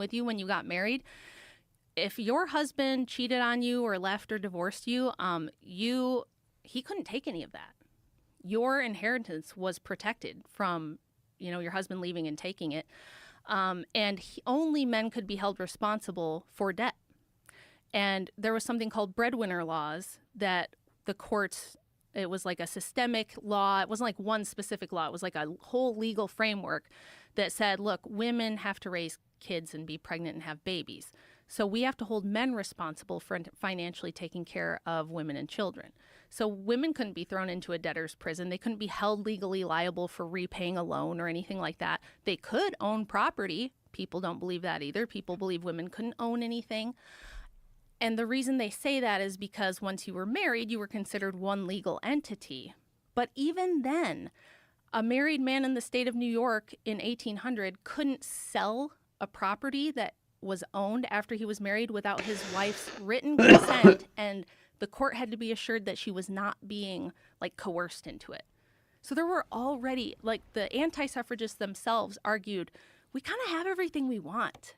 with you when you got married. If your husband cheated on you or left or divorced you, he couldn't take any of that. Your inheritance was protected from, your husband leaving and taking it. And only men could be held responsible for debt. And there was something called breadwinner laws that the courts, it was like a systemic law. It wasn't like one specific law. It was like a whole legal framework that said, look, women have to raise kids and be pregnant and have babies. So we have to hold men responsible for financially taking care of women and children. So women couldn't be thrown into a debtor's prison. They couldn't be held legally liable for repaying a loan or anything like that. They could own property. People don't believe that either. People believe women couldn't own anything. And the reason they say that is because once you were married, you were considered one legal entity. But even then, a married man in the state of New York in 1800 couldn't sell a property that was owned after he was married without his wife's written consent, and the court had to be assured that she was not being coerced into it. So there were already, the anti-suffragists themselves argued, we kind of have everything we want.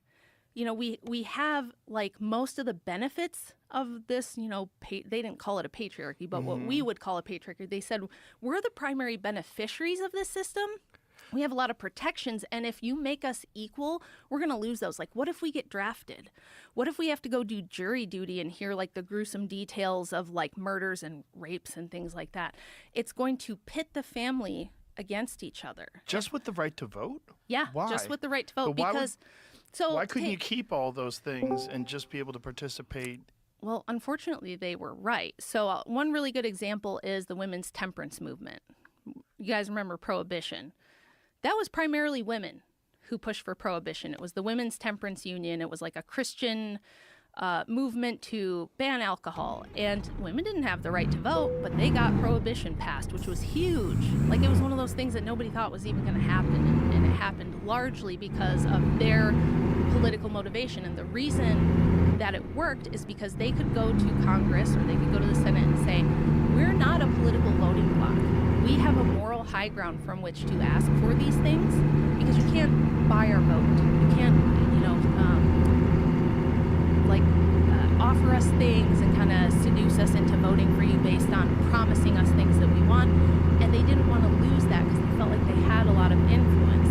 We have most of the benefits of this, they didn't call it a patriarchy, but what we would call a patriarchy. They said, we're the primary beneficiaries of this system. We have a lot of protections, and if you make us equal, we're going to lose those. What if we get drafted? What if we have to go do jury duty and hear the gruesome details of murders and rapes and things like that? It's going to pit the family against each other. Just with the right to vote? Yeah, why? Just with the right to vote. Why couldn't you keep all those things and just be able to participate? Well, unfortunately, they were right. So one really good example is the women's temperance movement. You guys remember Prohibition? That was primarily women who pushed for Prohibition. It was the Women's Temperance Union. It was a Christian movement to ban alcohol. And women didn't have the right to vote, but they got Prohibition passed, which was huge. It was one of those things that nobody thought was even going to happen. And it happened largely because of their political motivation. And the reason that it worked is because they could go to Congress or they could go to the Senate and say, we're not a political voting bloc. We have a moral high ground from which to ask for these things, because you can't buy our vote. You can't, offer us things and kind of seduce us into voting for you based on promising us things that we want. And they didn't want to lose that because they felt like they had a lot of influence.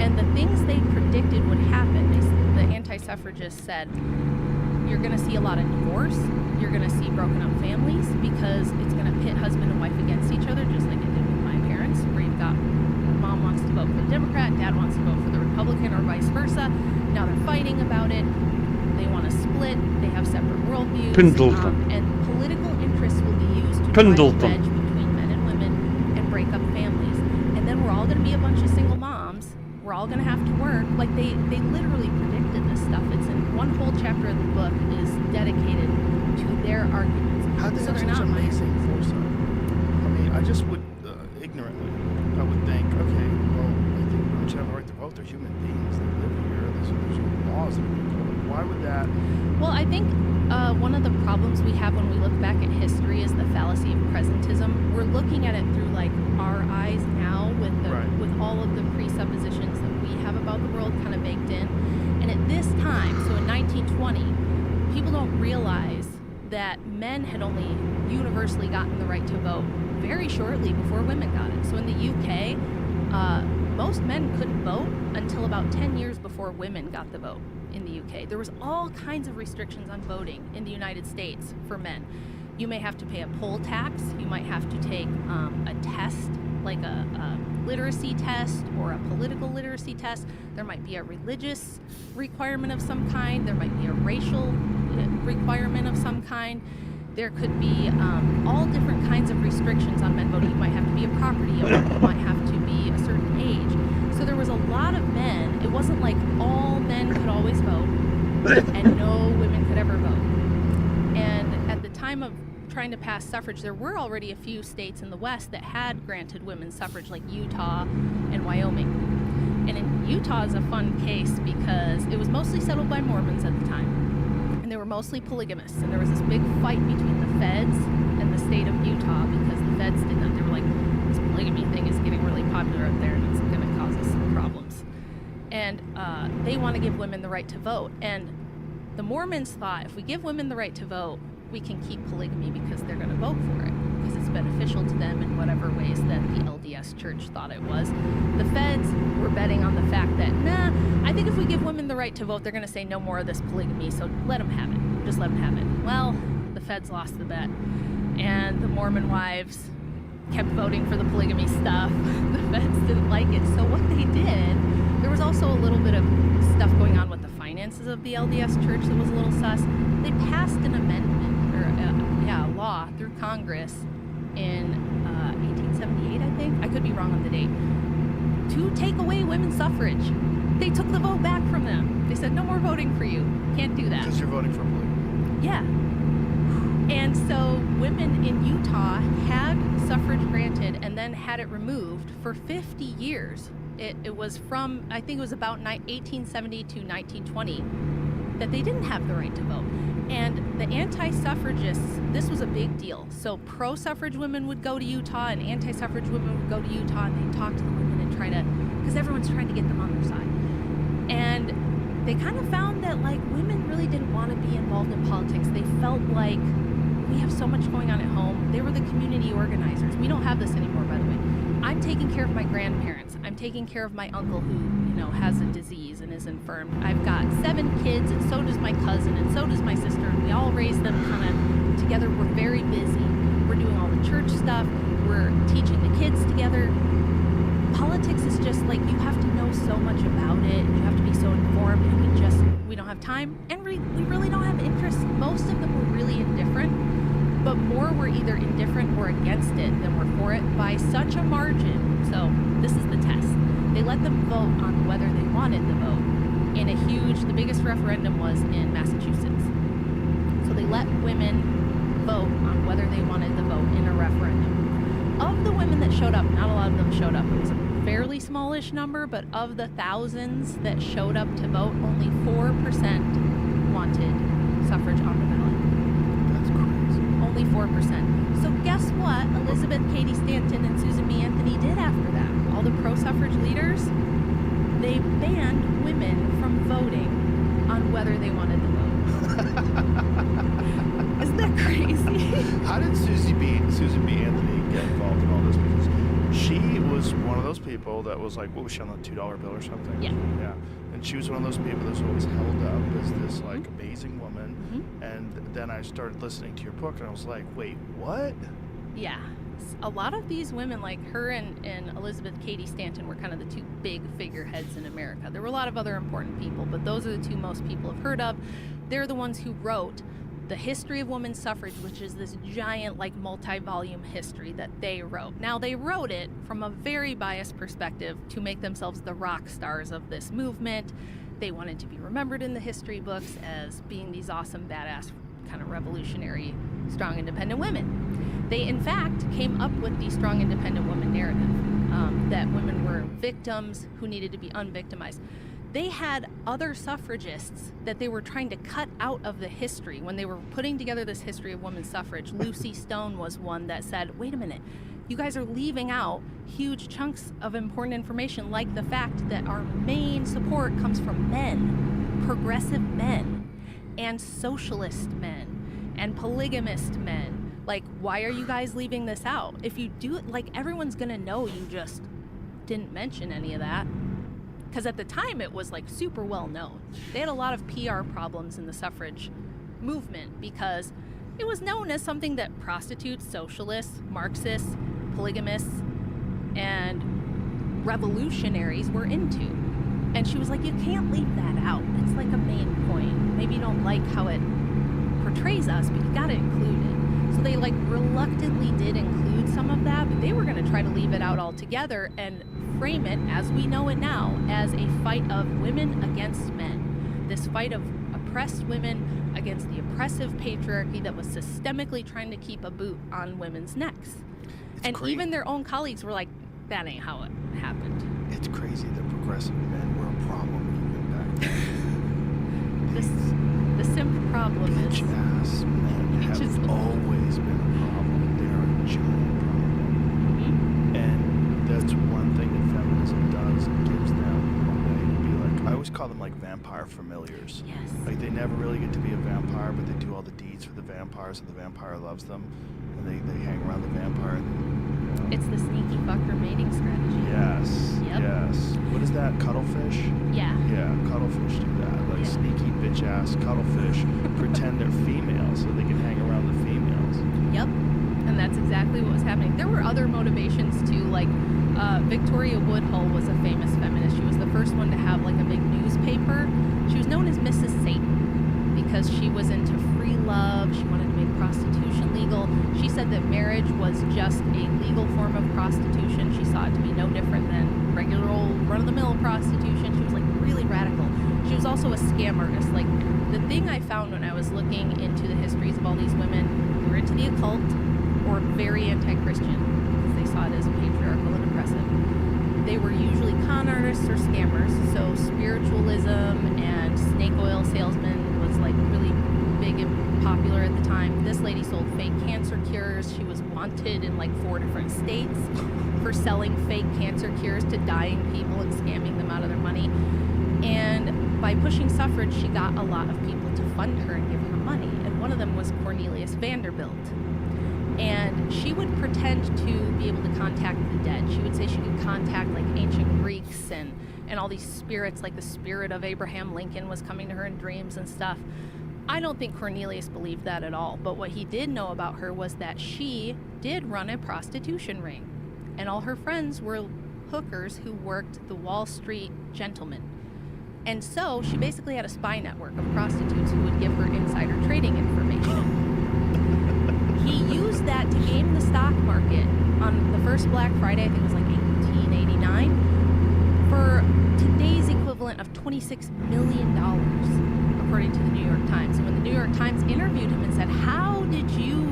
And the things they predicted would happen, the anti-suffragists said, you're going to see a lot of divorce. You're going to see broken up families because it's going to pit husband and wife against each other, just like it did with my parents, where you've got mom wants to vote for the Democrat, dad wants to vote for the Republican, or vice versa. Now they're fighting about it. They want to split. They have separate worldviews. And political interests will be used to try to wedge between men and women and break up families. And then we're all going to be a bunch of single moms. We're all going to have to work. They literally predicted this stuff. It's in one whole chapter of the book is dedicated to their arguments. How do they have such amazing foresight? I mean, I just would, ignorantly, I would think, okay, well, I think women should have the right to vote. They're human beings. They live here. There's laws that are being called. Why would that? Well, I think one of the problems we have when we look back at history is the fallacy of presentism. We're looking at it through our eyes now with all of the presuppositions that we have about the world kind of baked in. And at this time, so in 1920, people don't realize that men had only universally gotten the right to vote very shortly before women got it. So in the UK, most men couldn't vote until about 10 years before women got the vote in the UK. There was all kinds of restrictions on voting in the United States for men. You may have to pay a poll tax. You might have to take a test, like a literacy test or a political literacy test. There might be a religious requirement of some kind. There might be a racial requirement of some kind. There could be all different kinds of restrictions on men voting. You might have to be a property owner. You might have to be a certain age. So there was a lot of men. It wasn't like all men could always vote and no women could ever vote. And at the time of trying to pass suffrage, there were already a few states in the West that had granted women's suffrage, like Utah and Wyoming. And in Utah is a fun case because it was mostly settled by Mormons at the time. And they were mostly polygamous. And there was this big fight between the feds and the state of Utah because the feds did not. They were like, this polygamy thing is getting really popular out there and it's going to cause us some problems. And they want to give women the right to vote. And the Mormons thought if we give women the right to vote, we can keep polygamy because they're going to vote for it, because it's beneficial to them in whatever ways that the LDS Church thought it was. The feds were betting on the fact that, I think if we give women the right to vote, they're going to say no more of this polygamy, so let them have it. Just let them have it. Well, the feds lost the bet, and the Mormon wives kept voting for the polygamy stuff. The feds didn't like it, so what they did, there was also a little bit of stuff going on with the finances of the LDS Church that was a little sus. They passed an amendment, or a law through Congress in 1878, I think. I could be wrong on the date. To take away women's suffrage. They took the vote back from them. They said, no more voting for you. Can't do that. Because you're voting for polygamy. Yeah. And so women in Utah had suffrage granted and then had it removed for 50 years. It was from, I think it was about 1870 to 1920 that they didn't have the right to vote. And the anti-suffragists, this was a big deal. So pro-suffrage women would go to Utah and anti-suffrage women would go to Utah, and they'd talk to the women and try to, because everyone's trying to get them on their side. And they kind of found that like women really didn't want to be involved in politics. They felt like we have so much going on at home. They were the community organizers. We don't have this anymore, by the way. I'm taking care of my grandparents. I'm taking care of my uncle who, has a disease and is infirm. I've got 7 kids, and so does my cousin, and so does my sister. And we all raise them kind of together. We're very busy. We're doing all the church stuff. We're teaching the kids together. Politics is just like, you have to know so much about it. You have to be so informed, and we don't have time, and we really don't have interest. Most of them were really indifferent, but more were either indifferent or against it than were for it by such a margin. So this is the test. They let them vote on whether they wanted the vote in the biggest referendum was in Massachusetts. So they let women vote on whether they wanted the vote in a referendum. Of the women that showed up, not a lot of them showed up. It was a fairly smallish number, but of the thousands that showed up to vote, only 4% wanted suffrage on the ballot. That's crazy. Only 4%. So guess what Elizabeth Cady Stanton and Susan B. Anthony did after that? All the pro-suffrage leaders, they banned women from voting on whether they wanted the vote. Isn't that crazy? How did Susan B. Anthony get involved in all this? Because she was one of those people that was like, what was she on the $2 bill or something? Yeah. Yeah. And she was one of those people that was always held up as this like amazing woman. Mm-hmm. And then I started listening to your book, and I was like, wait, what? Yeah. A lot of these women, like her and Elizabeth Cady Stanton, were kind of the 2 big figureheads in America. There were a lot of other important people, but those are the 2 most people have heard of. They're the ones who wrote The History of Women's Suffrage, which is this giant, like, multi-volume history that they wrote. Now, they wrote it from a very biased perspective to make themselves the rock stars of this movement. They wanted to be remembered in the history books as being these awesome, badass, kind of revolutionary, strong, independent women. They, in fact, came up with the strong, independent woman narrative, that women were victims who needed to be unvictimized. They had other suffragists that they were trying to cut out of the history when they were putting together this history of women's suffrage. Lucy Stone was one that said, wait a minute, you guys are leaving out huge chunks of important information, like the fact that our main support comes from men, progressive men, and socialist men, and polygamist men. Like, why are you guys leaving this out? If you do it, like, everyone's gonna know you just didn't mention any of that. Because at the time, it was, like, super well known. They had a lot of PR problems in the suffrage movement because it was known as something that prostitutes, socialists, Marxists, polygamists, and revolutionaries were into. And she was like, you can't leave that out. It's like a main point. Maybe you don't like how it portrays us, but you gotta include it. So they like reluctantly did include some of that, but they were going to try to leave it out altogether and frame it, as we know it now, as a fight of women against men. This fight of oppressed women against the oppressive patriarchy that was systemically trying to keep a boot on women's necks. And even their own colleagues were like, that ain't how it happened. It's crazy that progressive men were a problem even back then. The simple problem is... Bitch-ass men have always been a problem. They're a giant problem. Mm-hmm. And that's one thing that feminism does. It gives them a way to be like, familiars. Yes. Like they never really get to be a vampire, but they do all the deeds for the vampire, so the vampire loves them, and they hang around the vampire. And, It's the sneaky fucker mating strategy. Yes. Yep. Yes. What is that? Cuttlefish? Yeah. Yeah, cuttlefish do that. Like Yeah. sneaky bitch ass cuttlefish pretend they're female so they can hang around the females. Yep. And that's exactly what was happening. There were other motivations too, like Victoria Woodhull was a famous feminist. She was the first one to have like a big newspaper. She was known as Mrs. Satan because she was into free love. She wanted to make prostitution legal. She said that marriage was just a legal form of prostitution. She saw it to be no different than regular old run-of-the-mill prostitution. She was like really radical. She was also a scam artist. Like the thing I found when I was looking into the histories of all these women who were into the occult or very anti-Christian, because they saw it as patriarchal and oppressive. They were usually con artists or scammers, so spiritualism and snake oil salesmen was like really big and popular at the time. This lady sold fake cancer cures. She was wanted in like 4 different states for selling fake cancer cures to dying people and scamming them out of their money. And by pushing suffrage, she got a lot of people to fund her and give her money. And one of them was Cornelius Vanderbilt. And she would pretend to be able to contact the dead. She would say she could contact like ancient Greeks and all these spirits, like the spirit of Abraham Lincoln was coming to her in dreams and stuff. I don't think Cornelius believed that at all, but what he did know about her was that she did run a prostitution ring, and all her friends were hookers who worked the Wall Street gentlemen. And so she basically had a spy network of prostitutes who would give her insider trading information. He used that to game the stock market on the first Black Friday, I think it was like 1889, for today's equivalent of $26 million, according to the New York Times. And when the New York Times interviewed him and said, how did you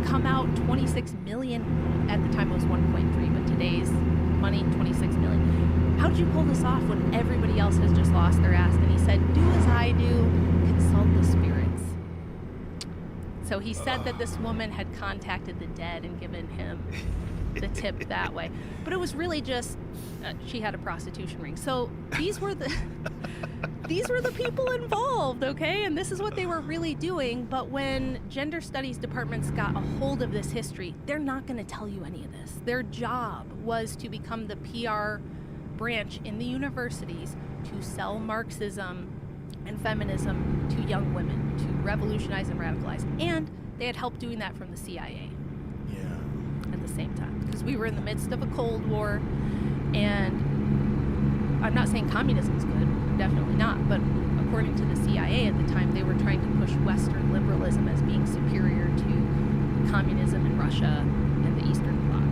come out 26 million? At the time it was 1.3, but today's money, 26 million. How did you pull this off when everybody else has just lost their ass? And he said, do as I do, consult the spirits. So he said that this woman had contacted the dead and given him the tip that way. But it was really just, she had a prostitution ring. So these were the people involved, okay? And this is what they were really doing. But when gender studies departments got a hold of this history, they're not going to tell you any of this. Their job was to become the PR branch in the universities to sell Marxism and feminism to young women, to revolutionize and radicalize. And they had help doing that from the CIA. Yeah. At the same time. Because we were in the midst of a Cold War, and I'm not saying communism is good, definitely not, but according to the CIA at the time, they were trying to push Western liberalism as being superior to communism in Russia and the Eastern Bloc.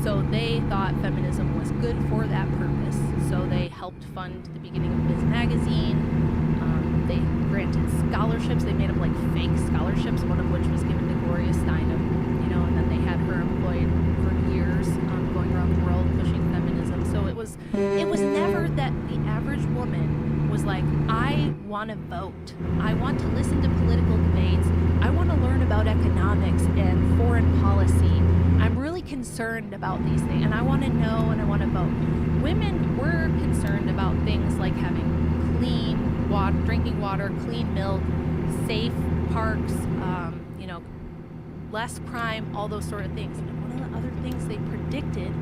So they thought feminism was good for that purpose. So they helped fund the beginning of Ms. Magazine. They granted scholarships. They made up like fake scholarships, one of which was given to Gloria Steinem, and then they had her employed for years, going around the world pushing feminism. So it was never that the average woman was like, I want to vote. I want to listen to political debates. I want to learn about economics and foreign policy. I'm really concerned about these things, and I want to know and I want to vote. Women were concerned about things like having clean water, drinking water, clean milk, safe parks, less crime, all those sort of things. And one of the other things they predicted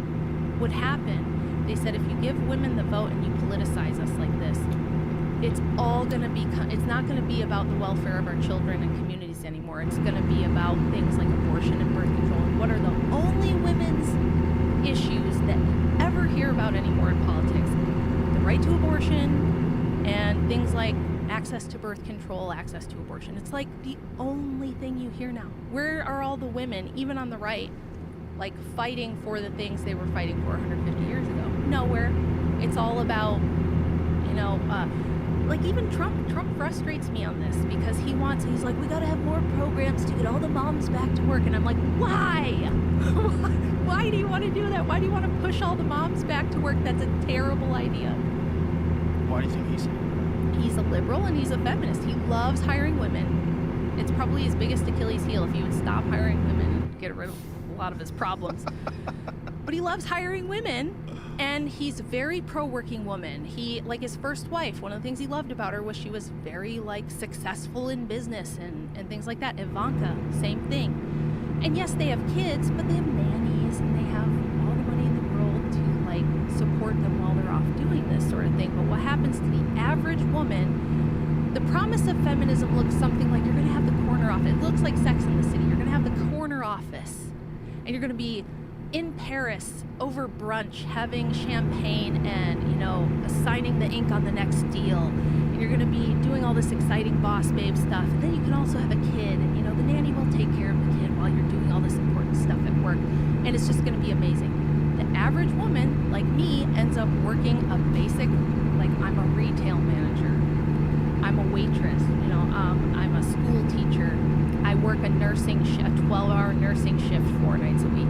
would happen, they said, if you give women the vote and you politicize us like this, it's not going to be about the welfare of our children and communities anymore. It's going to be about things like abortion and birth control. And what are the only women's issues that you ever hear about anymore in politics? The right to abortion and things like access to birth control, access to abortion. It's like the only thing you hear now. Where are all the women, even on the right, like fighting for the things they were fighting for 150 years ago? Nowhere. It's all about, like even Trump frustrates me on this because he's like, we got to have more programs to get all the moms back to work. And I'm like, why? Why do you want to do that? Why do you want to push all the moms back to work? That's a terrible idea. Why do you think he's a liberal and he's a feminist. He loves hiring women. It's probably his biggest Achilles heel if he would stop hiring women and get rid of a lot of his problems. but he loves hiring women, and he's very pro-working woman. He, like his first wife, one of the things he loved about her was she was very, like, successful in business and things like that. Ivanka, same thing. And yes, they have kids, but they have nannies, and they have all the money in the world to, like, support them while they're off doing this sort of thing. But what happens to the average woman, the promise of feminism looks something like you're going to have the corner office. It looks like Sex in the City. You're going to have the corner office, and you're going to be in Paris over brunch having champagne and, you know, signing the ink on the next deal, and you're going to be doing all this exciting boss babe stuff, and then you can also have a kid, and, you know, the nanny will take care of the kid while you're doing all this important stuff at work, and it's just going to be amazing. The average woman like me ends up working a basic, like, I'm a retail manager, I'm a waitress, you know, I'm a school teacher, I work a 12-hour nursing shift 4 nights a week.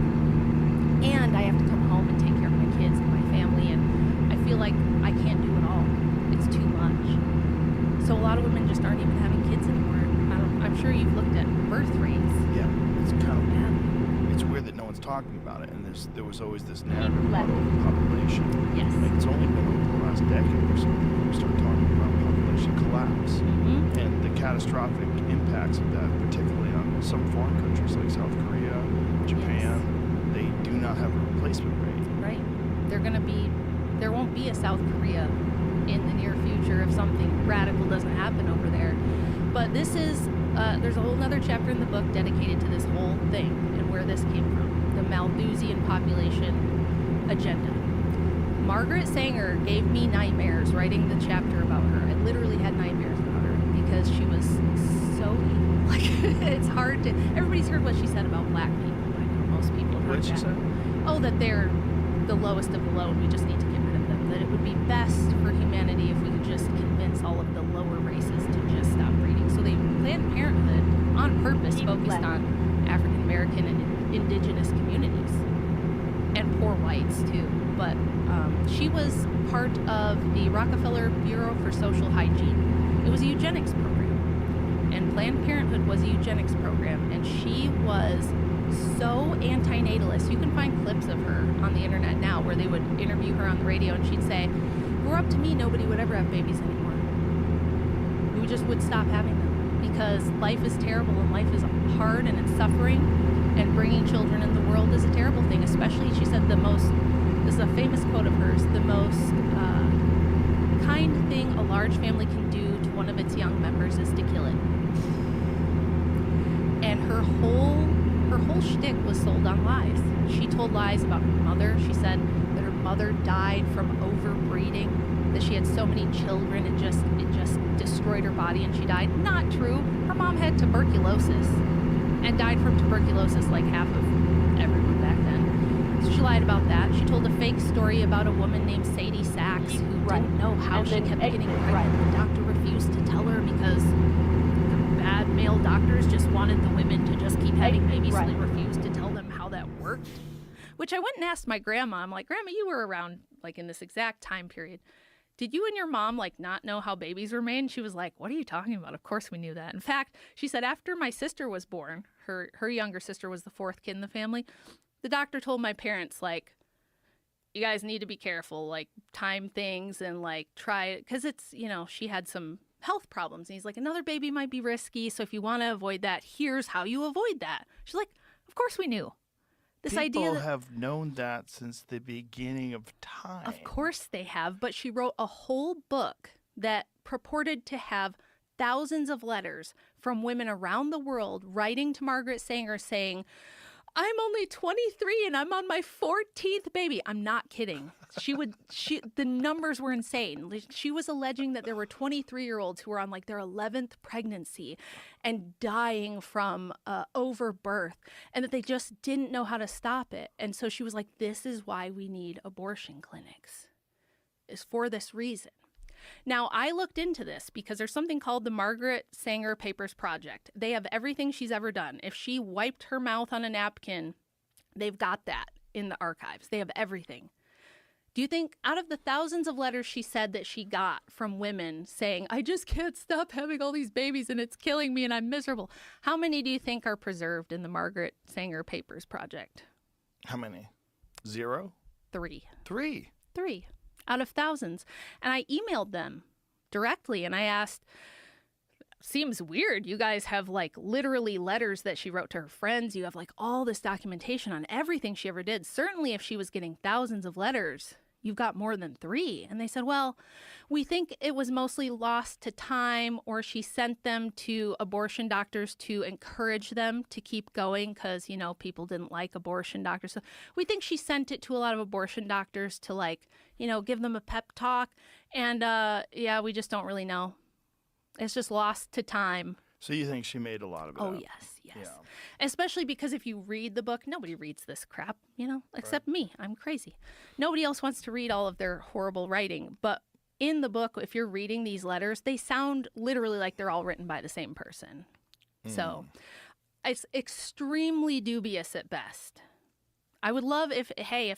And I have to come home and take care of my kids and my family, and I feel like I can't do it all. It's too much. So a lot of women just aren't even having kids anymore. I'm sure you've looked at birth rates. Yeah, it's kind of weird. It's weird that no one's talking about it, and there was always this narrative about overpopulation. Yes. Like, it's only been over the last decade or so that we start talking about population collapse and the catastrophic impacts of that, particularly on some foreign countries like South Korea, Japan. Yes. They do not have a replacement rate. Right. There won't be a South Korea in the near future if something radical doesn't happen over there. But this is, there's a whole other chapter in the book dedicated to this whole thing and where this came from, the Malthusian population agenda. Margaret Sanger gave me nightmares writing the chapter about her. I literally had nightmares about her because she was so evil. Like, it's hard to, everybody's heard what she said about black people. Most people have heard What did she say? Oh, that they're the lowest of the low and we just need to get rid of them. That it would be best for humanity if we could just convince all of the lower races to just stop breeding. So they Planned Parenthood, on purpose, focused on African American and indigenous communities and poor whites too. But she was part of the Rockefeller Bureau for Social Hygiene. It was a eugenics program, and Planned Parenthood was a eugenics program, and she was so antinatalist. You can find clips of her on the internet now where they would interview her on the radio, and she'd say, if it were up to me, nobody would ever have babies anymore. We just would stop having them because life is terrible and life is hard and it's suffering, and bringing children in the world is a terrible thing. Especially, she said, this is a famous quote of hers, the most kind thing a large family can do to one of its young members is to kill it. And her whole shtick was sold on lies. She told lies about her mother. She said that her mother died from overbreeding, that she had so many children it just destroyed her body and she died. Not true. Her mom had tuberculosis and died from tuberculosis like half of everyone back then. So she lied about that. She told a fake story about a woman named Sadie Sachs who didn't know how she kept getting pregnant. The doctor refused to tell her because bad male doctors just wanted the women to just keep having babies, so they refused to tell them how that worked. Which I went and asked my grandma. I'm like, Grandma, you were around like in this exact time period. Did you and your mom like not know how babies were made? And she was like, what are you talking about? Of course we knew that. In fact, she said after my sister was born, her younger sister was the 4th kid in the family, the doctor told my parents, like, you guys need to be careful, like time things and like try it, because it's, you know, she had some health problems. And he's like, another baby might be risky. So if you want to avoid that, here's how you avoid that. She's like, of course we knew. People have known that since the beginning of time. Of course they have. But she wrote a whole book that purported to have thousands of letters from women around the world writing to Margaret Sanger saying, I'm only 23 and I'm on my 14th baby. I'm not kidding. The numbers were insane. She was alleging that there were 23-year-olds who were on like their 11th pregnancy and dying from overbirth, and that they just didn't know how to stop it. And so she was like, this is why we need abortion clinics, is for this reason. Now, I looked into this because there's something called the Margaret Sanger Papers Project. They have everything she's ever done. If she wiped her mouth on a napkin, they've got that in the archives. They have everything. Do you think out of the thousands of letters she said that she got from women saying, I just can't stop having all these babies and it's killing me and I'm miserable, how many do you think are preserved in the Margaret Sanger Papers Project? How many? 0? 3. 3. 3 out of thousands. And I emailed them directly and I asked, seems weird. You guys have like literally letters that she wrote to her friends. You have like all this documentation on everything she ever did. Certainly if she was getting thousands of letters, you've got more than 3. And they said, well, we think it was mostly lost to time, or she sent them to abortion doctors to encourage them to keep going because, you know, people didn't like abortion doctors. So we think she sent it to a lot of abortion doctors to like, you know, give them a pep talk. And yeah, we just don't really know. It's just lost to time. So you think she made a lot of it Oh, up? yes. Yeah. Especially because if you read the book, nobody reads this crap, you know, except me. I'm crazy. Nobody else wants to read all of their horrible writing. But in the book, if you're reading these letters, they sound literally like they're all written by the same person. So it's extremely dubious at best. I would love if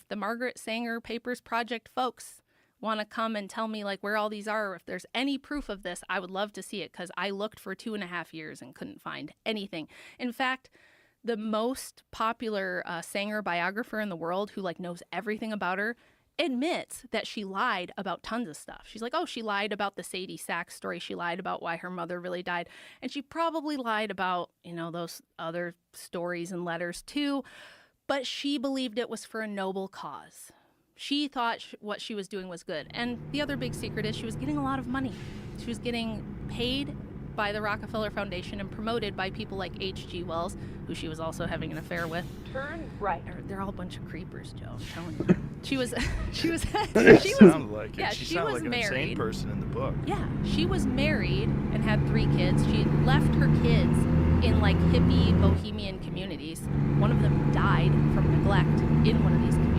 the Margaret Sanger Papers Project folks want to come and tell me like where all these are, or if there's any proof of this, I would love to see it, because I looked for 2.5 years and couldn't find anything. In fact, the most popular Sanger biographer in the world, who like knows everything about her, admits that she lied about tons of stuff. She's like, oh, she lied about the Sadie Sachs story. She lied about why her mother really died. And she probably lied about, you know, those other stories and letters too. But she believed it was for a noble cause. She thought what she was doing was good. And the other big secret is she was getting a lot of money. She was getting paid by the Rockefeller Foundation and promoted by people like H.G. Wells, who she was also having an affair with. Turn right. They're all a bunch of creepers, Joe. I'm telling you. She was Sounded like it. Yeah, she she sounded was like an insane married. person in the book. Yeah, she was married and had 3 kids. She left her kids in like hippie bohemian communities. One of them died from neglect in one of these communities.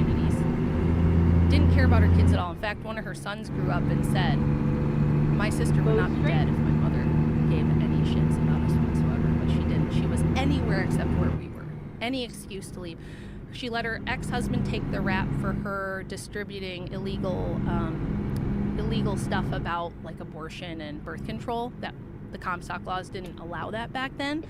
Didn't care about her kids at all. In fact, one of her sons grew up and said, my sister would not be dead if my mother gave any shits about us whatsoever, but she didn't. She was anywhere except where we were. Any excuse to leave. She let her ex-husband take the rap for her distributing illegal stuff about like abortion and birth control. That the Comstock laws didn't allow that back then.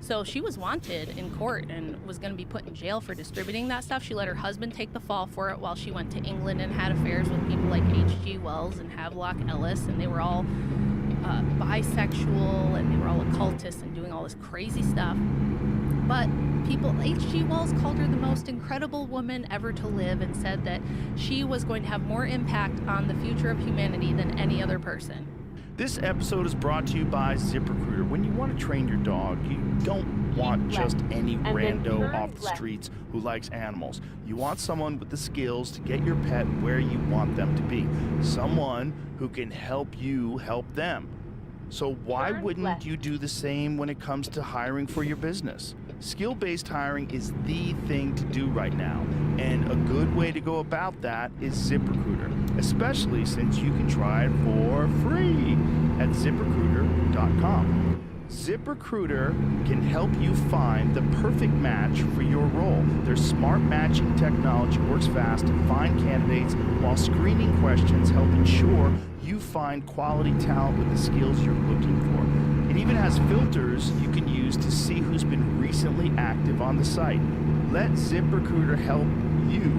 So she was wanted in court and was going to be put in jail for distributing that stuff. She let her husband take the fall for it while she went to England and had affairs with people like H.G. Wells and Havelock Ellis, and they were all bisexual, and they were all occultists and doing all this crazy stuff. But people, H.G. Wells called her the most incredible woman ever to live and said that she was going to have more impact on the future of humanity than any other person. This episode is brought to you by ZipRecruiter. When you want to train your dog, you don't want just any rando off the streets who likes animals. You want someone with the skills to get your pet where you want them to be. Someone who can help you help them. So why wouldn't you do the same when it comes to hiring for your business? Skill-based hiring is the thing to do right now, and a good way to go about that is ZipRecruiter, especially since you can try it for free at ZipRecruiter.com. ZipRecruiter can help you find the perfect match for your role. Their smart matching technology works fast to find candidates, while screening questions help ensure you find quality talent with the skills you're looking for. It even has filters you can use to see who's been recently active on the site. Let ZipRecruiter help you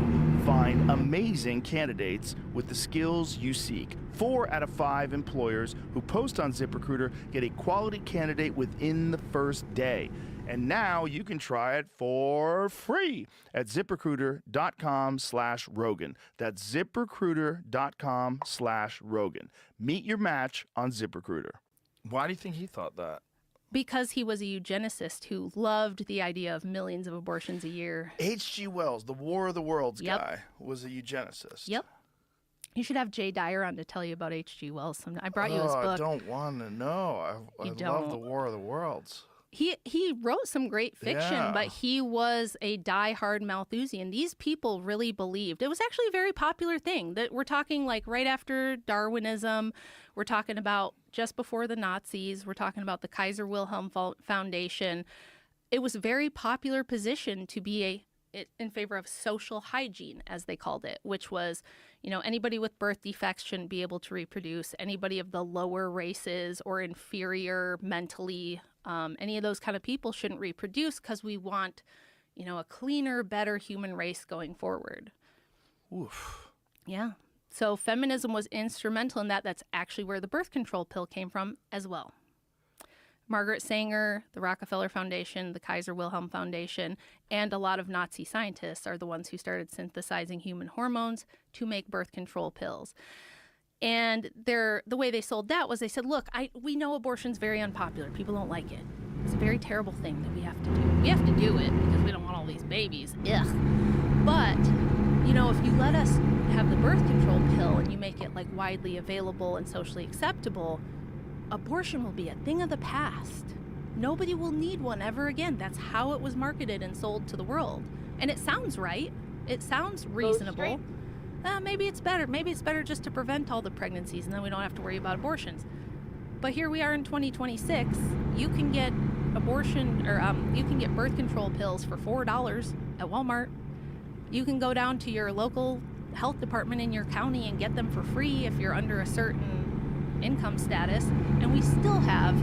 find amazing candidates with the skills you seek. 4 out of 5 employers who post on ZipRecruiter get a quality candidate within the first day. And now you can try it for free at ZipRecruiter.com/Rogan. That's ZipRecruiter.com/Rogan. Meet your match on ZipRecruiter. Why do you think he thought that? Because he was a eugenicist who loved the idea of millions of abortions a year. H.G. Wells, the War of the Worlds guy, was a eugenicist. Yep. You should have Jay Dyer on to tell you about H.G. Wells. I brought you his book. I don't want to know. I love the War of the Worlds. He wrote some great fiction, Yeah. but he was a diehard Malthusian. These people really believed. It was actually a very popular thing. That we're talking like right after Darwinism. We're talking about just before the Nazis. We're talking about the Kaiser Wilhelm Foundation. It was a very popular position to be in favor of social hygiene, as they called it, which was, you know, anybody with birth defects shouldn't be able to reproduce. Anybody of the lower races or inferior mentally, any of those kind of people shouldn't reproduce because we want, you know, a cleaner, better human race going forward. Oof. Yeah. So feminism was instrumental in that. That's actually where the birth control pill came from as well. Margaret Sanger, the Rockefeller Foundation, the Kaiser Wilhelm Foundation, and a lot of Nazi scientists are the ones who started synthesizing human hormones to make birth control pills. And the way they sold that was they said, look, we know abortion's very unpopular. People don't like it. It's a very terrible thing that we have to do. We have to do it because we don't want all these babies. Ugh. But, if you let us have the birth control pill and you make it like widely available and socially acceptable, abortion will be a thing of the past. Nobody will need one ever again. That's how it was marketed and sold to the world. And it sounds right. It sounds reasonable. Maybe it's better. Maybe it's better just to prevent all the pregnancies and then we don't have to worry about abortions. But here we are in 2026. You can get abortion or you can get birth control pills for $4 at Walmart. You can go down to your local health department in your county and get them for free if you're under a certain income status. And we still have,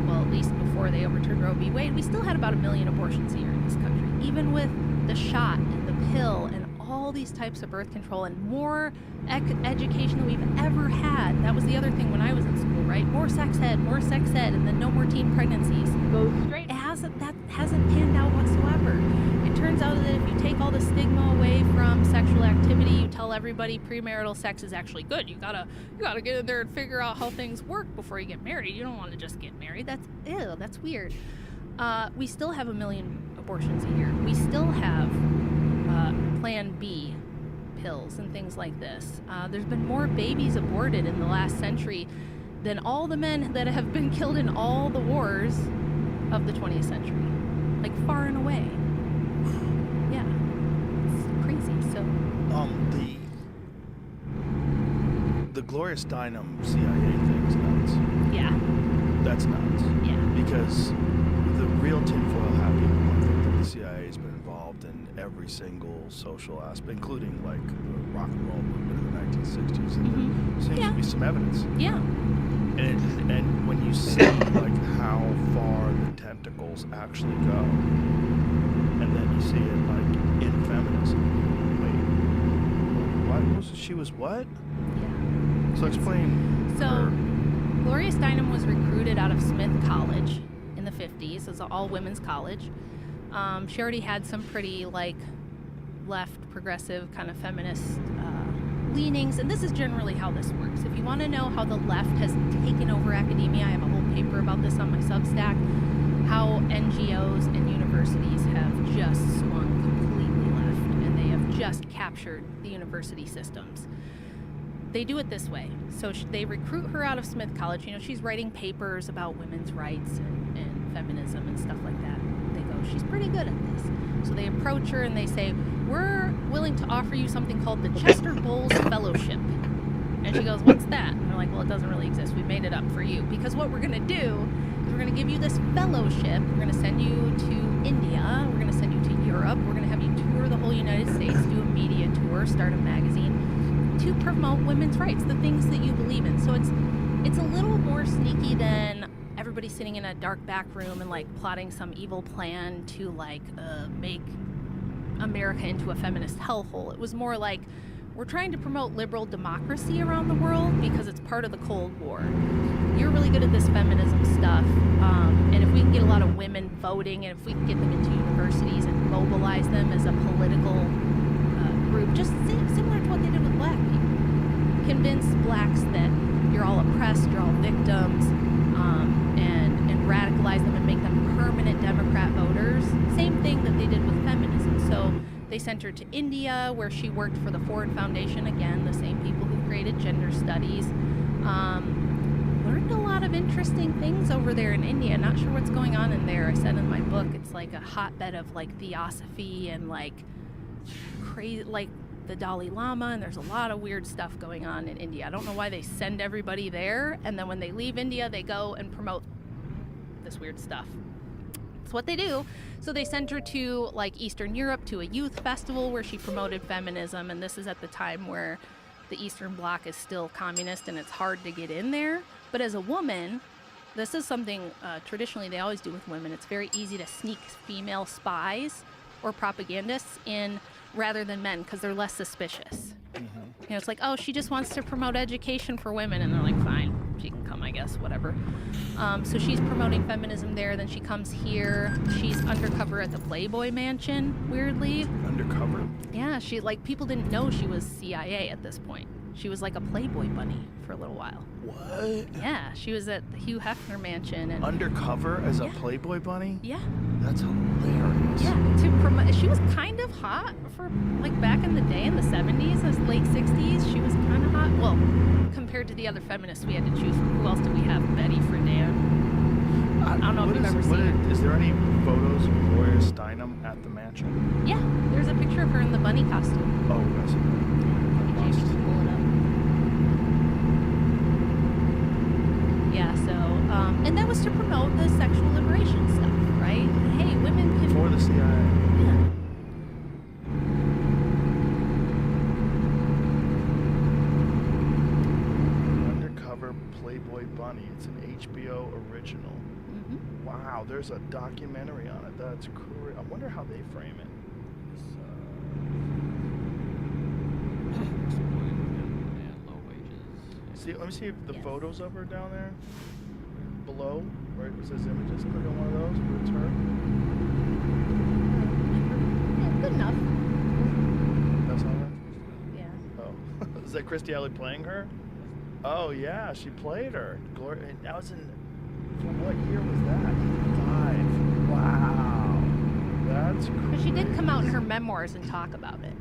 well, at least before they overturned Roe v. Wade, we still had about 1 million abortions a year in this country, even with the shot and the pill and all these types of birth control and more education than we've ever had. That was the other thing when I was in school, right? More sex ed, and then no more teen pregnancies. Go straight. That hasn't panned out whatsoever. It turns out that if you take all the stigma away from sexual activity, you tell everybody premarital sex is actually good. You gotta get in there and figure out how things work before you get married. You don't want to just get married. That's weird. We still have 1 million abortions a year. We still have Plan B pills and things like this. There's been more babies aborted in the last century than all the men that have been killed in all the wars of the 20th century. Like far and away. Yeah. It's crazy. So the Glorious Dynam CIA thing is nuts. yeah. That's nuts. Yeah. Because the real tinfoil hat people don't think that the CIA has been involved in every single social aspect, including like the rock and roll movement in the 1960s. And there seems to be some evidence. Yeah. And when you see like how far the tentacles actually go, and then you see it like in feminism. Wait, what was it? She was what? Yeah. So explain. So, her. Glorious Dynam was recruited out of Smith College in the 50s. It's an all-women's college. She already had some pretty, like, left, progressive, kind of feminist leanings. And this is generally how this works. If you want to know how the left has taken over academia, I have a whole paper about this on my Substack, how NGOs and universities have just swung completely left, and they have just captured the university systems. They do it this way. So they recruit her out of Smith College. She's writing papers about women's rights and feminism and stuff like that. They go, she's pretty good at this. So they approach her and they say, we're willing to offer you something called the Chester Bowles Fellowship. And she goes, what's that? And they're like, well, it doesn't really exist. We made it up for you. Because what we're going to do is we're going to give you this fellowship. We're going to send you to India. We're going to send you to Europe. We're going to have you tour the whole United States, do a media tour, start a magazine, to promote women's rights, the things that you believe in. So it's a little more sneaky than everybody sitting in a dark back room and like plotting some evil plan to like make America into a feminist hellhole. It was more like, we're trying to promote liberal democracy around the world because it's part of the Cold War. You're really good at this feminism stuff, and if we can get a lot of women voting, and if we can get them into universities and mobilize them as a political group, just similar to what they did with black people. Convince blacks that you're all oppressed, you're all victims, and radicalize them and make them permanent Democrat voters. Same thing that they did with feminism. So they sent her to India, where she worked for the Ford Foundation, again, the same people who created gender studies. Learned a lot of interesting things over there in India. Not sure what's going on in there. I said in my book, it's like a hotbed of like theosophy and like crazy, like the Dalai Lama, and there's a lot of weird stuff going on in India. I don't know why they send everybody there, and then when they leave India, they go and promote this weird stuff. It's what they do. So they sent her to like Eastern Europe to a youth festival where she promoted feminism, and this is at the time where the Eastern Bloc is still communist and it's hard to get in there. But as a woman, this is something traditionally they always do with women. It's very easy to sneak female spies or propagandists in rather than men because they're less suspicious. You know, it's like, oh, she just wants to promote education for women, and they're like, fine, she can come, I guess, whatever. So she's promoting feminism there. Then she comes here. She's undercover at the Playboy Mansion, weirdly. Undercover? Yeah, she, like, people didn't know she was CIA at this point. She was like a Playboy bunny for a little while. What? Yeah, she was at the Hugh Hefner mansion. And undercover as a Playboy bunny? Yeah. That's hilarious. Yeah, to promote. She was kind of hot for, like, back in the day, in the 70s, late 60s. She was kind of hot. Well, compared to the other feminists we had to choose from. Who else did we have? Betty Friedan. I don't know if you've ever seen her. Is there any photos of Gloria Steinem at the mansion? Yeah, there's a picture of her in the bunny costume. Oh, I see. James, just pull it up. Yeah, so, and that was to promote the sexual liberation stuff, right? Hey, women can... For the CIA. Yeah. Undercover Playboy bunny. It's an HBO original. Mm-hmm. Wow, there's a documentary on it. That's crazy. I wonder how they frame it. See, let me see if the photos of her down there below, where it says images. Click on one of those where it's her. Yeah, good enough. That's not her? Yeah. Oh. Is that Christy Alley playing her? Oh, yeah, she played her. Gloria, and that was in, from what year was that? 85. Wow. That's crazy. But she did come out in her memoirs and talk about it.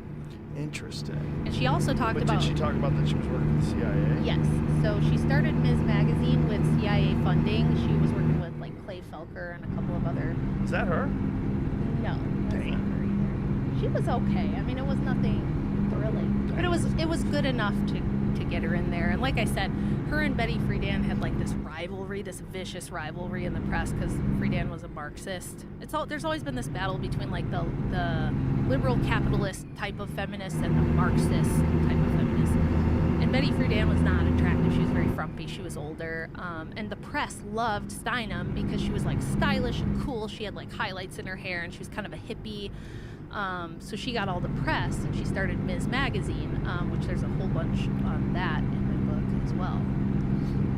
Interesting. And she also talked about... Did she talk about that she was working with the CIA? Yes. So she started Ms. Magazine with CIA funding. She was working with, like, Clay Felker and a couple of other... Is that her? No, that's not her either. She was okay. I mean, it was nothing thrilling. But it was good enough to get her in there. And like I said, her and Betty Friedan had, like, this rivalry, this vicious rivalry in the press because Friedan was a Marxist. There's always been this battle between, like, the liberal capitalist type of feminist and the Marxist type of feminist. And Betty Friedan was not attractive. She was very frumpy. She was older. And the press loved Steinem because she was, like, stylish and cool. She had, like, highlights in her hair, and she was kind of a hippie. So she got all the press, and she started Ms. Magazine, which there's a whole bunch on that in my book as well.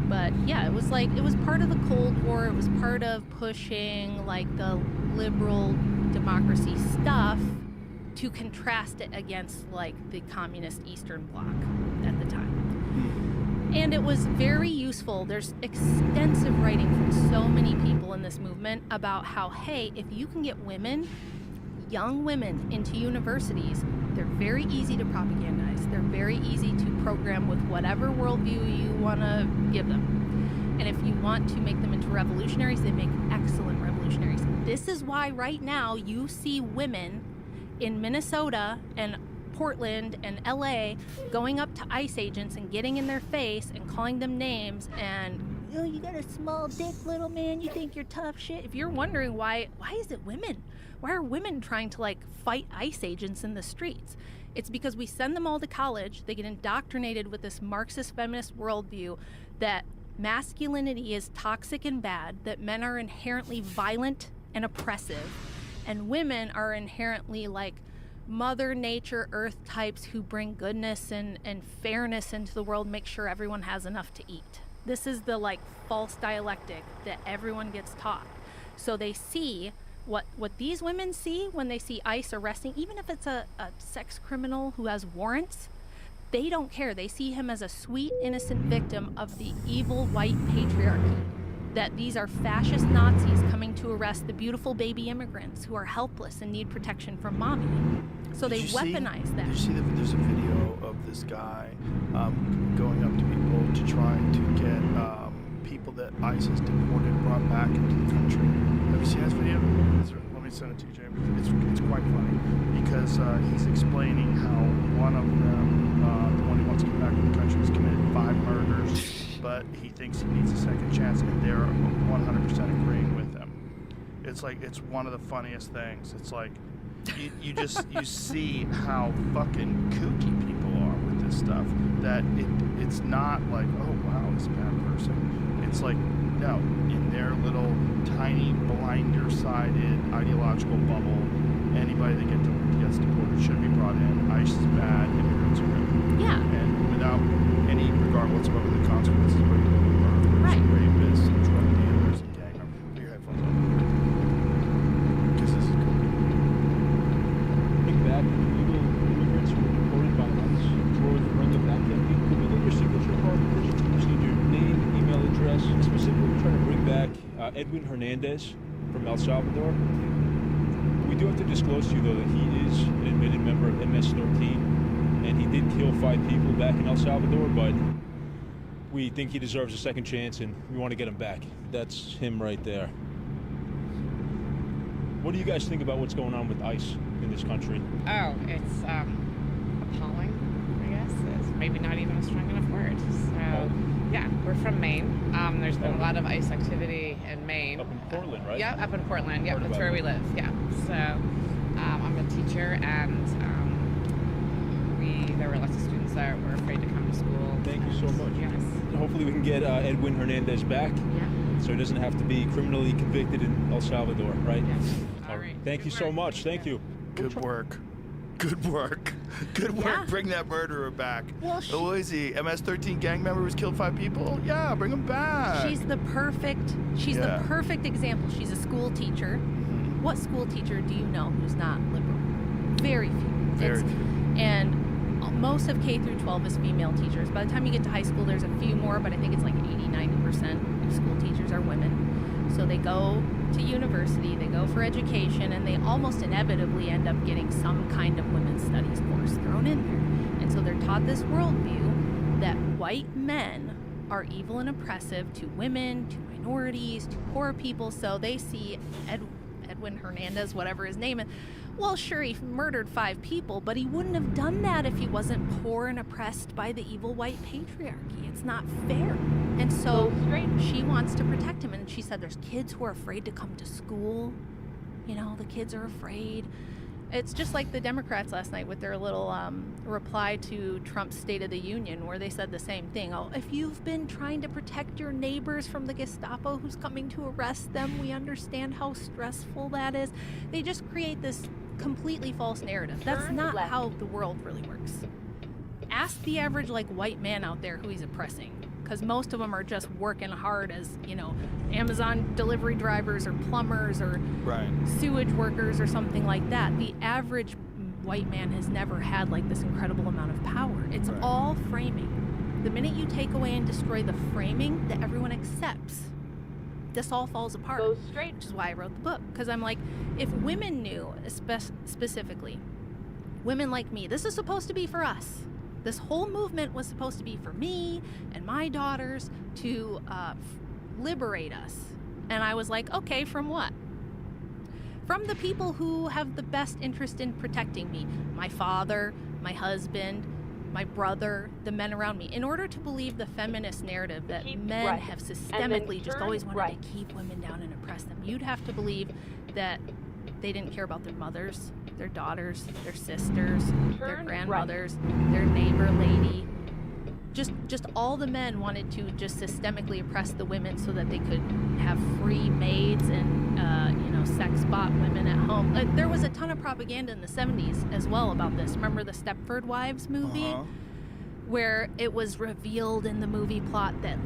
But yeah, it was part of the Cold War. It was part of pushing, like, the liberal democracy stuff to contrast it against, like, the communist Eastern Bloc at the time. And it was very useful. There's extensive writing from so many people in this movement about how, hey, if you can get women, young women, into universities, they're very easy to propagandize. They're very easy to program with whatever worldview you want to give them. And if you want to make them into revolutionaries, they make excellent revolutionaries. This is why right now you see women in Minnesota and Portland and LA going up to ICE agents and getting in their face and calling them names and, oh, you got a small dick, little man, you think you're tough shit. If you're wondering why is it women? Why are women trying to, like, fight ICE agents in the streets? It's because we send them all to college. They get indoctrinated with this Marxist feminist worldview that masculinity is toxic and bad, that men are inherently violent and oppressive, and women are inherently, like, Mother Nature, Earth types who bring goodness and fairness into the world, make sure everyone has enough to eat. This is the, like, false dialectic that everyone gets taught. So they see what these women see when they see ICE arresting, even if it's a sex criminal who has warrants, they don't care. They see him as a sweet, innocent victim of the evil white patriarchy. That these are fascist Nazis coming to arrest the beautiful baby immigrants who are helpless and need protection from mommy. So they weaponize that. Did you see there's a video of this guy going up to people to try to get people that ICE has deported brought back into the country? Have you seen this video? Let me send it to you, James. It's quite funny because he's explaining how one of them, the one who wants to come back to the country, has committed 5 murders, but he thinks he needs a second chance, and they're 100% agreeing with him. It's like, it's one of the funniest things. It's like, you see how fucking kooky people are with this stuff, that it's not like, oh wow, this bad person. It's like, no, in their little tiny blinder-sided ideological bubble, anybody that gets deported should be brought in. ICE is bad. Immigrants are good. Yeah. And without any regard whatsoever the consequences, whether you be murderers, Right. rapists, and drug dealers, and gang members. Put your headphones on. Because this is cool. Bring back illegal immigrants who were deported by ICE or the Bring Them Back campaign. Could we get your signature card petition? Just need your name, email address. Specifically, we're trying to bring back Edwin Hernandez from El Salvador. We do have to disclose to you, though, that he is an admitted member of MS-13, and he did kill 5 people back in El Salvador, but we think he deserves a second chance, and we want to get him back. That's him right there. What do you guys think about what's going on with ICE in this country? Oh, it's appalling, I guess. It's maybe not even a strong enough word. So, yeah, we're from Maine. There's been a lot of ICE activity in Maine. Up in Portland, right? Yeah, up in Portland. Yep, Heard that's about where it. we live. Yeah. So, I'm a teacher, and there were lots of students that were afraid to come to school. Thank you so much. Yes. Hopefully we can get Edwin Hernandez back, Yeah. so he doesn't have to be criminally convicted in El Salvador, right? Yes. All right. Thank you Good so work. much. Thank you. Good work. Good work. Good work. Yeah. Bring that murderer back. Well, Who is he? MS-13 gang member who's killed 5 people? Yeah, bring him back. She's the perfect example. She's a school teacher. Mhm. What school teacher do you know who's not liberal? Very few. Very It's- few. And most of K through 12 is female teachers. By the time you get to high school, there's a few more, but I think it's like 80-90% of school teachers are women. So they go to university, they go for education, and they almost inevitably end up getting some kind of women's studies course thrown in there. And so they're taught this worldview that white men are evil and oppressive to women, to minorities, to poor people. So they see Edwin Hernandez, whatever his name is. Well, sure, he murdered 5 people, but he wouldn't have done that if he wasn't poor and oppressed by the evil white patriarchy. It's not fair. And so she wants to protect him. And she said there's kids who are afraid to come to school. You know, the kids are afraid. It's just like the Democrats last night with their little reply to Trump's State of the Union, where they said the same thing. Oh, if you've been trying to protect your neighbors from the Gestapo who's coming to arrest them, we understand how stressful that is. They just create this completely false narrative. That's not how the world really works. Ask the average white man out there who he's oppressing, because most of them are just working hard as, Amazon delivery drivers or plumbers or Right. sewage workers or something like that. The average white man has never had this incredible amount of power. It's Right. all framing. The minute you take away and destroy the framing that everyone accepts, this all falls apart. Which is why I wrote the book, because I'm like, if women knew, specifically, women like me, this is supposed to be for us. This whole movement was supposed to be for me and my daughters to liberate us. And I was like, okay, from what? From the people who have the best interest in protecting me. My father, my husband, my brother, the men around me. In order to believe the feminist narrative that men have systemically just always wanted to keep women down and oppress them, you'd have to believe that they didn't care about their mothers, their daughters, their sisters, their grandmothers, their neighbor lady. Just all the men wanted to just systemically oppress the women so that they could have free maids and sex bot women at home. There was a ton of propaganda in the 70s as well about this. Remember the Stepford Wives movie? Uh-huh. Where it was revealed in the movie plot that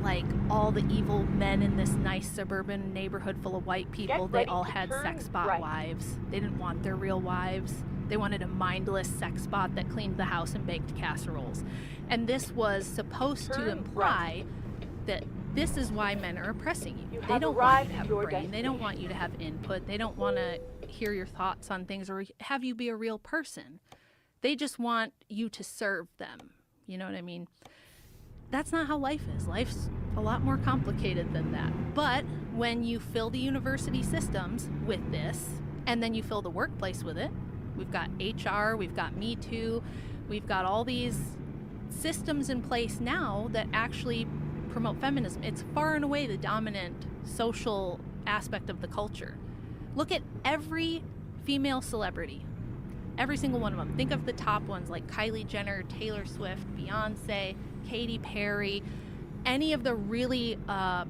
all the evil men in this nice suburban neighborhood full of white people, they all had sex bot wives. They didn't want their real wives. They wanted a mindless sex bot that cleaned the house and baked casseroles. And this was supposed to imply that this is why men are oppressing you. They don't want you to have a brain. They don't want you to have input. They don't want to hear your thoughts on things or have you be a real person. They just want you to serve them. You know what I mean? That's not how life is. Life's a lot more complicated than that. But when you fill the university systems with this, and then you fill the workplace with it, we've got HR, we've got Me Too, we've got all these systems in place now that actually promote feminism. It's far and away the dominant social aspect of the culture. Look at every female celebrity. Every single one of them. Think of the top ones like Kylie Jenner, Taylor Swift, Beyonce, Katy Perry, any of the really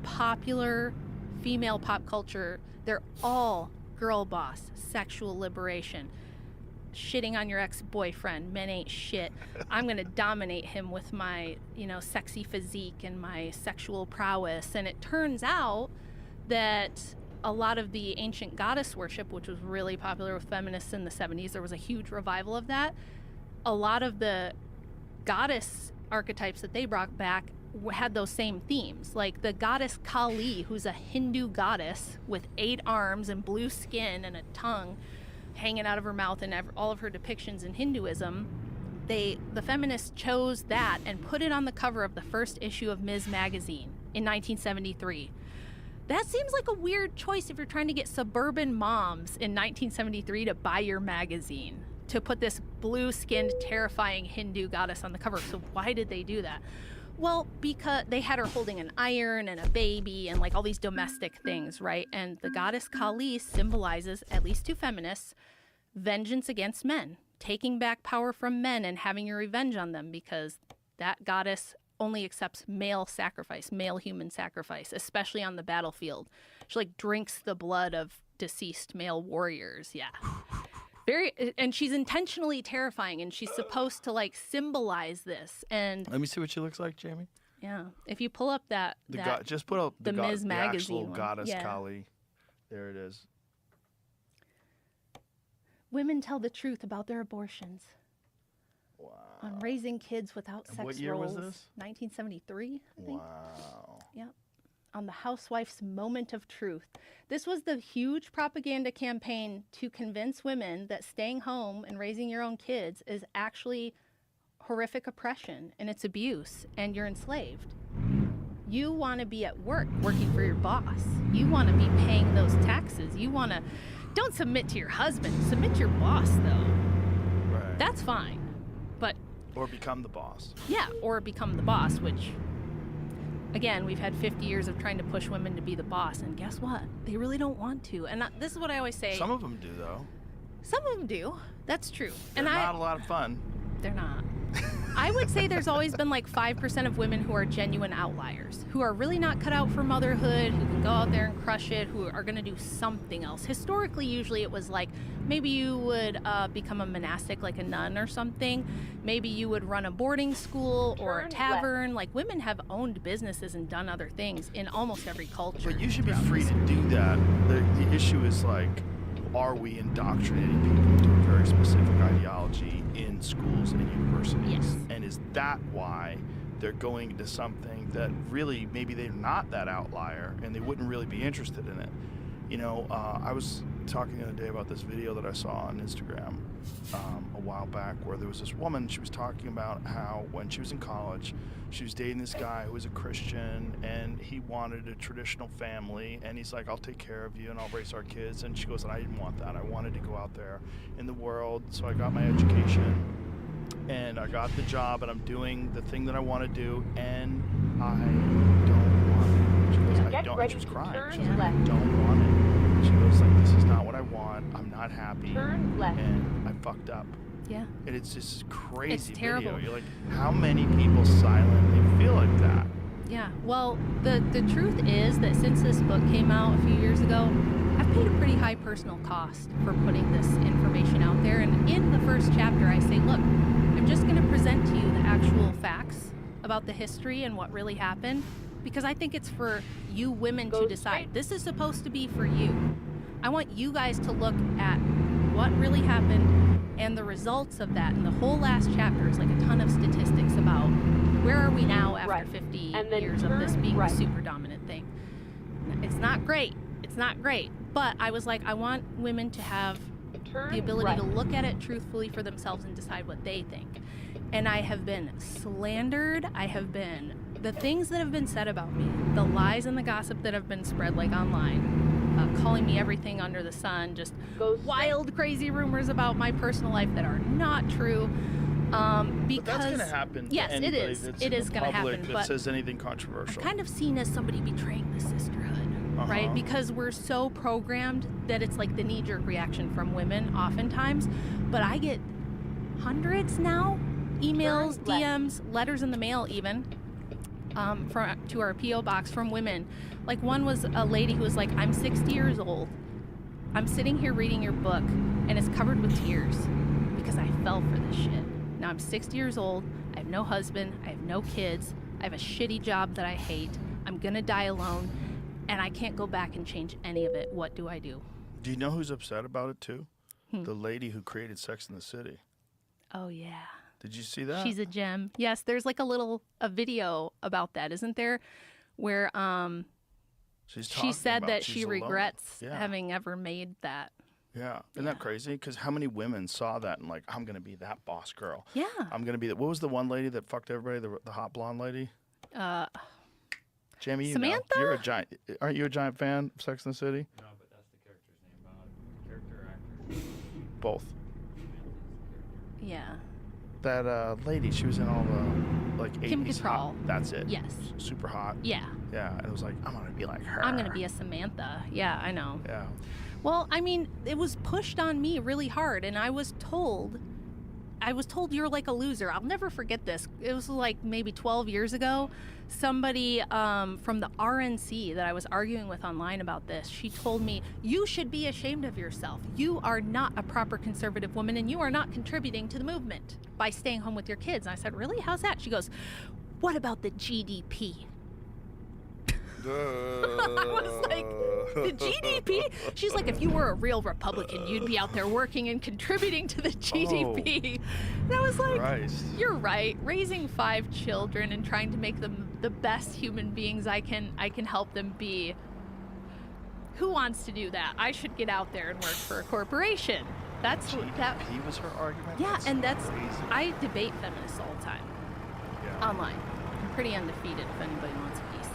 popular female pop culture. They're all girl boss, sexual liberation. shitting on your ex-boyfriend. Men ain't shit. I'm going to dominate him with my, sexy physique and my sexual prowess. And it turns out that a lot of the ancient goddess worship, which was really popular with feminists in the 70s, there was a huge revival of that. A lot of the goddess archetypes that they brought back had those same themes. Like the goddess Kali, who's a Hindu goddess with 8 arms and blue skin and a tongue hanging out of her mouth, and all of her depictions in Hinduism, the feminists chose that and put it on the cover of the first issue of Ms. Magazine in 1973. That seems like a weird choice if you're trying to get suburban moms in 1973 to buy your magazine, to put this blue-skinned, terrifying Hindu goddess on the cover. So why did they do that? Well, because they had her holding an iron and a baby and like all these domestic things, right? And the goddess Kali symbolizes, at least to feminists, vengeance against men, taking back power from men and having your revenge on them, because that goddess only accepts male sacrifice, male human sacrifice, especially on the battlefield. She like drinks the blood of deceased male warriors. Yeah. And she's intentionally terrifying, and she's supposed to like symbolize this. And let me see what she looks like, Jamie. Yeah, if you pull up just put up the Ms. Magazine actual one. goddess Kali. There it is. Women tell the truth about their abortions. Wow. On raising kids without sex roles. What year was this? 1973, I think. Wow. Yep. On the housewife's moment of truth. This was the huge propaganda campaign to convince women that staying home and raising your own kids is actually horrific oppression and it's abuse and you're enslaved. You want to be at work working for your boss. You want to be paying those taxes. Don't submit to your husband. Submit to your boss, though. Right. That's fine. But or become the boss. Yeah, or become the boss, which, again, we've had 50 years of trying to push women to be the boss, and guess what? They really don't want to. And this is what I always say. Some of them do, though. Some of them do. That's true. They're not a lot of fun. They're not. I would say there's always been like 5% of women who are genuine outliers, who are really not cut out for motherhood, who can go out there and crush it, who are going to do something else. Historically, usually it was like maybe you would become a monastic, like a nun or something. Maybe you would run a boarding school or a tavern. Like women have owned businesses and done other things in almost every culture. But you should be free to do that. The issue is like, are we indoctrinating people into a very specific ideology in schools and universities? Yes. And is that why they're going into something that really maybe they're not that outlier and they wouldn't really be interested in it? I was talking the other day about this video that I saw on Instagram a while back where there was this woman. She was talking about how when she was in college, she was dating this guy who was a Christian and he wanted a traditional family, and he's like, I'll take care of you and I'll raise our kids. And she goes, I didn't want that. I wanted to go out there in the world. So I got my education and I got the job and I'm doing the thing that I want to do, and I don't want it. She goes, I don't. And she was crying. She was like, I don't want it. She goes like, this is not what I want. I'm not happy. Turn left. And I fucked up. Yeah. And it's just crazy. It's terrible. Video. You're like, how many people silently feel like that? Yeah. Well, the truth is that since this book came out a few years ago, I've paid a pretty high personal cost for putting this information out there. And in the first chapter, I say, look, I'm just going to present to you the actual facts about the history and what really happened, because I think it's for you women to decide. This is supposed to be for you. I want you guys to look at what really happened and the results of that. And the whole last chapter is like a ton of statistics about where are we now after 50 years of this being the super dominant thing. It's not great. It's not great. But I was like, I want women to have the ability to look at it truthfully for themselves and decide what they think. And I have been slandered. The things that have been said about me, the lies and the gossip that have been spread like online, calling me everything under the sun, just wild, crazy rumors about my personal life that are not true. Because but that's going to happen. Yes, to it anybody is. That's It in is the going to public happen. That But says anything controversial. I'm kind of seen as somebody betraying the sisterhood, right? Because we're so programmed that it's like the knee-jerk reaction from women oftentimes. But I get hundreds now, emails, DMs, letters in the mail even, to our P.O. box from women. Like one was a lady who was like, I'm 60 years old. I'm sitting here reading your book and it's covered with tears. because I fell for this shit. Now I'm 60 years old. I have no husband. I have no kids. I have a shitty job that I hate. I'm going to die alone, and I can't go back and change any of it. What do I do? Do you know who's upset about it, too? The lady who created Sex and the City. Oh, yeah. Did you see that? She's a gem. Yes, there's like a video about that, isn't there? Where she said that she regrets having ever made that. Yeah. Isn't that crazy? Because how many women saw that and like, I'm going to be that boss girl. Yeah. I'm going to be that. What was the one lady that fucked everybody? The hot blonde lady? Jamie, you Samantha? know. You're a giant. Aren't you a giant fan of Sex and the City? No, but that's the character's name. Character or actor? Both. Yeah. That lady, she was in all the like Kim 80s Cattrall. hot. That's it. Yes. Super hot. Yeah. Yeah. And it was like, I'm going to be like her. I'm going to be a Samantha. Yeah, I know. Yeah. Well, I mean, it was pushed on me really hard, and I was told you're like a loser. I'll never forget this. It was like maybe 12 years ago. Somebody from the RNC that I was arguing with online about this, she told me, you should be ashamed of yourself. You are not a proper conservative woman, and you are not contributing to the movement by staying home with your kids. And I said, really? How's that? She goes, what about the GDP? I was like, the GDP? She's like, if you were a real Republican, you'd be out there working and contributing to the GDP. And I was like, Christ. You're right. Raising 5 children and trying to make them the best human beings I can help them be. Who wants to do that? I should get out there and work for a corporation. That's what that was her argument. Yeah, and that's crazy. I debate feminists all the time. Yeah. Online. I'm pretty undefeated if anybody wants peace.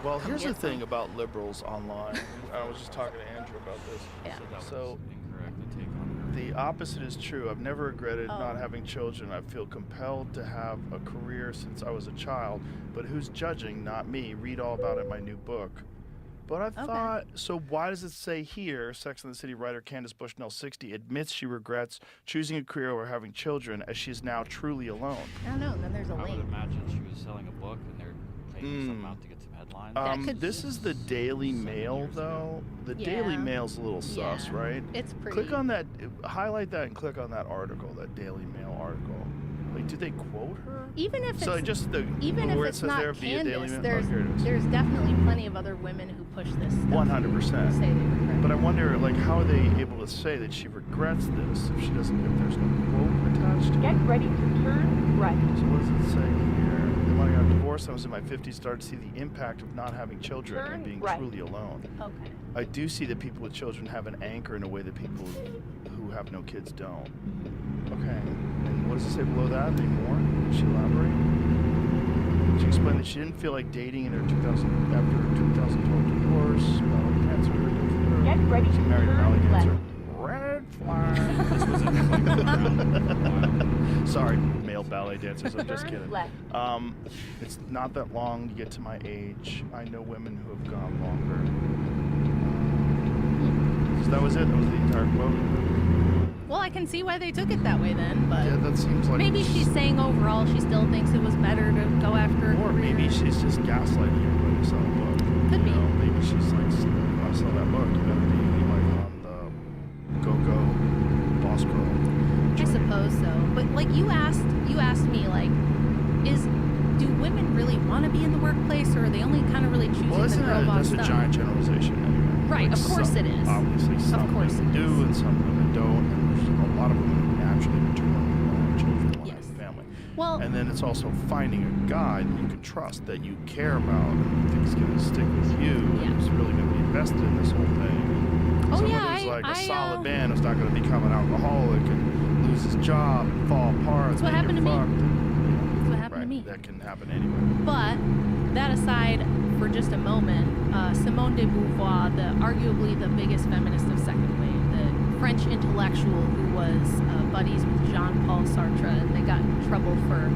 Well, Come here's the get thing some. about liberals online. I was just talking to Andrew about this. Yeah. So that So- was incorrect to take on her. The opposite is true. I've never regretted Oh. not having children. I feel compelled to have a career since I was a child. But who's judging? Not me. Read all about it in my new book. But I thought, so why does it say here, Sex and the City writer Candace Bushnell, 60, admits she regrets choosing a career over having children as she is now truly alone? I don't know. And then there's a I would link. imagine she was selling a book and they're taking something out to get some headlines. That could This be. is the Daily 7 Mail, years though. The Yeah. Daily Mail's a little sus, Yeah. right? It's pretty. Click on that, highlight that, and click on that article, that Daily Mail article. Like, did they quote her? Even if So it's just the even if where it's it says not there via Daily Candace, Mail. Oh, here it is. there's definitely plenty of other women who push this stuff. 100%. Who say they regret But I it. wonder, like, how are they able to say that she regrets this if she doesn't, if there's no quote attached to Get it? ready to turn right. So what does it say here? Then when I got divorced, I was in my 50s, started to see the impact of not having children and Turn being right. truly alone. Okay. I do see that people with children have an anchor in a way that people who have no kids don't. Okay. And what does it say below that? Any more? Did she elaborate? She explained that she didn't feel like dating in her after her 2012 divorce. Ballet dancer. Get ready She to married a ballet turn dancer. left. Red flag. This was in like the background. Sorry, male ballet dancers. I'm just Turn kidding. left. It's not that long to get to my age. I know women who have gone longer. So that was it. That was the entire quote. Well, I can see why they took it that way then, but Yeah, that seems like. maybe she's saying overall she still thinks it was better to go after a Or maybe career. she's just gaslighting everybody to sell a book. Could you be. know? Maybe she's like, if you want to sell that book, you gotta be like on the go-go boss girl. I journey. suppose so. But like you asked me like, do women really want to be in the workplace, or are they only kind of really choosing Well, the isn't girl boss that's a stuff? giant generalization anyway. Right, of course some, it is. Obviously, some course women it do is. and some women don't. And there's a lot of women who naturally determine they want to have children, want to Yes. have a family. Well, And then it's also finding a guy that you can trust, that you care about, and you think is going to stick with you, Yeah. and who's really going to be invested in this whole thing. Oh, Someone yeah, who's like a I, solid man who's not going to become an alcoholic and lose his job and fall apart. That's what and then happened to you're me. fucked. that's what happened Right, to me. that can happen anyway. But that aside, for just a moment, Simone de Beauvoir, arguably the biggest feminist of second wave, the French intellectual who was buddies with Jean-Paul Sartre, and they got in trouble for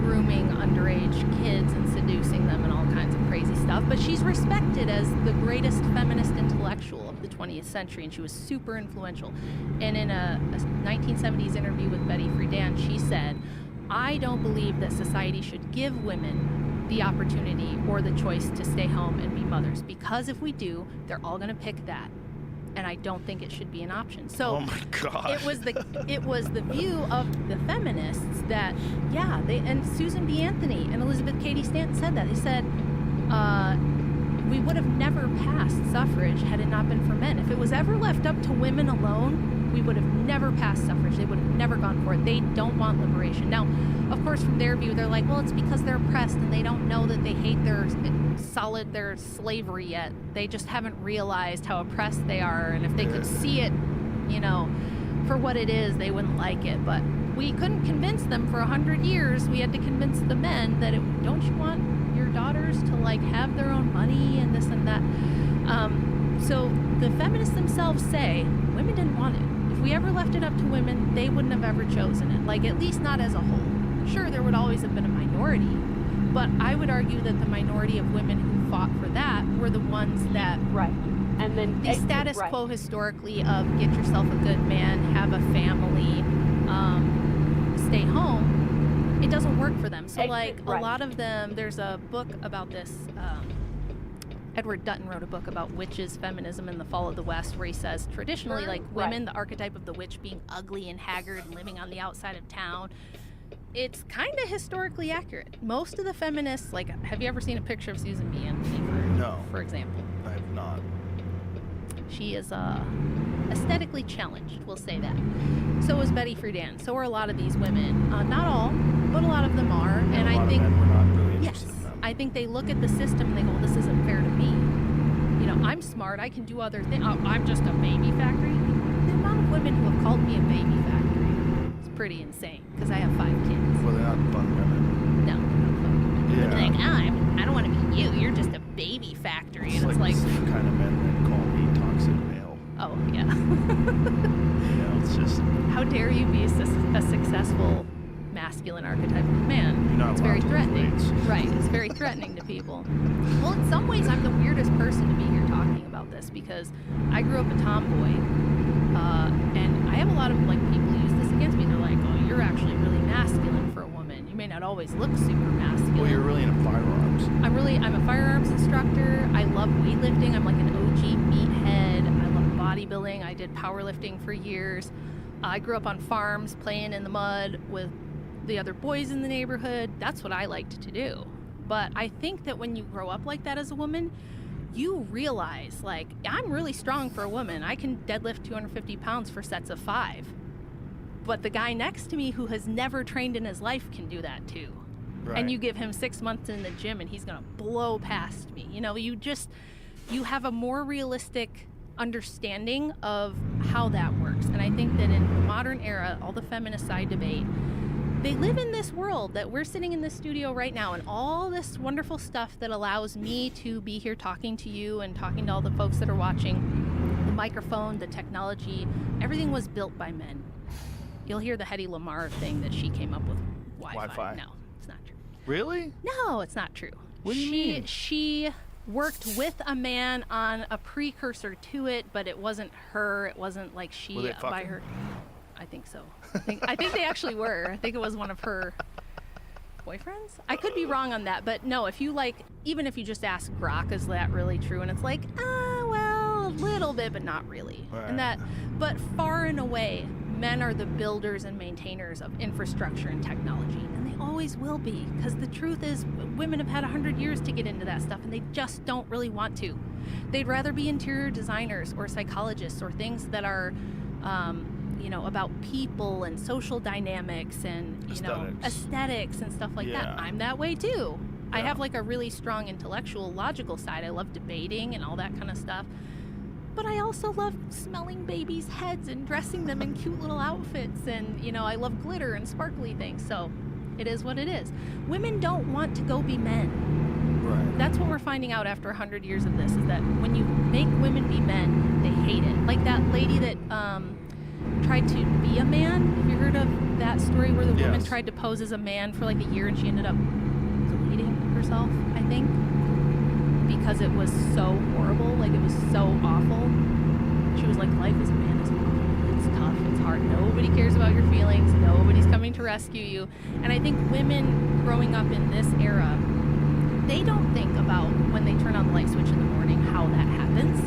grooming underage kids and seducing them and all kinds of crazy stuff. But she's respected as the greatest feminist intellectual of the 20th century, and she was super influential. And in a 1970s interview with Betty Friedan, she said, I don't believe that society should give women the opportunity or the choice to stay home and be mothers, because if we do, they're all going to pick that. and I don't think it should be an option. So Oh my God. it was the view of the feminists that, yeah, and Susan B. Anthony and Elizabeth Cady Stanton said that. They said, we would have never passed suffrage had it not been for men. If it was ever left up to women alone, we would have never passed suffrage. They would have never gone for it. They don't want liberation. Now, of course, from their view, they're like, well, it's because they're oppressed and they don't know that they hate their slavery yet. They just haven't realized how oppressed they are. And if they could see it, for what it is, they wouldn't like it. But we couldn't convince them for 100 years. We had to convince the men that don't you want your daughters to have their own money and this and that. So the feminists themselves say women didn't want it. If we ever left it up to women, they wouldn't have ever chosen it. At least not as a whole. Sure, there would always have been a minority, but I would argue that the minority of women who fought for that were the ones that And then the status quo historically of get yourself a good man, have a family, stay home, it doesn't work for them. So a lot of them, there's a book about this, Edward Dutton wrote a book about witches, feminism, and the fall of the West, where he says traditionally, women, the archetype of the witch being ugly and haggard and living on the outside of town, it's kind of historically accurate. Most of the feminists, have you ever seen a picture of Susan B. Anthony, for example? I have not. She is aesthetically challenged, we'll say that. So is Betty Friedan. So are a lot of these women. Not all, but a lot of them are. And I think, we're not really interested in them. I think they look at the system and they go, this isn't fair to me. I'm smart, I can do other things. I'm just a baby factory. The amount of women who have called me a baby factory is pretty insane, because I have 5 kids. Well, they're not fun women. No, they're not fun. Yeah. They're like, I don't want to be you. You're just a baby factory. And it's the same kind of men that call me toxic male. Oh, yeah. It's just... How dare you be a successful masculine archetype of man? You're not It's very allowed to threatening. lift weights. Right, it's very threatening to people. Well, in some ways, I'm the weirdest person to be here talking about this, because I grew up a tomboy, and I have a lot of people use this against me. They're like, oh, you're actually really masculine for a woman. You may not always look super masculine. Well, you're really into firearms. I'm a firearms instructor. I love weightlifting. I'm like an OG meathead. I love bodybuilding. I did powerlifting for years. I grew up on farms playing in the mud with the other boys in the neighborhood. That's what I liked to do. But I think that when you grow up like that as a woman, you realize, I'm really strong for a woman. I can deadlift 250 pounds for sets of 5. But the guy next to me who has never trained in his life can do that too. Right. And you give him 6 months in the gym and he's going to blow past me. You have a more realistic understanding of how that works. And I think that in the modern era, all the feminist side debate, they live in this world that we're sitting in this studio right now, and all this wonderful stuff that allows me to be here talking to you and talking to all the folks that are watching, the microphone, the technology, everything was built by men. You'll hear the Hedy Lamarr thing that she came up with Wi-Fi. No, it's not true. Really? No, it's not true. What do you mean? She worked with a man on a precursor to it, but it wasn't her. It wasn't she Were they by fucking? her. I think so. I think they actually were. I think it was one of her boyfriends. I could be wrong on that, but no. If you even if you just ask Grok, is that really true? And it's well, a little bit, but not really. Right. But far and away, men are the builders and maintainers of infrastructure and technology, and they always will be, because the truth is women have had 100 years to get into that stuff, and they just don't really want to. They'd rather be interior designers or psychologists or things that are about people and social dynamics and aesthetics and stuff like that. I'm that way too. I have a really strong intellectual, logical side. I love debating and all that kind of stuff. But I also love smelling babies' heads and dressing them in cute little outfits, and I love glitter and sparkly things. So it is what it is. Women don't want to go be men. Right. That's what we're finding out after 100 years of this, is that when you make women be men, they hate it. Like that lady that tried to be a man. Have you heard of that story where the woman tried to pose as a man for a year and she ended up deleting herself, I think, because it was so horrible, it was so awful. She was like, life as a man is awful. It's tough, it's hard, nobody cares about your feelings, nobody's coming to rescue you. And I think women growing up in this era, they don't think about when they turn on the light switch in the morning how that happens.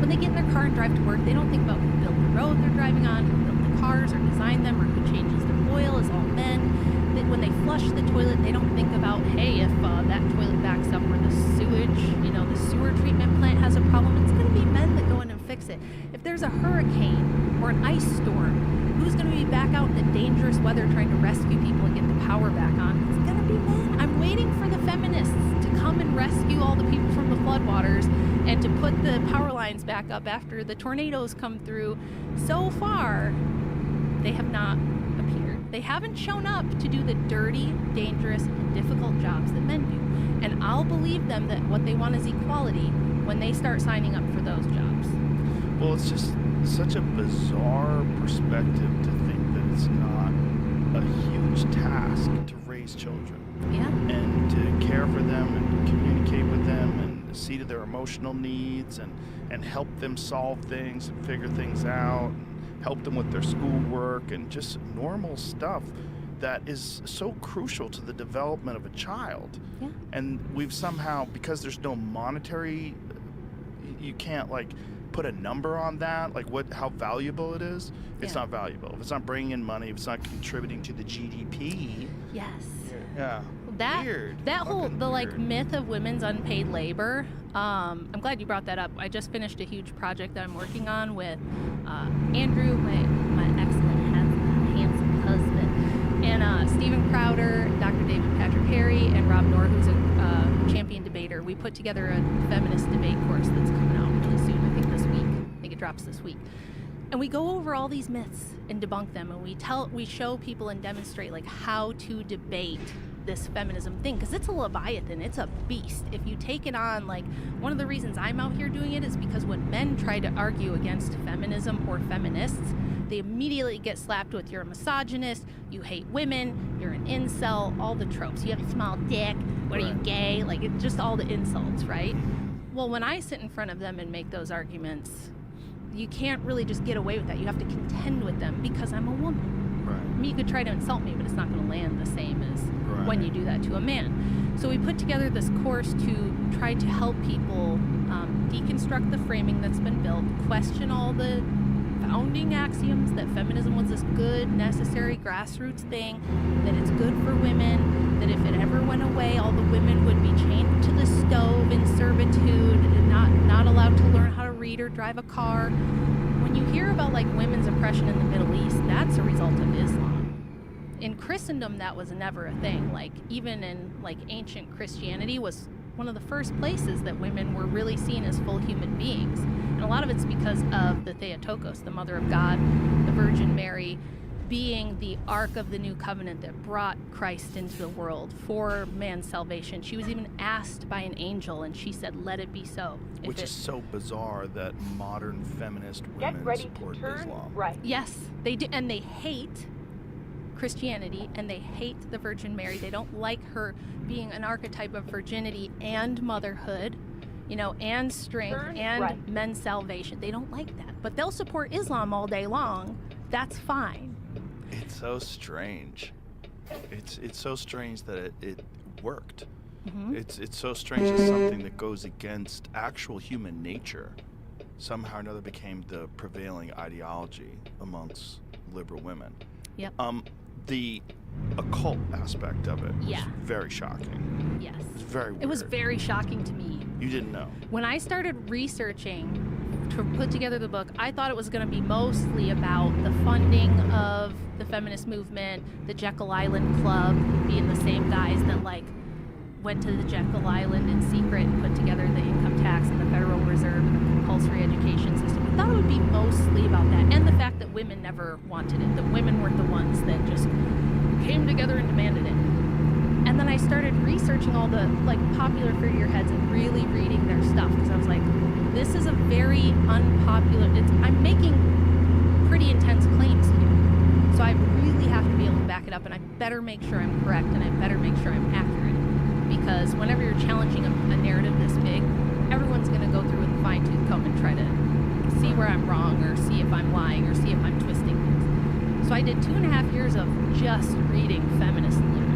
When they get in their car and drive to work, they don't think about who built the road they're driving on, who built the cars or designed them, or who changes their oil. It's all men. When they flush the toilet, they don't think about, hey, if that toilet backs up or the sewage, the sewer treatment plant has a problem, it's going to be men that go in and fix it. If there's a hurricane or an ice storm, who's going to be back out in the dangerous weather trying to rescue people and get the power back on? It's going to be men. I'm waiting for the feminists to come and rescue all the people from the floodwaters and to put the power lines back up after the tornadoes come through. So far, they have not appeared. They haven't shown up to do the dirty, dangerous, and difficult jobs that men do. And I'll believe them that what they want is equality when they start signing up for those jobs. Well, it's just such a bizarre perspective to think that it's not a huge task to raise children. Yeah. And to care for them and communicate with them and see to their emotional needs and help them solve things and figure things out and help them with their schoolwork and just normal stuff that is so crucial to the development of a child. Yeah. And we've somehow, because there's no monetary, you can't put a number on that, how valuable it is. It's not valuable. If it's not bringing in money, if it's not contributing to the GDP. Yes. Yeah. That whole myth of women's unpaid labor. I'm glad you brought that up. I just finished a huge project that I'm working on with Andrew, my excellent handsome husband, and Stephen Crowder, Dr. David Patrick Harry, and Rob Knorr, who's a champion debater. We put together a feminist debate course that's coming out really soon. I think this week. I think it drops this week. And we go over all these myths and debunk them, and we show people and demonstrate how to debate this feminism thing, because it's a leviathan, it's a beast. If you take it on, one of the reasons I'm out here doing it is because when men try to argue against feminism or feminists, they immediately get slapped with, you're a misogynist, you hate women, you're an incel, all the tropes. You have a small dick, what are you, gay? It's just all the insults, right? Well, when I sit in front of them and make those arguments, you can't really just get away with that. You have to contend with them because I'm a woman. Right. I mean, you could try to insult me, but it's not going to land the same as when you do that to a man. So we put together this course to try to help people deconstruct the framing that's been built, question all the founding axioms that feminism was this good, necessary, grassroots thing, that it's good for women, that if it ever went away, all the women would be chained to the stove in servitude and not allowed to learn how to read or drive a car. When you hear about women's oppression in the Middle East, that's a result of Islam. In Christendom, that was never a thing. Even in ancient Christianity was one of the first places that women were really seen as full human beings. And a lot of it's because of the Theotokos, the Mother of God, the Virgin Mary, being the ark of the new covenant that brought Christ into the world for man's salvation. She was even asked by an angel, and she said, let it be so. Which is so bizarre that modern feminist women support Islam. Right. Yes, they do, and they hate Christianity, and they hate the Virgin Mary. They don't like her being an archetype of virginity and motherhood, and strength and men's salvation. They don't like that. But they'll support Islam all day long. That's fine. It's so strange. It's so strange that it worked. Mm-hmm. It's so strange that something that goes against actual human nature somehow or another became the prevailing ideology amongst liberal women. Yep. The occult aspect of it was very shocking. Yes. It was very weird. It was very shocking to me. You didn't know. When I started researching to put together the book, I thought it was going to be mostly about the funding of the feminist movement, the Jekyll Island Club, being the same guys that went to the Jekyll Island in secret and put together the income tax and the Federal Reserve and the compulsory education system. I thought it would be mostly about that, and the fact that women never wanted it. The women weren't the ones that just came together and demanded it. And then I started researching all the popular figureheads and really reading their stuff, because I was like, this is a very unpopular, I'm making pretty intense claims here. So I really have to be able to back it up, and I better make sure I'm correct, and I better make sure I'm accurate. Because whenever you're challenging a narrative this big, everyone's going to go through with a fine-tooth comb and try to see where I'm wrong, or see if I'm lying, or see if I'm twisting things. So I did 2.5 years of just reading feminist literature.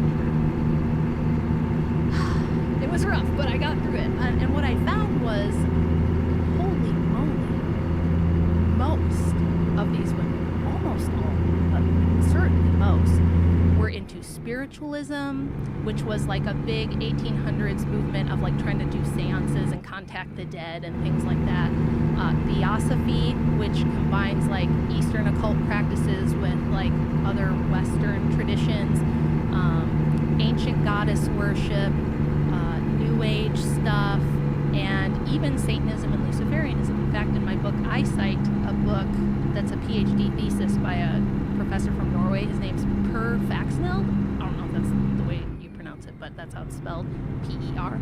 It was rough, but I got through it. And what I found was, holy moly, spiritualism, which was like a big 1800s movement of like trying to do seances and contact the dead and things like that. Theosophy, which combines like Eastern occult practices with like other Western traditions. Ancient goddess worship, New Age stuff, and even Satanism and Luciferianism. In fact, in my book, I cite a book that's a PhD thesis by a professor from Norway. His name's Per Faxneld. I don't know if that's the way you pronounce it, but that's how it's spelled, P-E-R.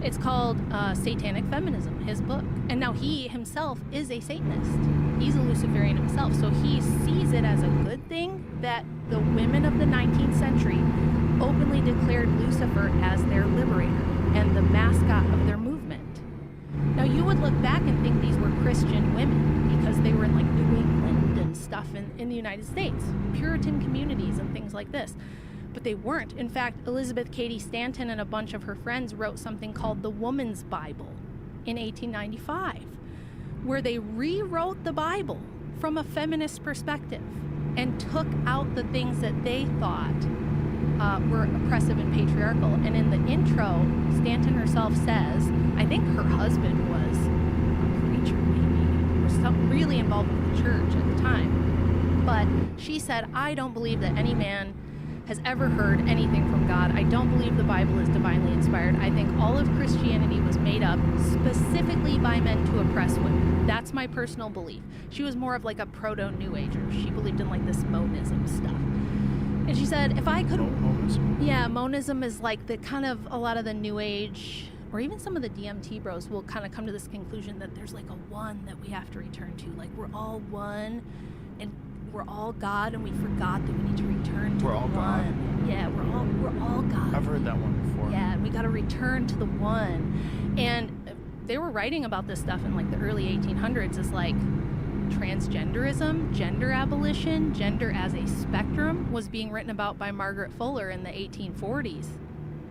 It's called Satanic Feminism, his book. And now he himself is a Satanist. He's a Luciferian himself, so he sees it as a good thing that the women of the 19th century openly declared Lucifer as their liberator and the mascot of their movement. Now, you would look back and think these were Christian women because they were in like New England and stuff in the United States, Puritan communities and things like this. But they weren't. In fact, Elizabeth Cady Stanton and a bunch of her friends wrote something called the Woman's Bible in 1895, where they rewrote the Bible from a feminist perspective and took out the things that they thought were oppressive and patriarchal. And in the intro, Stanton herself says, I think her husband was a preacher maybe, or some really involved with the church at the time. But she said, I don't believe that any man has ever heard anything from God. I don't believe the Bible is divinely inspired. I think all of Christianity was made up specifically by men to oppress women. That's my personal belief. She was more of like a proto-New Ager. She believed in like this monism stuff. And she said, if I could... Monism? Yeah, monism is like the kind of a lot of the New Age, or even some of the DMT bros will kind of come to this conclusion that there's like a one that we have to return to. Like we're all one, and we're all God, and we forgot that we need to return to We're the all one. God? Yeah, we're all God. I've heard that one before. Yeah, and we got to return to the one. And they were writing about this stuff in like the early 1800s as like transgenderism, gender abolition, gender as a spectrum was being written about by Margaret Fuller in the 1840s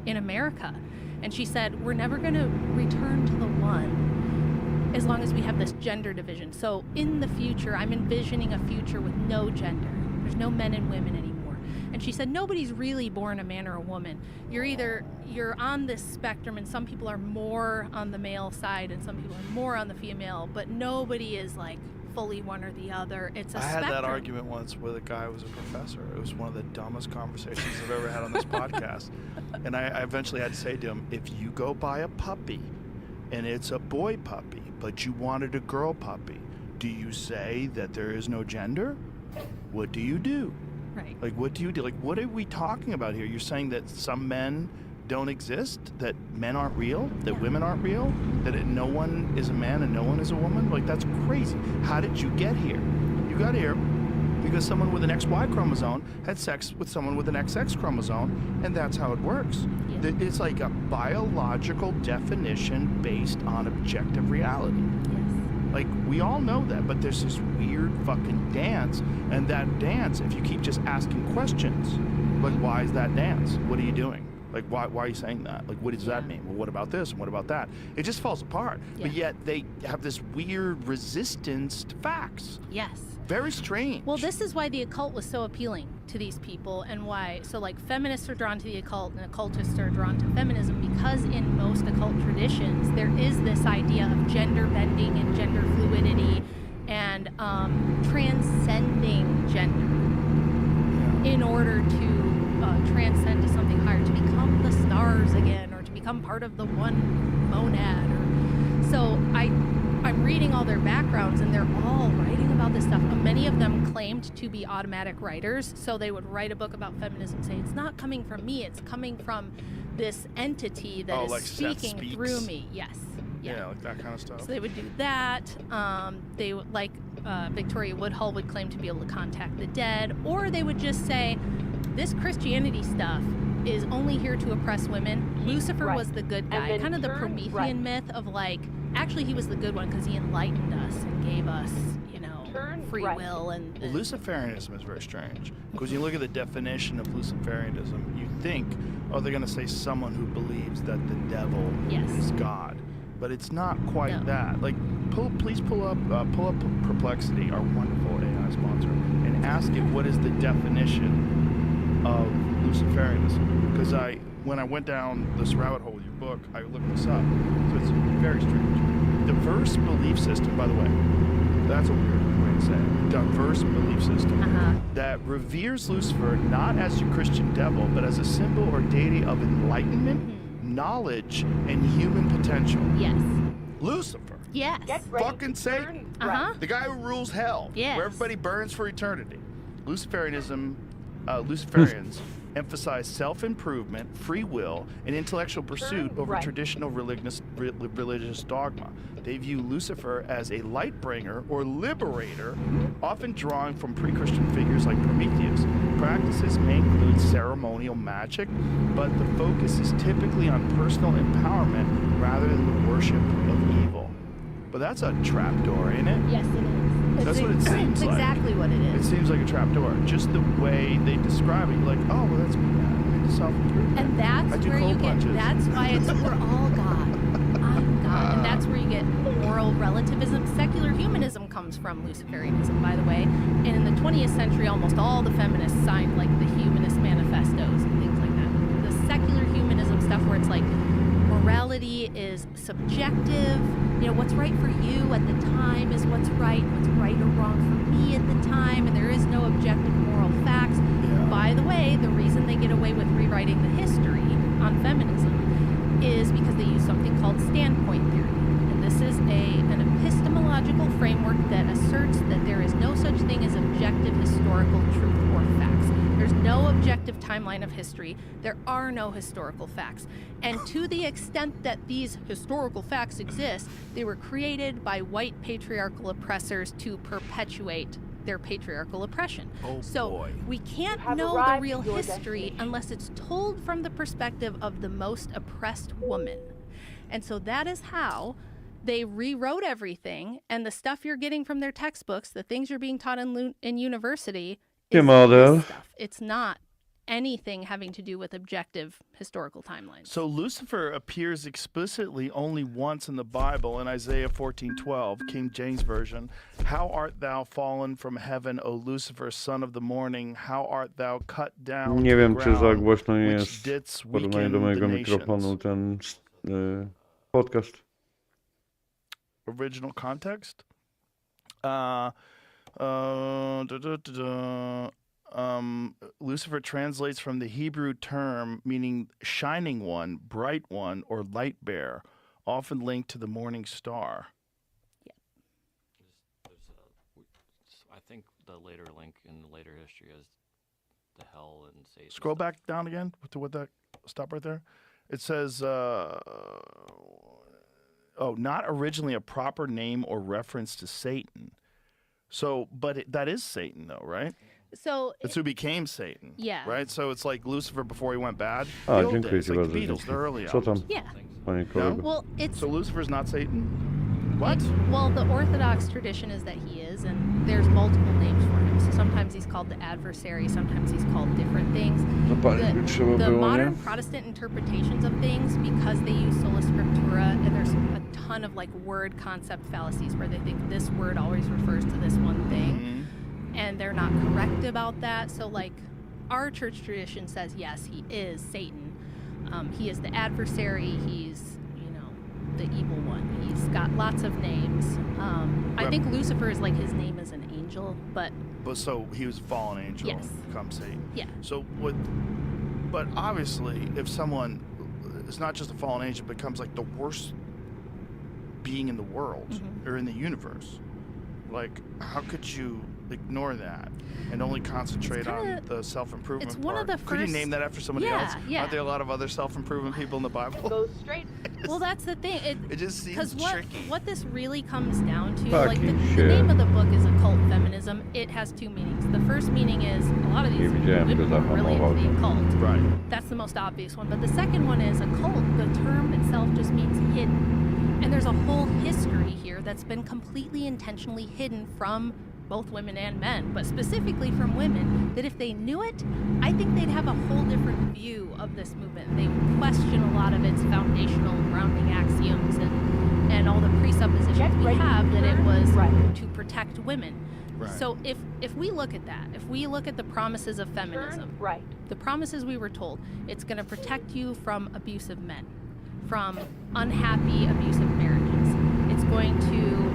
in America. And she said, we're never going to return to the one as long as we have this gender division. So in the future, I'm envisioning a future with no gender. There's no men and women anymore. And she said, nobody's really born a man or a woman. You're on this spectrum, and some people are more on the male side and some people are more on the female, but nobody is like fully one or the other. It's a spectrum. I had that argument once with a guy who was a professor. It was one of the dumbest conversations I've ever had on this podcast. And I eventually had to say to him, if you go buy a puppy and it's a boy puppy, but you wanted a girl puppy, do you say that there is no gender? What do you do? Right. Like, what do you do? Like, what are we talking about here? You're saying that some men don't exist? That men aren't real? That women aren't real? That no one is a man and no one is a woman? Like, that's crazy. How did you get here? You got here because someone with an XY chromosome had sex with someone with an XX chromosome, and that's how it works. Yeah. It's like a biological definition based on objective reality. Yes. Like, we all know that, but there's this weird fucking dance, and that dance, if you keep just asking questions, like, why is that dance? What are you doing? Like, why are you saying that? Like, what does that mean? Well, what about this and what about that? It just falls apart. Yeah. But yet they have this weird resistance to facts. Yes. Very strange. Well, this is why the occult was so appealing to these people, and why, so like feminists are drawn to the occult and occultists are drawn to feminism, because in most occult traditions there is this idea of gender bending and gender fluidity and transcending gender in order to transcend to something higher, to become the stars again, or to become part of the one monad. So I'm reading all their backgrounds, and they're all writing about this stuff. Many of them claimed to be automatic writers, so they would write a book about feminism, say it's not coming from me, it's coming from this entity that is like Seth speaking speaks? through me. Yes. Yeah, like that kind of stuff. So they would do that. They would, like Victoria Woodhull would claim to be able to contact the dead, or they would just say, this Christianity stuff is only here to oppress women. Lucifer was the good guy, kind of the Promethean myth of like, actually he was the good one because he enlightened us and gave us, free will. And Luciferianism is very strange, because you look at the definition of Luciferianism, you think, oh, they're going to say someone who believes that the devil is God, but it's not quite that. Like, please pull up Perplexity, our wonderful AI sponsor, and ask it what is the definition of Luciferianism, because when I went down this rabbit hole with your book, I looked this up. So it's very strange. Diverse belief system, by the way. That's a weird way to say it. Diverse belief system that reveres Lucifer not as your Christian devil, but as a symbol or deity of enlightenment, knowledge, and human potential. Yes. Lucifer. Yes. Fucking Satan. The guy who rules hell, Yes. where everybody burns for eternity. Luciferians emphasize self-improvement, free will, and intellectual pursuit over traditional religious dogma. They view Lucifer as a light bringer or liberator, often drawing from pre-Christian figures like Prometheus. Practices may include ceremonial magic, but the focus is typically on personal empowerment rather than the worship of evil. But that's a trapdoor, ain't it? Yes, it is. That's what it seems like. It's exactly what it It is. seems like a trapdoor. Just the way they describe it, you're like, oh, well, that's me. I'm into self-improvement. And that's I do where you cold plunges. get, that's why it's, we're all God. I'm God. And that's where you get moral relativism. Secular humanism comes from Luciferianism, by the way. And in the 20th century, almost all the feminists signed like the humanist manifestos and things like that. The secular humanism stuff where it's like, morality is subjective. You know, what's right for you at the time is what's right or wrong for me at the time, and there is no objective moral facts. Yeah. By the way, the reason they get away with rewriting the history on feminism is because they use something called standpoint theory. And this is an epistemological framework that asserts that there is no such thing as objective historical truth or facts. There's no objective timeline of history. There are no historical facts. And to the extent that these historical facts exist, they were created by white patriarchal oppressors to perpetuate their patriarchal oppression. Oh, so boy. we can't know the real history unless it's told from the perspective of the most oppressed woman. And so that is how they rewrote everything, and the stuff you're getting from their textbooks, the things you're being taught in university, is this stuff. It's not anything having to do with objective historical timelines. So Lucifer appears explicitly only once in the Bible in Isaiah 14:12, King James Version. How art thou fallen from heaven, O Lucifer, son of the morning? How art thou cut down Nie to wiem, the czy za ground, głośno which jest didst w porównaniu weaken do the mojego nations. mikrofonu ten podcast. Original context? Lucifer translates from the Hebrew term meaning shining one, bright one, or light bearer, often linked to the morning star. I think the later link in the later history is the hell and Satan. Scroll back down again to what that, stop right there. It says, not originally a proper name or reference to Satan. So, but that is Satan though, right? So It's who became Satan. Yeah. Right? So it's like Lucifer before he went bad. A, The old dziękuję days, ci like bardzo. the Beatles, the early Co tam, albums. yeah. panie kolego? Well, it's So Lucifer's not Satan? What? well, the Orthodox tradition is that he is, and there's multiple names for him. So sometimes he's called the adversary, sometimes he's called different things. Zapalić by trzeba The było, nie? modern Protestant interpretations of things, because they use sola scriptura, and there's a ton of like word concept fallacies where they think this word always refers to this one thing, and they're not correct about that. So like our church tradition says, yes, he is Satan. He is the adversary. He's, the evil one. He's got lots of names. I think Lucifer is like his name as an angel, but So he was a fallen angel. Yes. Become Satan. yeah. So what? But obviously, if someone is not just a fallen angel, becomes like the worst being in the world or in the universe, like how could you ignore that and only concentrate on the self-improvement it's one of part? the Could you first- name that after somebody Yeah, else? yeah. Aren't there a lot of other self-improvement people in the Bible? Goes straight. Well, that's the thing. It just Because seems what tricky. this really comes down to, Fucking like the shit. name of the book is Occult Feminism. It has two meanings. The first meaning is a lot of these Nie widziałem women go are really into the zahamował. occult. Right. That's the most obvious one. But the second one is occult. The term itself just means hidden. And there's a whole history here that's been completely intentionally hidden from both women and men, but specifically from women, that if they knew it, I think they'd have a whole different view of this movement. They would question a lot of its foundational grounding axioms, and and all the presuppositions we have that it was Right. to protect women. Right. So if we look at that, if we look at the promises of feminism, Right. the promises we were told, it's going to protect you from abusive men, from unhappy abusive marriages. It's going to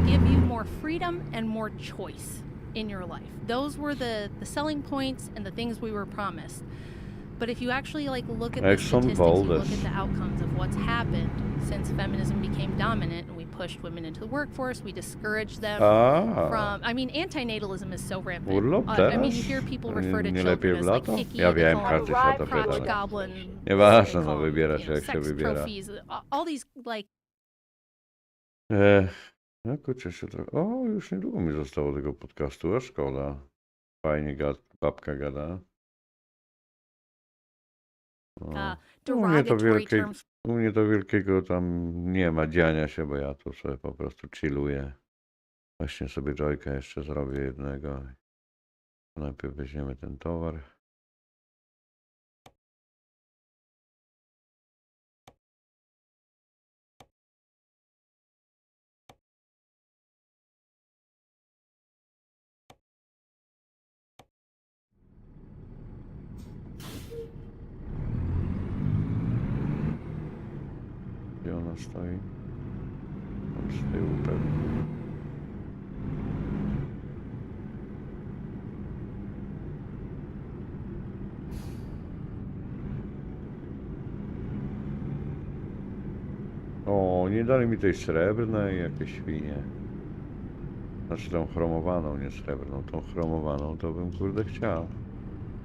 give you more freedom and more choice in your life. Those were the selling points and the things we were promised. But if you actually look at the Excellent, statistics, you look Valdez. at the outcomes of what's happened since feminism became dominant and we pushed women into the workforce, we discouraged them from, antinatalism is so rampant. Urlop I mean, teraz? you hear people Nie- refer to nie lepiej children w as like lato? picky, Ja they wiem, call każdy them się o to crotch pyta. goblin, Nieważne, they no call them, wybiera się jak się sex wybiera. trophies, all these No kurczę się trochę. O, już niedługo mi zostało tego podcastu, a szkoda. Fajnie babka gada. No. U mnie to derogatory wielkiej, terms. u mnie to wielkiego tam nie ma dziania się, bo ja tu sobie po prostu chilluję. Właśnie sobie joyka jeszcze zrobię jednego. Najpierw weźmiemy ten towar. Gdzie ona stoi? Tam z tyłu pewnie. O, nie dali mi tej srebrnej, jakieś świnie. Znaczy tą chromowaną, nie srebrną. Tą chromowaną to bym kurde chciał.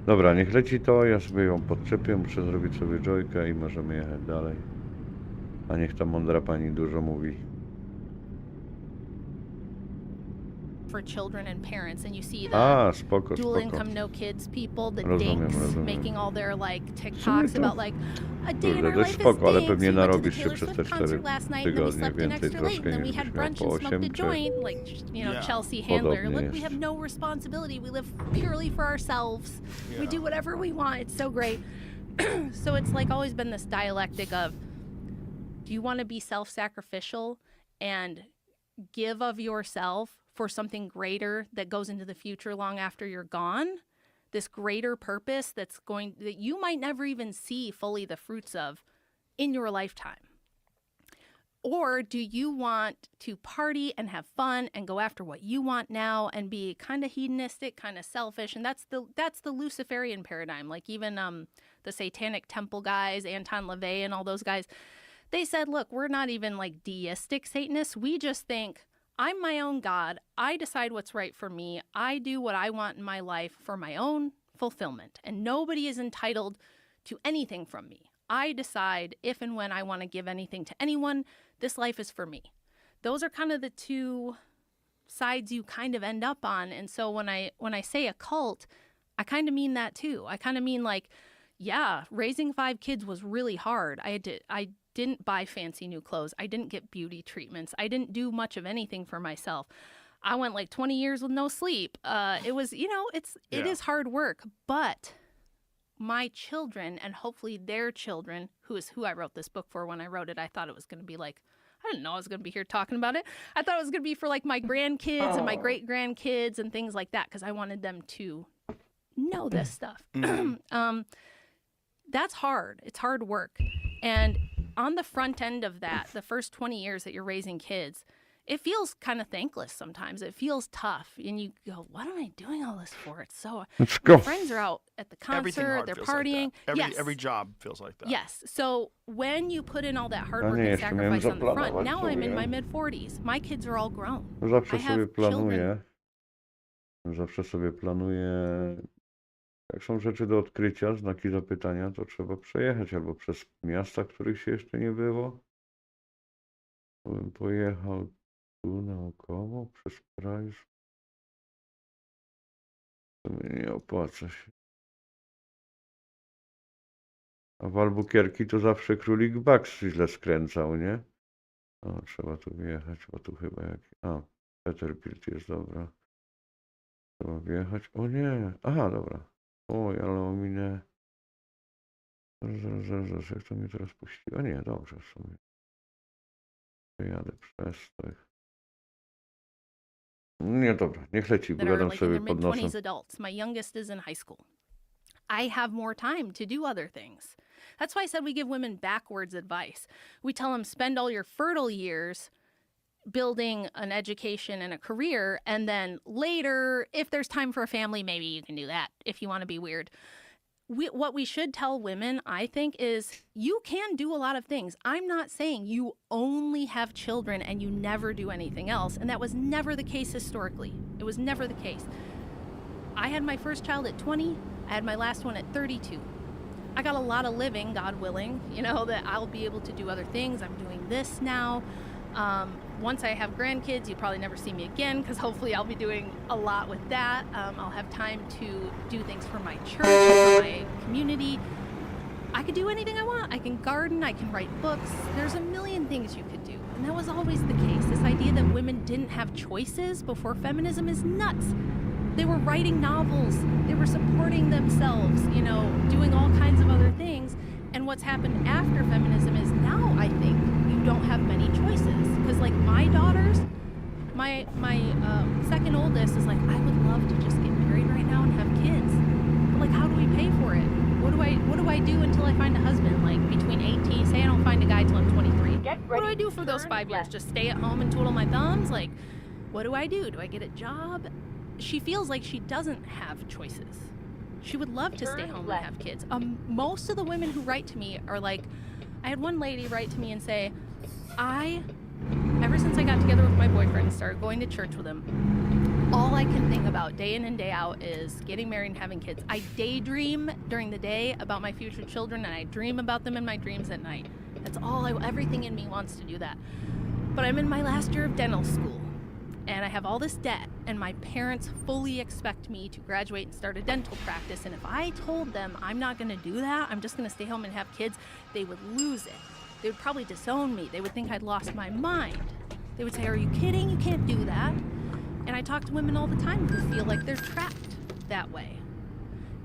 Dobra, niech leci to, ja sobie ją podczepię, muszę zrobić sobie joyka i możemy jechać dalej. A niech ta mądra pani dużo mówi. For children and parents, and you see the Spoko, dual spoko. income no kids people, the Rozumiem, dinks rozumiem. making all their sumie TikToks to- about a day in Kurde, our dość life spoko, as ale dinks. pewnie We went to the narobisz się Taylor przez te Swift 4 concert last night, and then we tygodnie slept in więcej extra late, troszkę and then we niż had byś miał brunch po and smoked 8, a czy... joint, Yeah. Chelsea Handler. Podobnie Look, we jest. have no responsibility. We live purely for ourselves. We Yeah. do whatever we want. It's so great. So it's always been this dialectic of, do you want to be self-sacrificial and give of yourself for something greater that goes into the future long after you're gone? This greater purpose that you might never even see fully the fruits of in your lifetime. Or do you want to party and have fun and go after what you want now and be kind of hedonistic, kind of selfish? And that's the Luciferian paradigm. Even the Satanic Temple guys, Anton LaVey and all those guys, they said, look, we're not even deistic Satanists. We just think, I'm my own God. I decide what's right for me. I do what I want in my life for my own fulfillment. And nobody is entitled to anything from me. I decide if and when I want to give anything to anyone. This life is for me. Those are kind of the two sides you kind of end up on. And so when I say a cult, I kind of mean that too. I kind of mean yeah, raising 5 kids was really hard. I didn't buy fancy new clothes. I didn't get beauty treatments. I didn't do much of anything for myself. I went 20 years with no sleep. It was, it is hard work, but my children and hopefully their children, who is who I wrote this book for. When I wrote it, I thought it was going to be I didn't know I was going to be here talking about it. I thought it was going to be for my grandkids and my great grandkids and things like that, because I wanted them to know this stuff. That's hard. It's hard work. And on the front end of that, the first 20 years that you're raising kids, it feels kind of thankless sometimes. It feels tough. And you go, what am I doing all this for? It's so... Let's go. My friends are out at the Everything concert, hard they're feels partying. Like that. Yes. Every job feels like that. Yes. So when you put in all that hard A work nie, and jeszcze miałem sacrifice on the front, zaplanować now I'm in sobie. my mid-40s. My kids are all grown. Zawsze I have sobie planuję. children. Zawsze sobie planuję. Jak są rzeczy do odkrycia, znaki zapytania, to trzeba przejechać albo przez miasta, których się jeszcze nie było. To bym pojechał tu naokoło, przez kraj. To mnie nie opłaca się. A w Albuquerque to zawsze królik Bugs źle skręcał, nie? O, trzeba tu wjechać, bo tu chyba jakiś... A, Peterbilt jest dobra. Trzeba wjechać. O nie! Aha, dobra. Oj, ale ominę. Zaraz, jak to mnie teraz puściło? A nie, dobrze w sumie. Jadę przez to. Nie, dobra, niech leci, bo that are gadam like in sobie their pod nosem. mid-20s adults. My youngest is in high school. I have more time to do other things. That's why I said we give women backwards advice. We tell them spend all your fertile years building an education and a career, and then later, if there's time for a family, maybe you can do that if you want to be weird. What we should tell women, I think, is you can do a lot of things. I'm not saying you only have children and you never do anything else, and that was never the case historically. It was never the case. I had my first child at 20. I had my last one at 32. I got a lot of living, God willing, that I'll be able to do other things. I'm doing this now. Once I have grandkids, you probably never see me again because hopefully I'll be doing a lot with that. I'll have time to do things for my church, for my community. I could do anything I want. I can garden, I can write books. There's a million things you could do. And that was always the case. This idea that women didn't have choices before feminism is nuts. They were writing novels. They were supporting themselves, doing all kinds of other things. And what's happened after feminism is now, I think, you don't have many choices. Because, like, my daughters, my second oldest is like, I would love to just get married right now and have kids. But, like, how do we pay for it? What do I do until I find a husband? Like, between 18, say I don't find a guy till I'm 23. What do I do for those 5 years? Just stay at home and twiddle my thumbs? Like, what do I do? Do I get a job? She feels like she doesn't have choices. She would love to stay home and have kids. Most of the women who write to me are like, I had one lady write to me and say, ever since I got together with my boyfriend and started going to church with him, all I can think about day in and day out is getting married and having kids. I daydream during the day about my future children, and I dream about them in my dreams at night. That's all everything in me wants to do that. But I'm in my last year of dental school, and I have all this debt, and my parents fully expect me to graduate and start a dental practice. And if I told them I'm not going to do that, I'm just going to stay home and have kids, they would lose it. They would probably disown me. They would think I'd lost my mind. They would say, are you kidding? You can't do that. And I talk to women all the time who feel like they're trapped that way.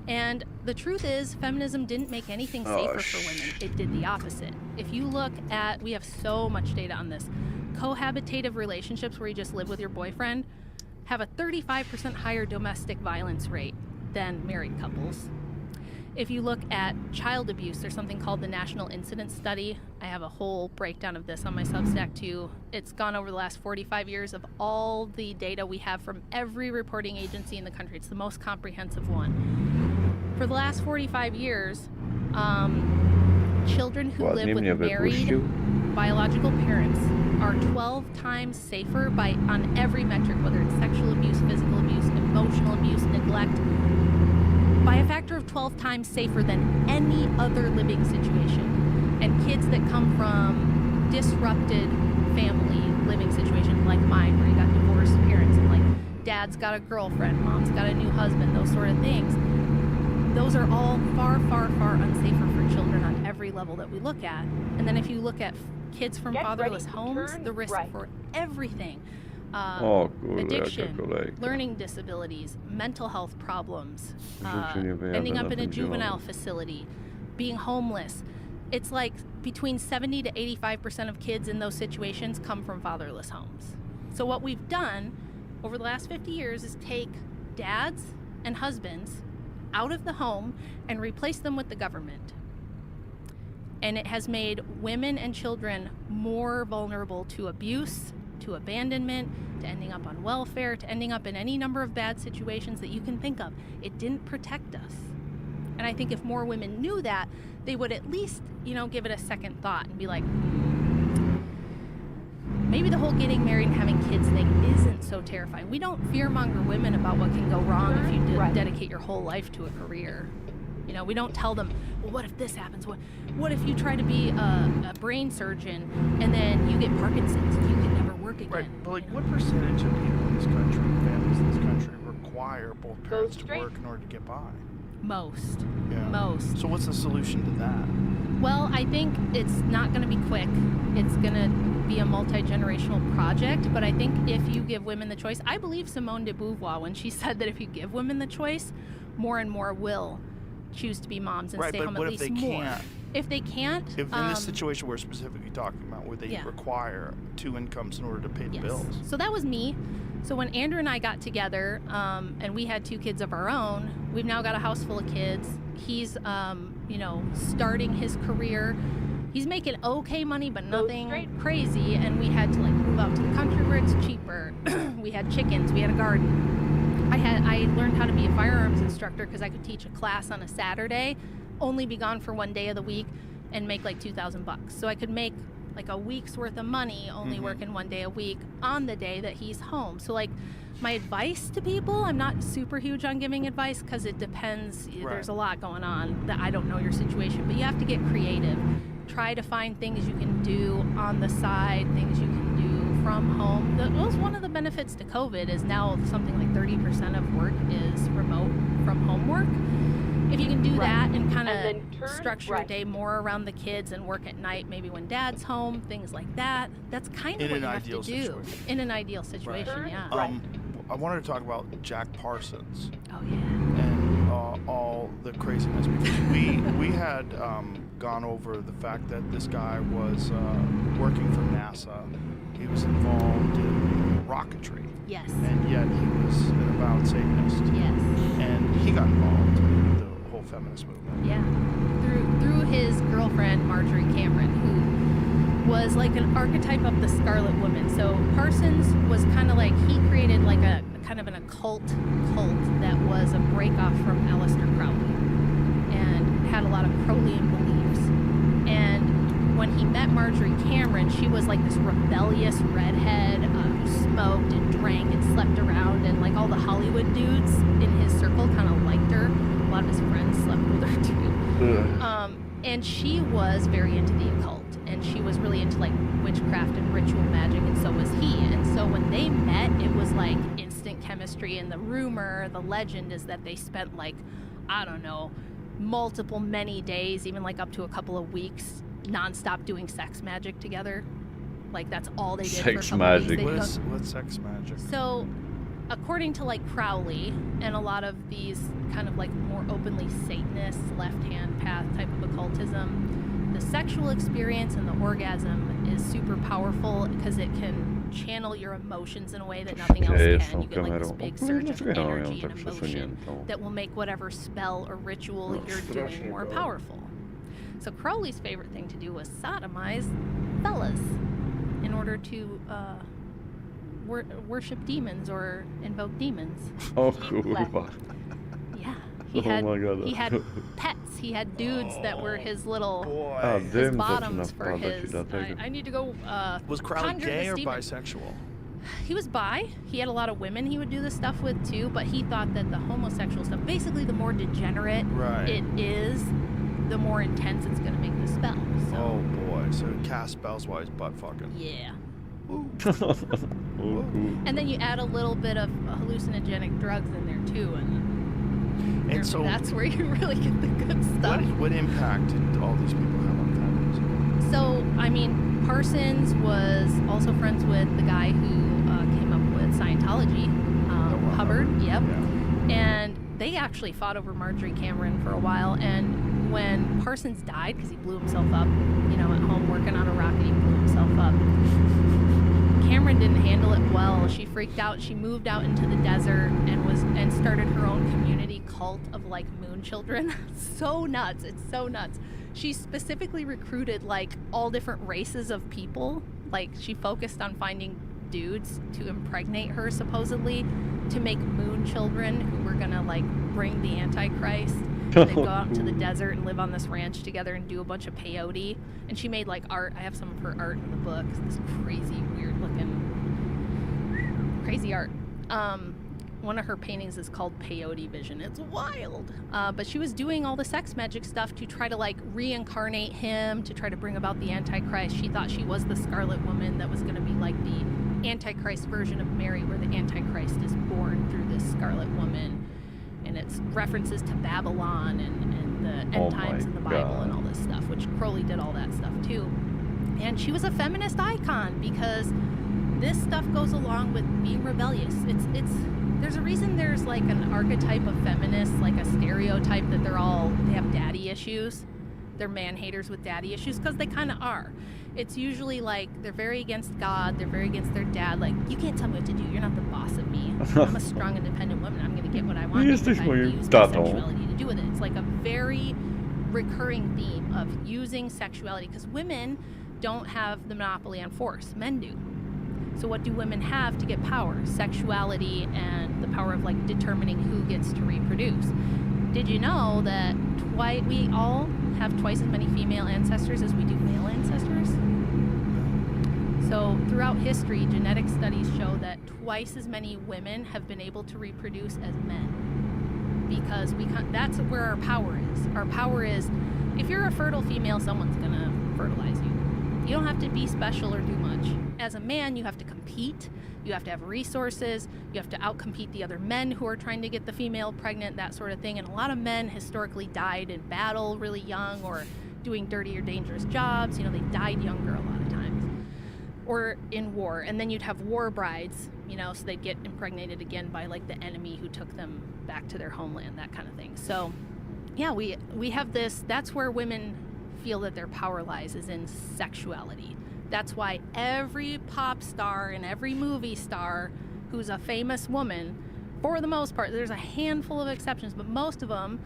And the truth is, feminism didn't make anything safer for women. It did the opposite. If you look at, we have so much data on this, cohabitative relationships where you just live with your boyfriend have a 35% higher domestic violence rate than married couples. If you look at child abuse, there's something called the National Incidence Study. I have a whole breakdown of this on my Substack too. It's gone over the last 45 years of all the data we have from every reporting agency in the country. It's the most comprehensive one. For the last 45 years, children who live with married biological parents are 12 times safer on every metric, whether it's sexual abuse, physical abuse, emotional abuse, neglect, by a factor of 12 times safer than any other living situation. And kids that come from disrupted family living situations like mine, where you got divorced parents and like dad's got a girlfriend, mom's got a new husband, those sort of things, those are all far, far, far unsafer for children on every level that we look at. And then if you look at kids from fatherless homes, the risk for everything, addiction, learning disabilities, mental health problems, ending up in a juvenile facility, being homeless. It's like between 70 to 85% of kids in those situations come from fatherless homes. So what we've done over the last 50 years is take dads and husbands out of the home and replace them with the government. And it has made women and children more vulnerable to abuse, to abandonment, to ending up on welfare, to ending up in any number of bad situations that you can think of. It didn't protect us. And I think if more women knew that, they would at least, give it a second thought and be like, maybe the whole getting married and having kids thing isn't so terrifying. We don't fearmonger women about what can go wrong if you dedicate your whole life to a career. We don't tell them, well, what if this happens? What if you try to be a brain surgeon and then you get Parkinson's and you can never work again? Right, but what percentage of people in this country, families in this country, require both parents to work in order to get by? Most. Yeah. Most. So what's the solution to that? Well, I think it's not going to be quick. It's going to be a multi-generational project, but I think if you give women the choice, I believe Simone de Beauvoir when she said that if you give women the choice, more and more will choose to be moms and stay home at least more. If they can't, If in this situation we're specifically talking about, where they Yeah. require 2 incomes in order to pay the yes. bills. So that was me. So when Andrew and I got together, and we had 2 kids of our own, we've now got a house full of kids. He's, starting his career. He's making okay money, but nothing crazy. And we had to move out to the country where it's cheaper. We had chickens. We had a garden. I learned how to be a firearms instructor because I could teach a class on a Saturday, only be gone for 1 day of the week, and make like $2,000. So I could make like a week's worth of money only working 1 day a week on the day that he's home. So my advice to people, I'm not super huge on giving advice because it depends. Right. There's a lot going on that I don't know your situation, but you have to get creative. Try to find things you can do on the side, things you can do from home. That was one of the benefits to COVID is now something like 30% of work is remote from home work. If you can do that and kind of structure a day more around the kids and work at night, maybe when dad's home, things like that, that's kind of what you have to do in an ideal situation. Yeah. I wanted to talk about Jack Parsons Oh yeah. and all the craziness, because we had gone over the fact that this guy was working for NASA. He was involved in rocketry, Yes. and yet he was an avowed Satanist. Yes. And he got involved in the whole feminist movement. Yeah. Through his girlfriend Marjorie Cameron, who was like an archetype of the Scarlet Woman. So Parsons was kind of like, he created like a kind of an occult cult that was a breakoff from Aleister Crowley and had a lot of Crowleyan beliefs. And when he met Marjorie Cameron, she was like this rebellious redhead who smoked and drank and slept around, and like all the Hollywood dudes in his circle kind of liked her. A lot of his friends slept with her too. And she was very into the occult, and she was really into like witchcraft and ritual magic, and so was he. And so when they met, it was like instant chemistry. And the rumor, the legend is that they spent like, I don't know, many days, even like up to a couple of weeks, nonstop doing sex magic together. Like that's all they did for a Sex couple of weeks. magic. What's sex magic? So, according to like Crowley and a lot of these kind of like more openly Satanist left-hand path type of occultism, the sexual experience and the orgasm is super powerful because it can channel your emotions in a way that nothing else can. You get like this big surge of energy and emotion that will make whatever spell or ritual you're doing more powerful. So Crowley's favorite thing to do was sodomize fellas in order to worship demons or invoke demons. O kurwa. Yeah. Oh He had pets. He had dudes that were his little A his dym zaczyna bottoms for wpadać i his. dlatego. I need to go. Was Crowley conjure gay this or demon. bisexual? He was bi. He had a lot of women he would do this stuff with too, but he thought that the homosexual stuff, basically the more degenerate Right. it is, the more intense it's going to make the spell. So, Oh boy, so he cast spells while he's butt fucking. yeah. Ooh. And then you add a little bit of hallucinogenic drugs in there too, And so that's where you really get the good stuff. what impact did all these people have on feminism? So, I mean, Parsons was also friends with the guy who came up with Scientology, Hubbard. Yep. Yeah. And they actually fought over Marjorie Cameron for a while. And when Parsons died, because he blew himself up, at home working on a rocket, he blew himself up. Cameron didn't handle it well. She freaked out. She moved out into the desert and started her own community cult of like moon children. So nuts. It's so nuts. She specifically recruited like all different races of people. Like she focused on finding dudes to impregnate her supposedly to make moon children who were gonna like bring the Antichrist. And they'd go out into the desert and live on this ranch together and do a bunch of peyote. And she made like art. I have some of her art in the book. This crazy, weird looking, crazy art. One of her paintings is called Peyote Vision. It's wild. But she was doing all the sex magic stuff to try to like reincarnate him, to try to bring about the Antichrist. She thought she was the Scarlet Woman that was going to be like the Antichrist version of Mary, where the Antichrist is born through this Scarlet Woman. And it's references to Babylon and the end times in the Bible and all this stuff, which Crowley did all that stuff too. And she was a feminist icon because this stuff goes along with being rebellious. There's a reason there's like an archetype of feminists, like a stereotype that they have daddy issues. they're man haters with daddy issues, because they kind of are. It's usually like they're very against God, they're very against their dad. Like, you can't tell me what to do. You're not the boss of me. I'm a strong, independent woman. I'm going to get what I want. Jesteś I moim use my tatą. sexuality to do with it. It's like a very recurring theme of using sexuality, because women don't have the monopoly on force. Men do. So what do women have to get power? Sexuality and the power of like determining who gets to reproduce. Did you know that we all have twice as many female ancestors as we do male ancestors? So throughout history, genetic studies show that twice as many women have been able to reproduce as men, because that's where our power is. Our power is, if you're a fertile female, someone's gonna fertilize you. You don't have to be special or do much. As a man, you have to compete. You have to have resources. You have to outcompete the other men who are trying to get the female pregnant, that sort of thing. And a lot of men historically died in battle really young, or doing dirty or dangerous jobs. You know, they died younger a lot of times. Or in war. And then you'd have war brides, you know, so they'd get impregnated again by like the enemy who took them back to their homeland, that kind of thing. So yeah, we have this, that's where women feel that their power lies, is in sexuality. That's why every pop star and every movie star who's a famous woman, for the most part, there's a handful of exceptions, but most of them,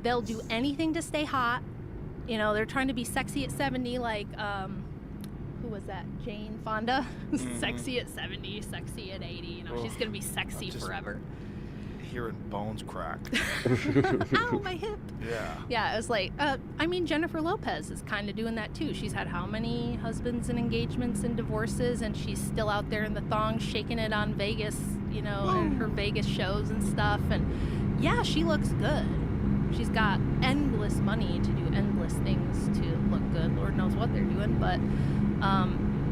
they'll do anything to stay hot. You know, they're trying to be sexy at 70, like, who was that? Jane Fonda? Sexy at 70, sexy at 80. You know, she's going to be sexy forever. Hearing bones crack. Ow, my hip. Yeah. Yeah, it was like, I mean, Jennifer Lopez is kind of doing that too. She's had how many husbands and engagements and divorces, and she's still out there in the thong shaking it on Vegas, you know, and her Vegas shows and stuff. And yeah, she looks good. She's got endless money to do endless things to look good. Lord knows what they're doing, but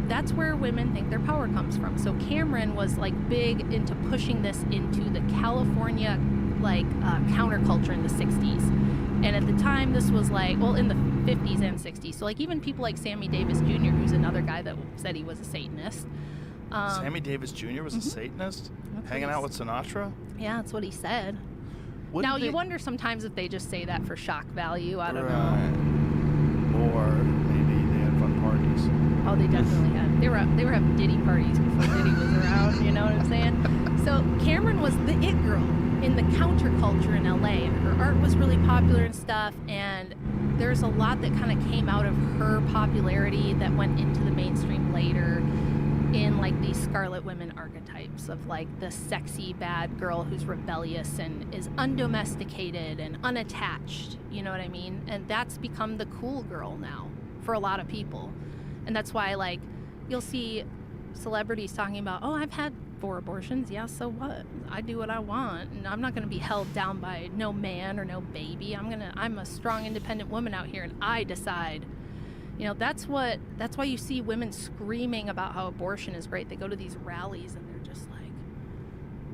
that's where women think their power comes from. So Cameron was like big into pushing this into the California like counterculture in the 60s. And at the time this was like, well, in the 50s and 60s. So like even people like Sammy Davis Jr., who's another guy that said he was a Satanist. Sammy Davis Jr. was a Satanist? Hanging out with Sinatra? Yeah, that's what he said. Wouldn't Now, they- you wonder sometimes if they just say that for shock value. I don't know. Right. Or maybe they had fun parties. Oh, they definitely had. They were having Diddy parties before Diddy was around. You know what I'm saying? So Cameron was the it girl in the counterculture in LA, and her art was really popular and stuff. And there's a lot that kind of came out of her popularity that went into the mainstream later, in like these Scarlet Women archetypes of like the sexy bad girl who's rebellious and is undomesticated and unattached. You know what I mean? And that's become the cool girl now for a lot of people. And that's why, like, you'll see celebrities talking about, oh, I've had 4 abortions. Yeah, so what? I do what I want, and I'm not going to be held down by no man or no baby. I'm a strong, independent woman out here, and I decide. You know, that's why you see women screaming about how abortion is great. They go to these rallies, and they're just like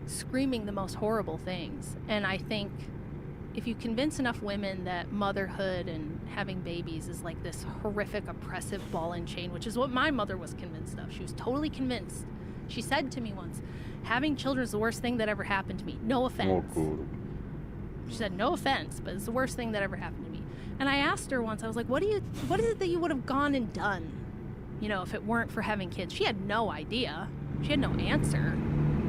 screaming the most horrible things. And I think if you convince enough women that motherhood and having babies is like this horrific, oppressive ball and chain, which is what my mother was convinced of. She was totally convinced. She said to me once, having children is the worst thing that ever happened to me. No offense. She said, no offense, but it's the worst thing that ever happened to me. And I asked her once, I was like, what is it that you would have gone and done, you know, if it weren't for having kids? She had no idea. She had no answer.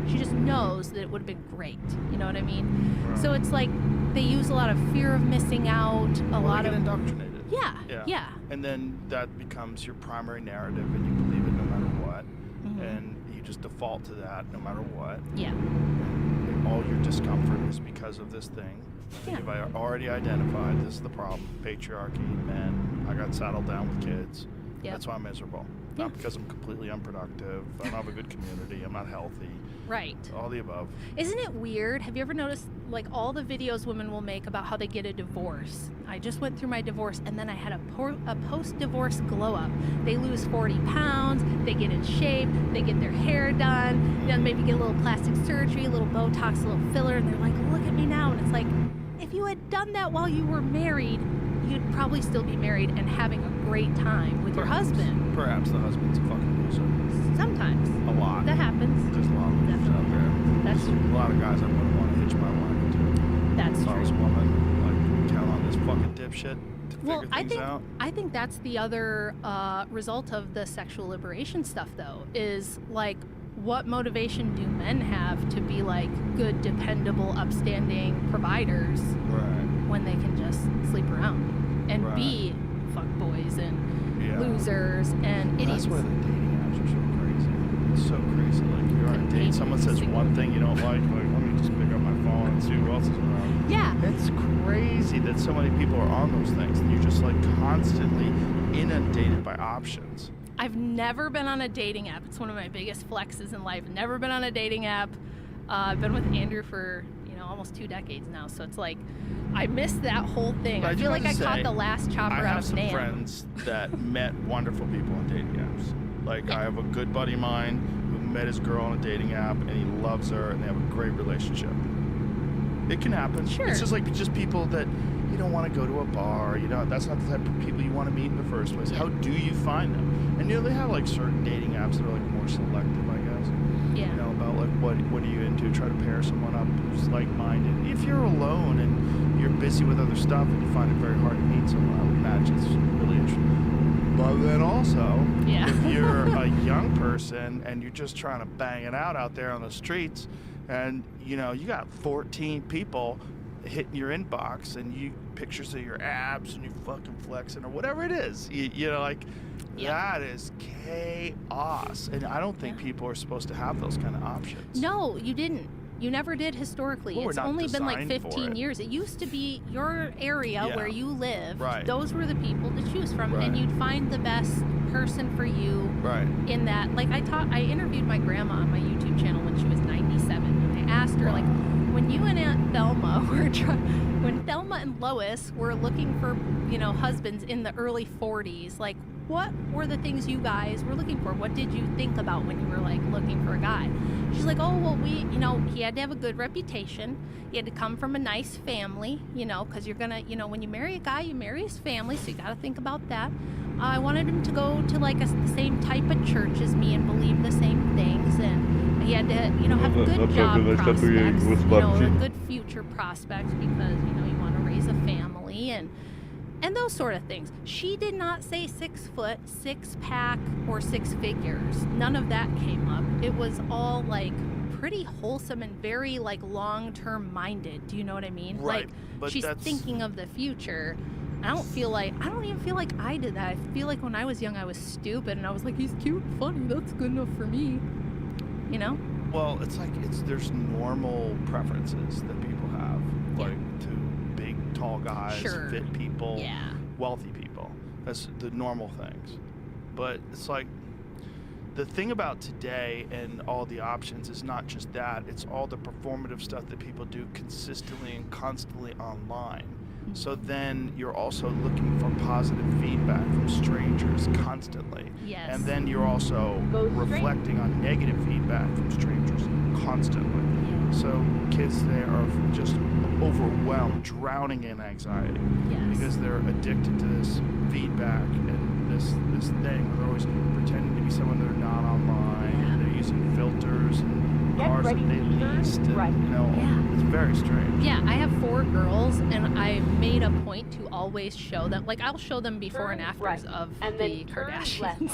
She just knows that it would have been great. You know what I mean? Right. So it's like they use a lot of fear of missing out, a lot They of get indoctrinated. Yeah. And then that becomes your primary narrative, and you believe it no matter what. Mhm. And you just default to that no matter what. Yeah. And all your discomfort is because of this thing. Yeah. You've already identified this is the problem. Patriarchy, men. I got saddled down with kids. Yep. That's why I'm miserable. Yeah. Not because I'm completely unproductive. I don't have a good community. I'm not healthy. Right. All the above. Isn't it weird? Have you ever noticed, like, all the videos women will make about how they get a divorce? I just went through my divorce, and then I had a post-divorce glow-up. They lose 40 pounds, they get in shape, they get their hair done, you know, maybe get a little plastic surgery, a little Botox, a little filler, and they're like, look at me now. And it's like, if you had done that while you were married, you'd probably still be married and having a great time with your husband. Perhaps the husband's a fucking loser. Sometimes. A lot. That happens. There's a lot of losers out there. That's true. A lot of guys I wouldn't want to hitch my wagon to. That's If I was a true. woman, like, count on this fucking dipshit. to Well, figure things out. I think that's the other result of the sexual liberation stuff, though, is like, what motivation do men have to be like good, dependable, upstanding providers Right. when they can just sleep around and Right. be fuckboys and Yeah. losers and idiots? That's why the dating apps are so crazy. It's so crazy. Like, you're on a Couldn't date, date someone says single. one thing you don't like, let me just pick up my phone and see who else is around. Yeah. It's crazy that so many people are on those things, and you're just like constantly inundated by options. I've never been on a dating app. It's one of my biggest flexes in life. Never been on a dating app. I've been with Andrew for, almost 2 decades now. So it's like, I missed that whole thing. But I do feel like I have to caught say, the last chopper I out have of some Nam. friends that met wonderful people on dating apps. Like, I have a good buddy of mine who met his girl on a dating app, and he loves her, and they have a great relationship. It can happen. Sure. It's just like people that you don't want to go to a bar. That's not the type of people you want to meet in the first place. How do you find them? And they have like certain dating apps that are like more selective, I guess. Yeah. About like what are you into? Try to pair someone up who's like-minded. If you're alone and you're busy with other stuff and you find it very hard to meet someone, I would imagine it's really interesting. But then also, Yeah. if you're a young person and you're just trying to bang it out there on the streets, and you got 14 people hitting your inbox and you pictures of your abs and you fucking flexing or whatever it is, that is chaos. And I don't think people are supposed to have those kind of options. No, you didn't. You never did historically. Well, we're It's not only been like designed for 15 it. years. It used to be your area Yeah. where you lived. Right. Those were the people to choose from, Right. and you'd find the best person for you Right. in that. Like I interviewed my grandma on my YouTube channel when she was 97, and I asked her like, when you and Aunt Thelma when Thelma and Lois were looking for husbands in the early 40s, like, what were the things you guys were looking for? What did you think about when you were like looking for a guy? She's like, oh, well, he had to have a good reputation. He had to come from a nice family, because you're gonna, when you marry a guy, you marry his family, so you got to think about that. I wanted him to go to like the same type of church as me and believe the same things, and he had to, have good job prospects, a good future prospects, because you want to raise a family and those sort of things. She did not say 6 foot, 6-pack, or 6 figures. None of that came up. It was all like pretty wholesome and very like long-term minded. Do you know what I mean? Right, Like, but she's that's- thinking of the future. I don't even feel like I did that. I feel like when I was young, I was stupid and I was like, he's cute and funny. That's good enough for me. Well, it's like there's normal preferences that people have, like to big, tall guys, Sure. fit people, Yeah. wealthy people. That's the normal things. But it's like the thing about today and all the options is not just that. It's all the performative stuff that people do consistently and constantly online. So then you're also looking for positive feedback from strangers constantly. Yes. And then you're also reflecting on negative feedback from strangers constantly. So kids today are just overwhelmed, drowning in anxiety. Yes. Because they're addicted to this feedback and this thing where they're always pretending to be someone they're not online, and they're using filters and cars that they leased. And, it's very strange. Yeah, I have 4 girls, and I made a point to always show them. Like, I'll show them before and afters of the Kardashians.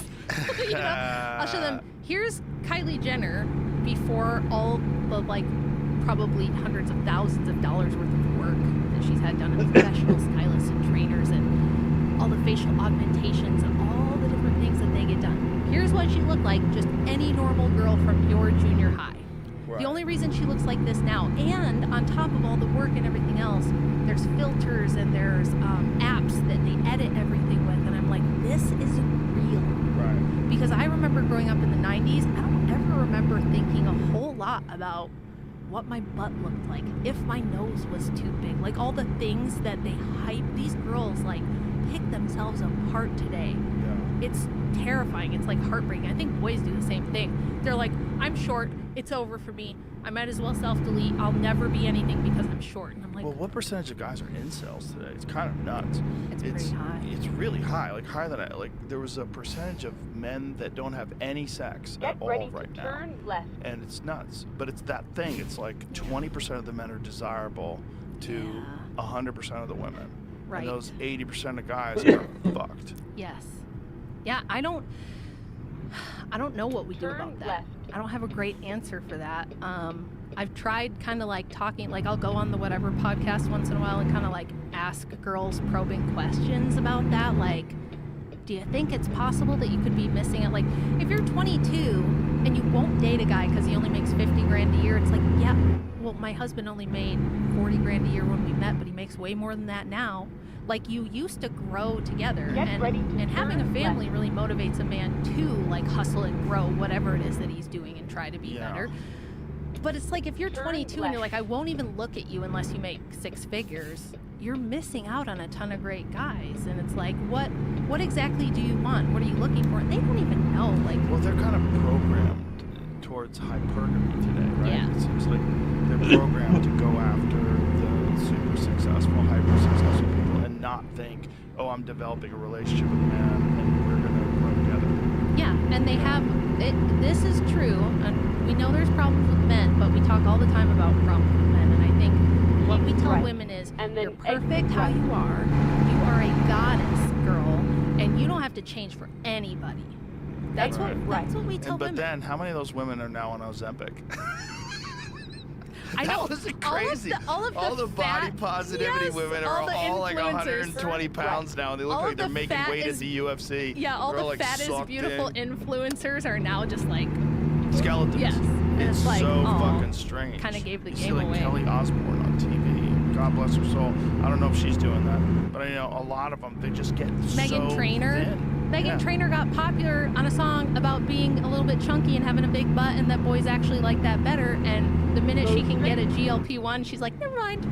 I'll show them. Here's Kylie Jenner before all the probably hundreds of thousands of dollars worth of work that she's had done with professional stylists and trainers and all the facial augmentations and all the different things that they get done. Here's what she looked like, just any normal girl from your junior high. Right. The only reason she looks like this now, and on top of all the work and everything else, there's filters and there's apps that they edit everything with, and I'm like, this isn't real. Right. Because I remember growing up in the 90s, I don't ever remember thinking a whole lot about what my butt looked like, if my nose was too big, like all the things that they hype. These girls pick themselves apart today. Yeah. It's terrifying. It's like heartbreaking. I think boys do the same thing. They're like, I'm short. It's over for me. I might as well self-delete. I'll never be anything because I'm short. And I'm like, Well, what percentage of guys are incels today? It's kind of nuts. It's pretty high. It's really high, like higher than there was a percentage of men that don't have any sex at all right now. Left. And it's nuts. But it's that thing. It's like 20% of the men are desirable to 100% of the women. Right. And those 80% of guys are fucked. Yes. Yeah, I don't know what we do Turn about that. left. I don't have a great answer for that. I've tried kind of like talking, like I'll go on the whatever podcast once in a while and kind of like ask girls probing questions about that. Like, do you think it's possible that you could be missing it? Like, if you're 22 and you won't date a guy because he only makes 50 grand a year, it's like, yeah, well, my husband only made 40 grand a year when we met, but he makes way more than that now. Like, you used to grow together, Get ready to and having a turn family left. really motivates a man to like hustle and grow whatever it is that he's doing and try to be Yeah. better. But it's like if you're Turn 22 and you're left. like, I won't even look at you unless you make 6 figures, you're missing out on a ton of great guys. And it's like, what exactly do you want? What are you looking for? And they don't even know. Like, Well, they're kind of programmed towards hypergamy today, right? Yeah. It seems like they're programmed to go after the super successful, hyper successful people and not think, oh, I'm developing a relationship with a man and we're going to grow together. yeah, and they have it. This is true, and we know there's problems with men, but we talk all the time about problems with men. And I think what we tell Right. women is, And then you're perfect how right. you are. You are a goddess, girl, and you don't have to change for anybody. That's Right. that's what we tell But women. then, how many of those women are now on Ozempic? I know. That was crazy. All of the body fat- positivity yes, women all are the all like influencers. 120 pounds now, and they look All like of they're the making fat weight is- at the UFC. Yeah, all They're the like fattest, sucked beautiful in. influencers are now just like Skeletons. Yes, and it's like, so aw, fucking strange. kinda gave the You game see, like away. Kelly Osbourne on TV. God bless her soul. I don't know if she's doing that, but I know a lot of them. They just get Megan so Trainor. thin. Megan Yeah. Trainor got popular on a song about being a little bit chunky and having a big butt, and that boys actually like that better. And the minute she can get a GLP-1, she's like, never mind,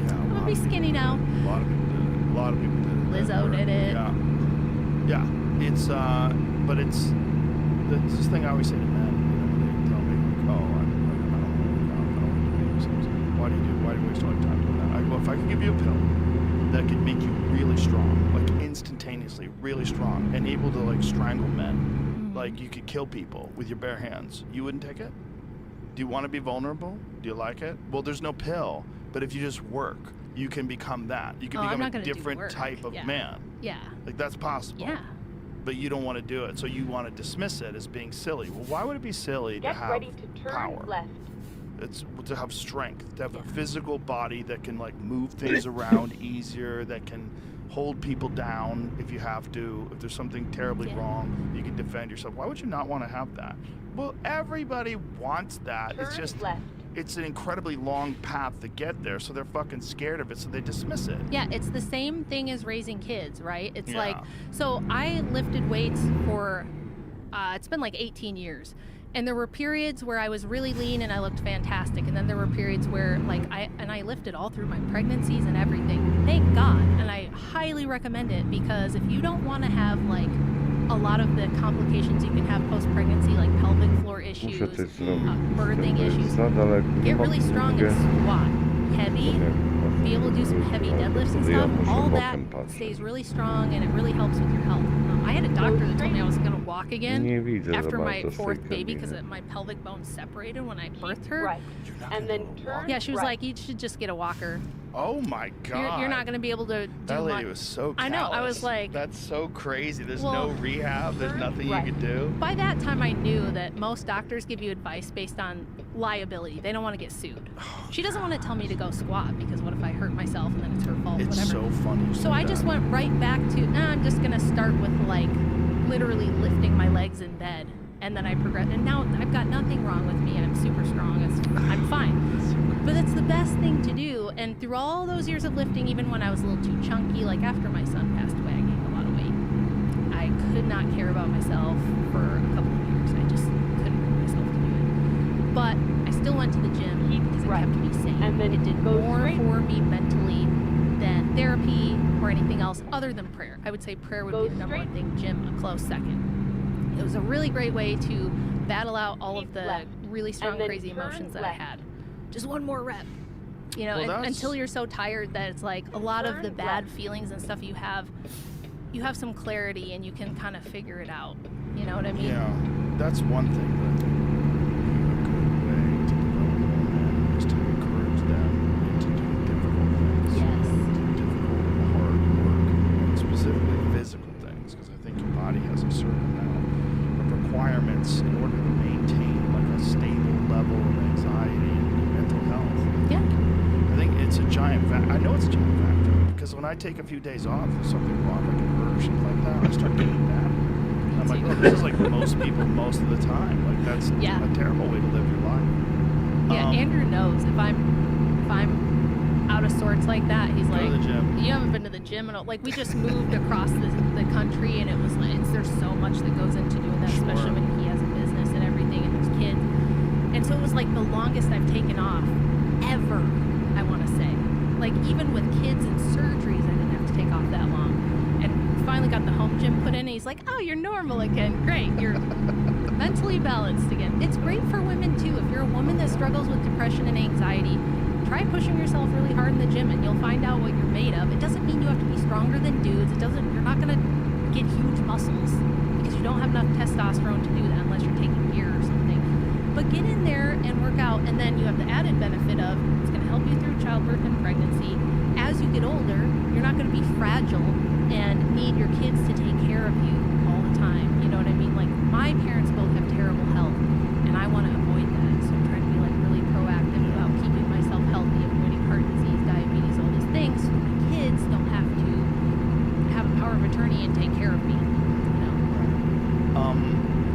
Yeah, I'm gonna be skinny now. A lot of people did it. A lot of people did it. Lizzo did it. Yeah. Yeah. It's but it's this thing I always say to men. You know, they tell me like, oh, I don't want to do Why do you waste all your time doing that? I go, if I can give you a pill that could make you really strong, like instantaneously, really strong, and able to like strangle men, like you could kill people with your bare hands, you wouldn't take it? Do you want to be vulnerable? Do you like it? Well, there's no pill, but if you just work, you can become that. You can Oh, I'm become not a gonna do different work. type of Yeah. man. Yeah, Like that's possible. yeah. But you don't want to do it, so you want to dismiss it as being silly. Well, why would it be silly to Get have ready to turn power? left. It's to have strength, to have a physical body that can like move things around easier, that can hold people down if you have to. If there's something terribly Yeah. wrong, you can defend yourself. Why would you not want to have that? Well, everybody wants that. It's Turn just left. it's an incredibly long path to get there, so they're fucking scared of it, so they dismiss it. Yeah, it's the same thing as raising kids, right? It's Yeah. like, so I lifted weights for, it's been like 18 years. And there were periods where I was really lean and I looked fantastic. And then there were periods where like I lifted all through my pregnancies and everything. Thank God. And I highly recommend it, because if you don't want to have like a lot of the complications you can have post-pregnancy, like pelvic floor issues, Muszę coś zrobić. birthing To jest issues, za daleko. Nie get mogę- really strong mogę- and squat. Heavy, be able to do some heavy deadlifts and Ja stuff, muszę all bokiem that patrzeć. stays really strong and it really helps with your health. I had a doctor that told me I was going to walk again Nie widzę za after my bardzo z tej 4th baby because kabiny. my pelvic bone separated when I birthed her. Right. You're not And gonna then go walk. turn Yeah, she was right. like, you should just get a walker. Oh my God. You're not going to be able to do That lady much. was so I know, I was callous. like- That's so crazy. There's Well, no rehab. There's turn nothing right. you can do. By that time, I knew that most doctors give you advice based on liability. They don't want to get sued. She doesn't want to tell me to go squat because what if I hurt myself and then it's her fault, It's whatever. so funny. you So say I just that. went right back to, I'm just going to start with like literally lifting my legs in bed. And then I progressed. And now I've got nothing wrong with me. I'm super strong. I'm fine. But it's the best thing to do. And through all those years of lifting, even when I was a little too chunky, like after my son passed away, I gained a lot of weight. I could not care about myself for a couple of years. I just couldn't bring myself to do it. But I still went to the gym Keep because it right. kept me sane. And then it did go more straight. for me mentally than therapy or anything else other than prayer. I would say prayer would Go be the number one straight. thing, gym a close second. It was a really great way to battle out all Keep of the left. really strong, And then crazy turn emotions that left. I had. Just one more rep. You know, Well, and, that's- until you're so tired that it's like a lot of Turn the bad left. feelings and stuff you have some clarity and you can kind of figure it out. You know what I mean? Yeah, that's one thing that I think would be a good way to develop more men is to encourage them into doing difficult things. Yes. Difficult, hard giant factor. I know it's a giant factor because when I take a few days off, there's something wrong, like a hurt or something like that, I start getting that. And I'm like, oh, this is like most people most of the time. Like that's Yeah. a terrible way to live your life. Yeah, Andrew knows if I'm out of sorts like that, he's Go like, to the gym. you haven't been to the gym, and like we just moved across the country, and it was like there's so much that goes into doing that, Sure. especially when he has a business and everything, and there's kids, and so it was like the longest I've taken off ever. I want to say, like even with kids and surgeries, I didn't have to take off that long, and finally got the home gym put in. And he's like, oh, you're normal again, great, you're mentally balanced again. It's great for women too. If you're a woman that struggles with depression and anxiety, try pushing yourself really hard in the gym and you'll find out what you're made of. It doesn't mean you have to be stronger than dudes. You're not gonna get huge muscles because you don't have enough testosterone to do that unless you're taking gear or something. But get in there and work out, and then you have the added benefit of it's gonna help you through childbirth and pregnancy. As you get older, you're not gonna be fragile and need your kids to take care of you all the time. You know what I mean? Like my parents both have terrible health, and I want to avoid that. So I'm trying to be like really proactive about keeping myself healthy, avoiding heart disease, diabetes, all these things, so my kids don't have to have a power of attorney and take care of me. You know?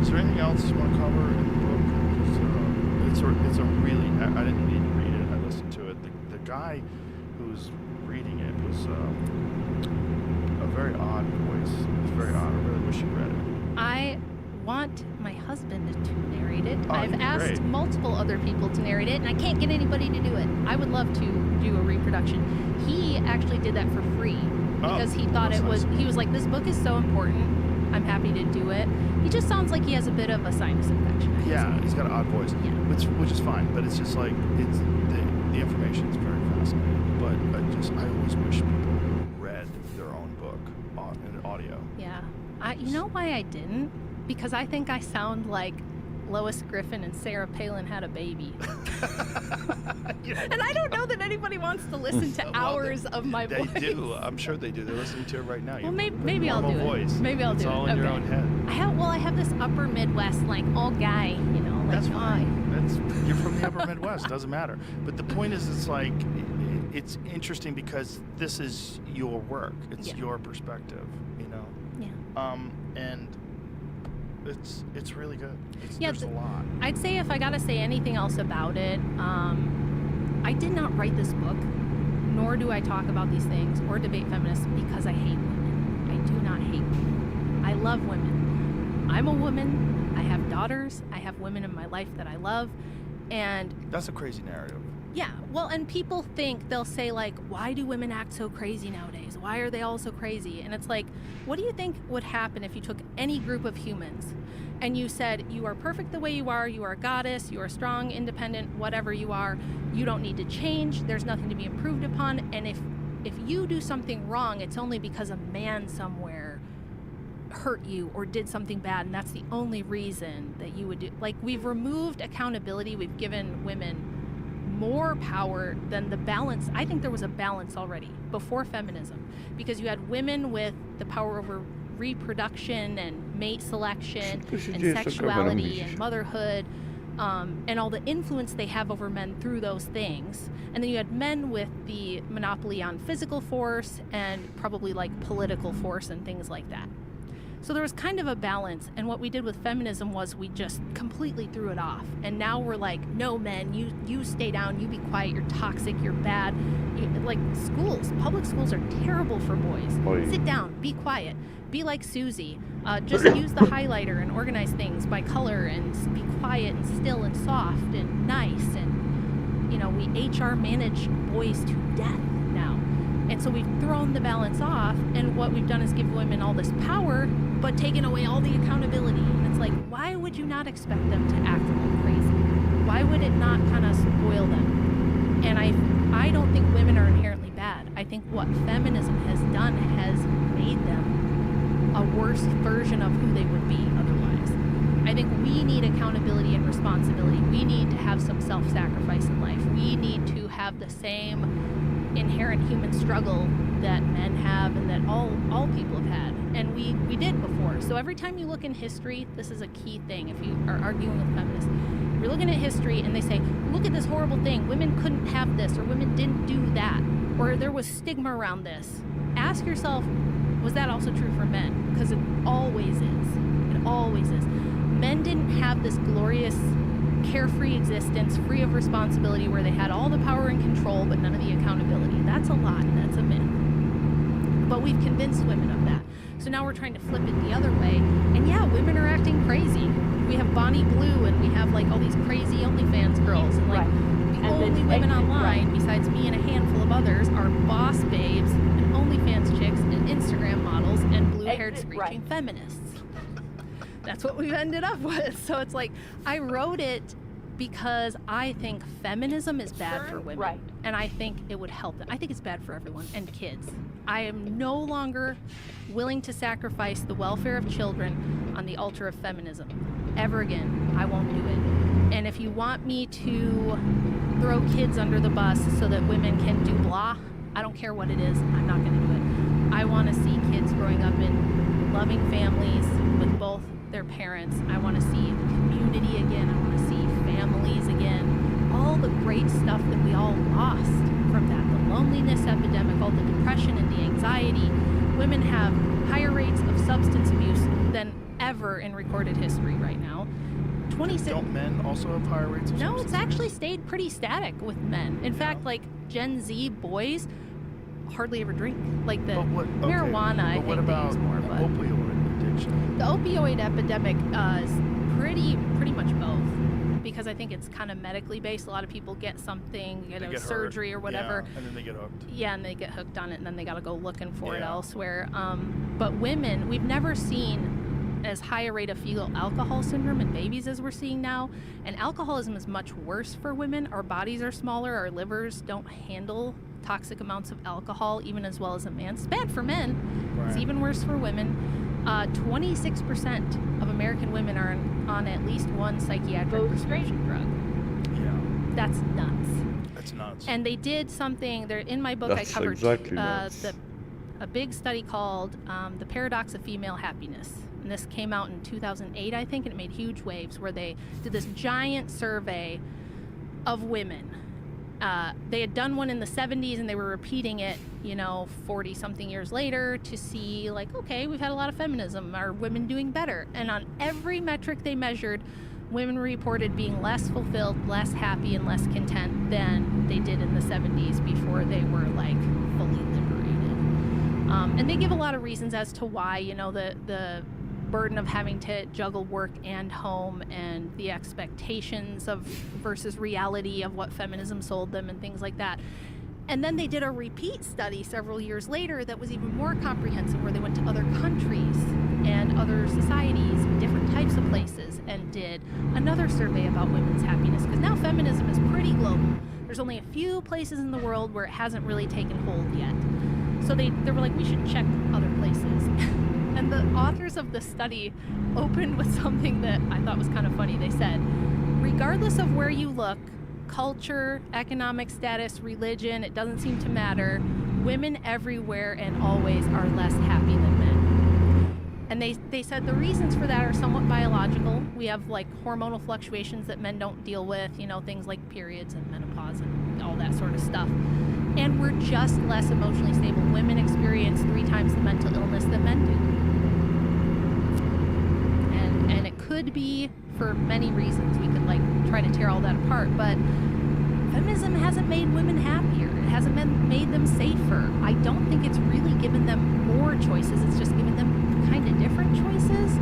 Is there anything else you want to cover in the book? It's a really, I didn't need to read it. I listened to it. The guy who's reading it was a very odd voice. It was very odd. I really wish you read it. I want my husband to narrate it. Oh, I've asked great. multiple other people to narrate it, and I can't get anybody to do it. I would love to do a reproduction. He actually did that for free because he thought that's it was, nice. he was like, this book is so important. I'm happy to do it. He just sounds like he has a bit of a sinus infection. I Yeah, guess. he's got an odd voice, Yeah. which is fine. But it's just like the information is very fascinating. But I always wish people read their own book in audio. Yeah. You know why I didn't? Because I think I sound like Lois Griffin and Sarah Palin had a baby. And I don't know that anybody wants to listen to Well, hours of my They voice. do. I'm sure they do. They're listening to it right now. Well, You have maybe a I'll do normal it. voice. Maybe I'll it's do it. all in your Okay. own head. I have this upper Midwest, like all guy, you know, like That's oh, fine. You're from the upper Midwest. Doesn't matter. But the point is, it's like it's interesting because this is your work. It's Yeah. your perspective. You know. Yeah. And it's really good. Yeah, There's a lot. I'd say if I gotta say anything else about it, I did not write this book, nor do I talk about these things or debate feminists because I hate women. I do not hate women. I love women. I'm a woman. I have daughters. I have women in my life that I love. And That's a crazy narrative. yeah, well, and people think, they'll say like, why do women act so crazy nowadays? Why are they all so crazy? And it's like, what do you think would happen if you took any group of humans and you said, you are perfect the way you are a goddess, you are strong, independent, whatever you are, you don't need to change, there's nothing to be improved upon, and if you do something wrong, it's only because a man somewhere hurt you or did something bad, and that's the only reason that you would do. Like, we've removed accountability, we've given women more power than the balance. I think there was a balance already before feminism, because you had women with the power over reproduction and mate selection Wszystko się and dzieje z sexuality widzisz. and motherhood, and all the influence they have over men through those things. And then you had men with the monopoly on physical force and probably like political force and things like that. So there was kind of a balance, and what we did with feminism was we just completely threw it off. And now we're like, no, men, you stay down, you be quiet, you're toxic, you're bad. Like schools, public schools are terrible for boys. Oi. Sit down, be quiet, be like Susie. Just use the highlighter and organize things by color and be quiet and still and soft and nice. And, you know, we HR manage boys to death now. And so we've thrown the balance off, and what we've done is give women all this power, but taken away all the accountability. And it's like, why would you not expect them to act a little crazy? Why would it not kind of spoil them? And I don't think women are inherently bad. I think what feminism has done has made them a worse version of who they would be otherwise. I think we need accountability and responsibility. We need to have some self-sacrifice in life. We need to have the same inherent human struggle that men have and that all people have had, and we did before. So every time you look in history, this is a key thing. If you are arguing with feminists, you're looking at history and they say, look at this horrible thing, women couldn't have this or women didn't do that. or there was stigma around this. Ask yourself, was that also true for men? Because it always is. It always is. Men didn't have this glorious, carefree existence, free of responsibility, where they had all the power and control, but none of the accountability. That's a lie. That's a myth. But we've convinced women of that. So now we're trying to flip it the other way. And yeah, women are acting crazy. We have Bonnie Blue, and we have like all these crazy OnlyFans girls, and like the only women online, besides me and a handful of others, are boss babes and OnlyFans chicks and Instagram models and blue-haired screeching feminists. That's what we've ended up with. So it's like, I wrote it because I think feminism is bad for women. Right. And I think it would help them. I think it's bad for everyone and kids. I am no longer willing to sacrifice the welfare of children on the altar of feminism. Ever again. I won't do it. And if you want me to throw kids under the bus so that women can do blah, I don't care what it is. I'm not going to do it. I want to see kids growing up in loving families with both their parents. I want to see the community again. I want to see families again. All the great stuff that we all lost from that. The loneliness epidemic, all the depression and the anxiety. Women have higher rates of substance abuse than ever in recorded history right now. 26. Don't men also have higher rates of No, substance it's actually abuse? stayed pretty static with men. In fact, like Gen Z boys hardly ever drink. Like the marijuana, I but what think they about use more. But opioid addiction? the opioid epidemic is pretty much both. Because I think it's kind of medically based. A lot of people get something, They get surgery hurt. or whatever. Yeah, and then they get hooked. Yeah, and they get hooked on it, and then they got to go looking for it Yeah. elsewhere. But women, we've never seen as high a rate of fetal alcohol syndrome in babies as we're seeing now. And alcoholism is much worse for women. Our bodies are smaller. Our livers don't handle toxic amounts of alcohol even as well as a man. It's bad for men. It's Right. even worse for women. 26% of American women are on at least one psychiatric prescription drug. Yeah, That's nuts. that's nuts. And they did something there in my book. That's I covered exactly nuts. a big study called The Paradox of Female Happiness. And this came out in 2008, I think, and it made huge waves, where they did this giant survey of women. They had done one in the 70s, and they were repeating it, 40 something years later to see, like, okay, we've had a lot of feminism. Are women doing better? And on every metric they measured, women reported being less fulfilled, less happy, and less content than they did in the 70s before they were, like, fully liberated. And they give a lot of reasons as to why, the burden of having to juggle work and home and the expectations of versus reality of what feminism sold them and things like that. And then they did a repeat study several years later that was even more comprehensive, where they went to other countries and other societies, different types of places, and did another survey about women's happiness. Because now feminism is pretty global. There's only a few places in the world where it hasn't really taken hold yet. So they were like, we should check other places. And the authors of the study opened with something that I thought was kind of funny. They said, regardless of where you look, culture, economic status, religion, it doesn't seem to matter, women everywhere and always are less happy than men. And they said the reasons for that are somewhat biological. We have like hormonal fluctuations that men don't deal with, things like periods and menopause and all that sort of stuff. And we're just less emotionally stable. Women experience 3 times the mental illness that men do. And it could be for many reasons. We could try to tear all that apart, but feminism hasn't made women happier. It hasn't made them safer. I don't think it's really given them more choices. It's just given them kind of different choices.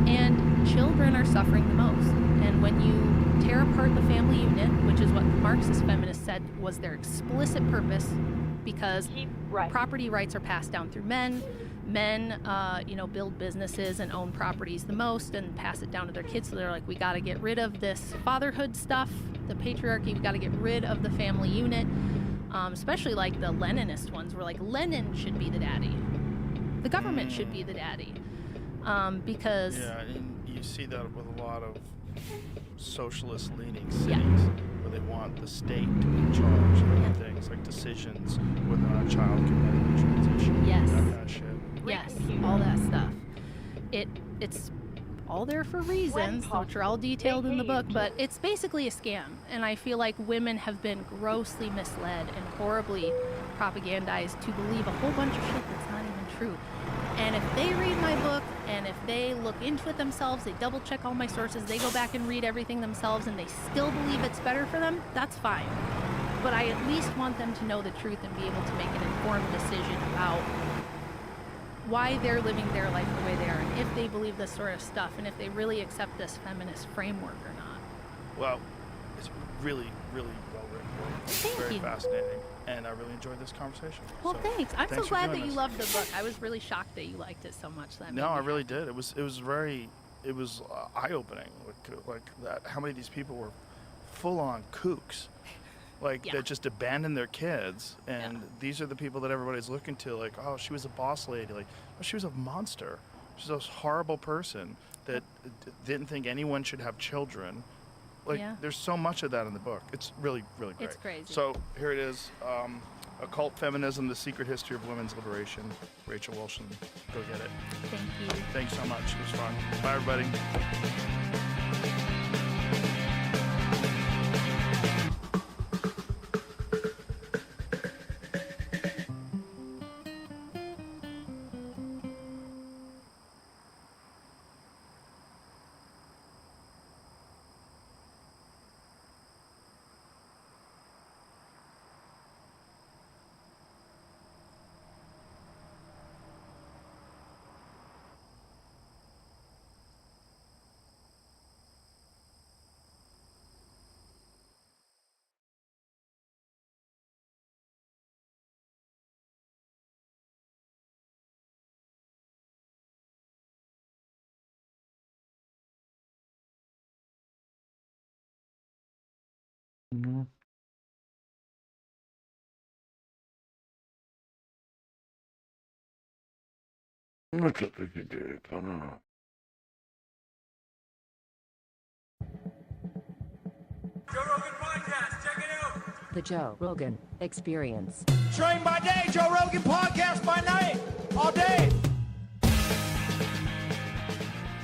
And children are suffering the most. And when you tear apart the family unit, which is what Marxist feminists said was their explicit purpose, because property rights are passed down through men. Men, build businesses and own properties the most and pass it down to their kids. So they're like, we got to get rid of this fatherhood stuff, the patriarchy. We got to get rid of the family unit. Especially like the Leninist ones were like, Lenin should be the daddy. The government should be the daddy. Because... Yeah, and you see that with a lot of socialist-leaning cities, where they want the state to be in charge of things like decisions, whether or not a child can medically transition, Yes. that kind of shit. Yes, all that stuff. It's all there for reasons, which are all detailed in the book, but it's basically a scam. And I feel like women have been grossly misled and horribly propagandized to believe a whole bunch of shit that's not even true. And if they read my book and if they look into it themselves, they double check all my sources, they go back and read everything themselves and they still believe it's better for them, that's fine. But I at least want them to know the truth and be able to make an informed decision about why they're living their life the way they are, and if they believe this sort of stuff, and if they really accept this feminist framework or not. Well, it's really, really well written. Thank Very you. fascinating, and I really enjoyed this conversation. Well, thanks. I'm so for glad doing that you this. loved the book. I was really shocked that you liked it so much. That No, made I me really happy. did. It was eye-opening. Like that. How many of these people were full-on kooks, like Yeah. that just abandoned their kids, and Yeah. these are the people that everybody's looking to. Like, oh, she was a boss lady. Like, oh, she was a monster. She's a horrible person that didn't think anyone should have children. Like, Yeah. there's so much of that in the book. It's really, really great. It's crazy. So here it is. Occult Feminism: The Secret History of Women's Liberation. Rachel Wilson. Go get it. Thank you. Thanks so much. It was fun. Bye, everybody. No. No co tu się dzieje, pana? The Joe Rogan Experience. Train by day, Joe Rogan podcast by night, all day. All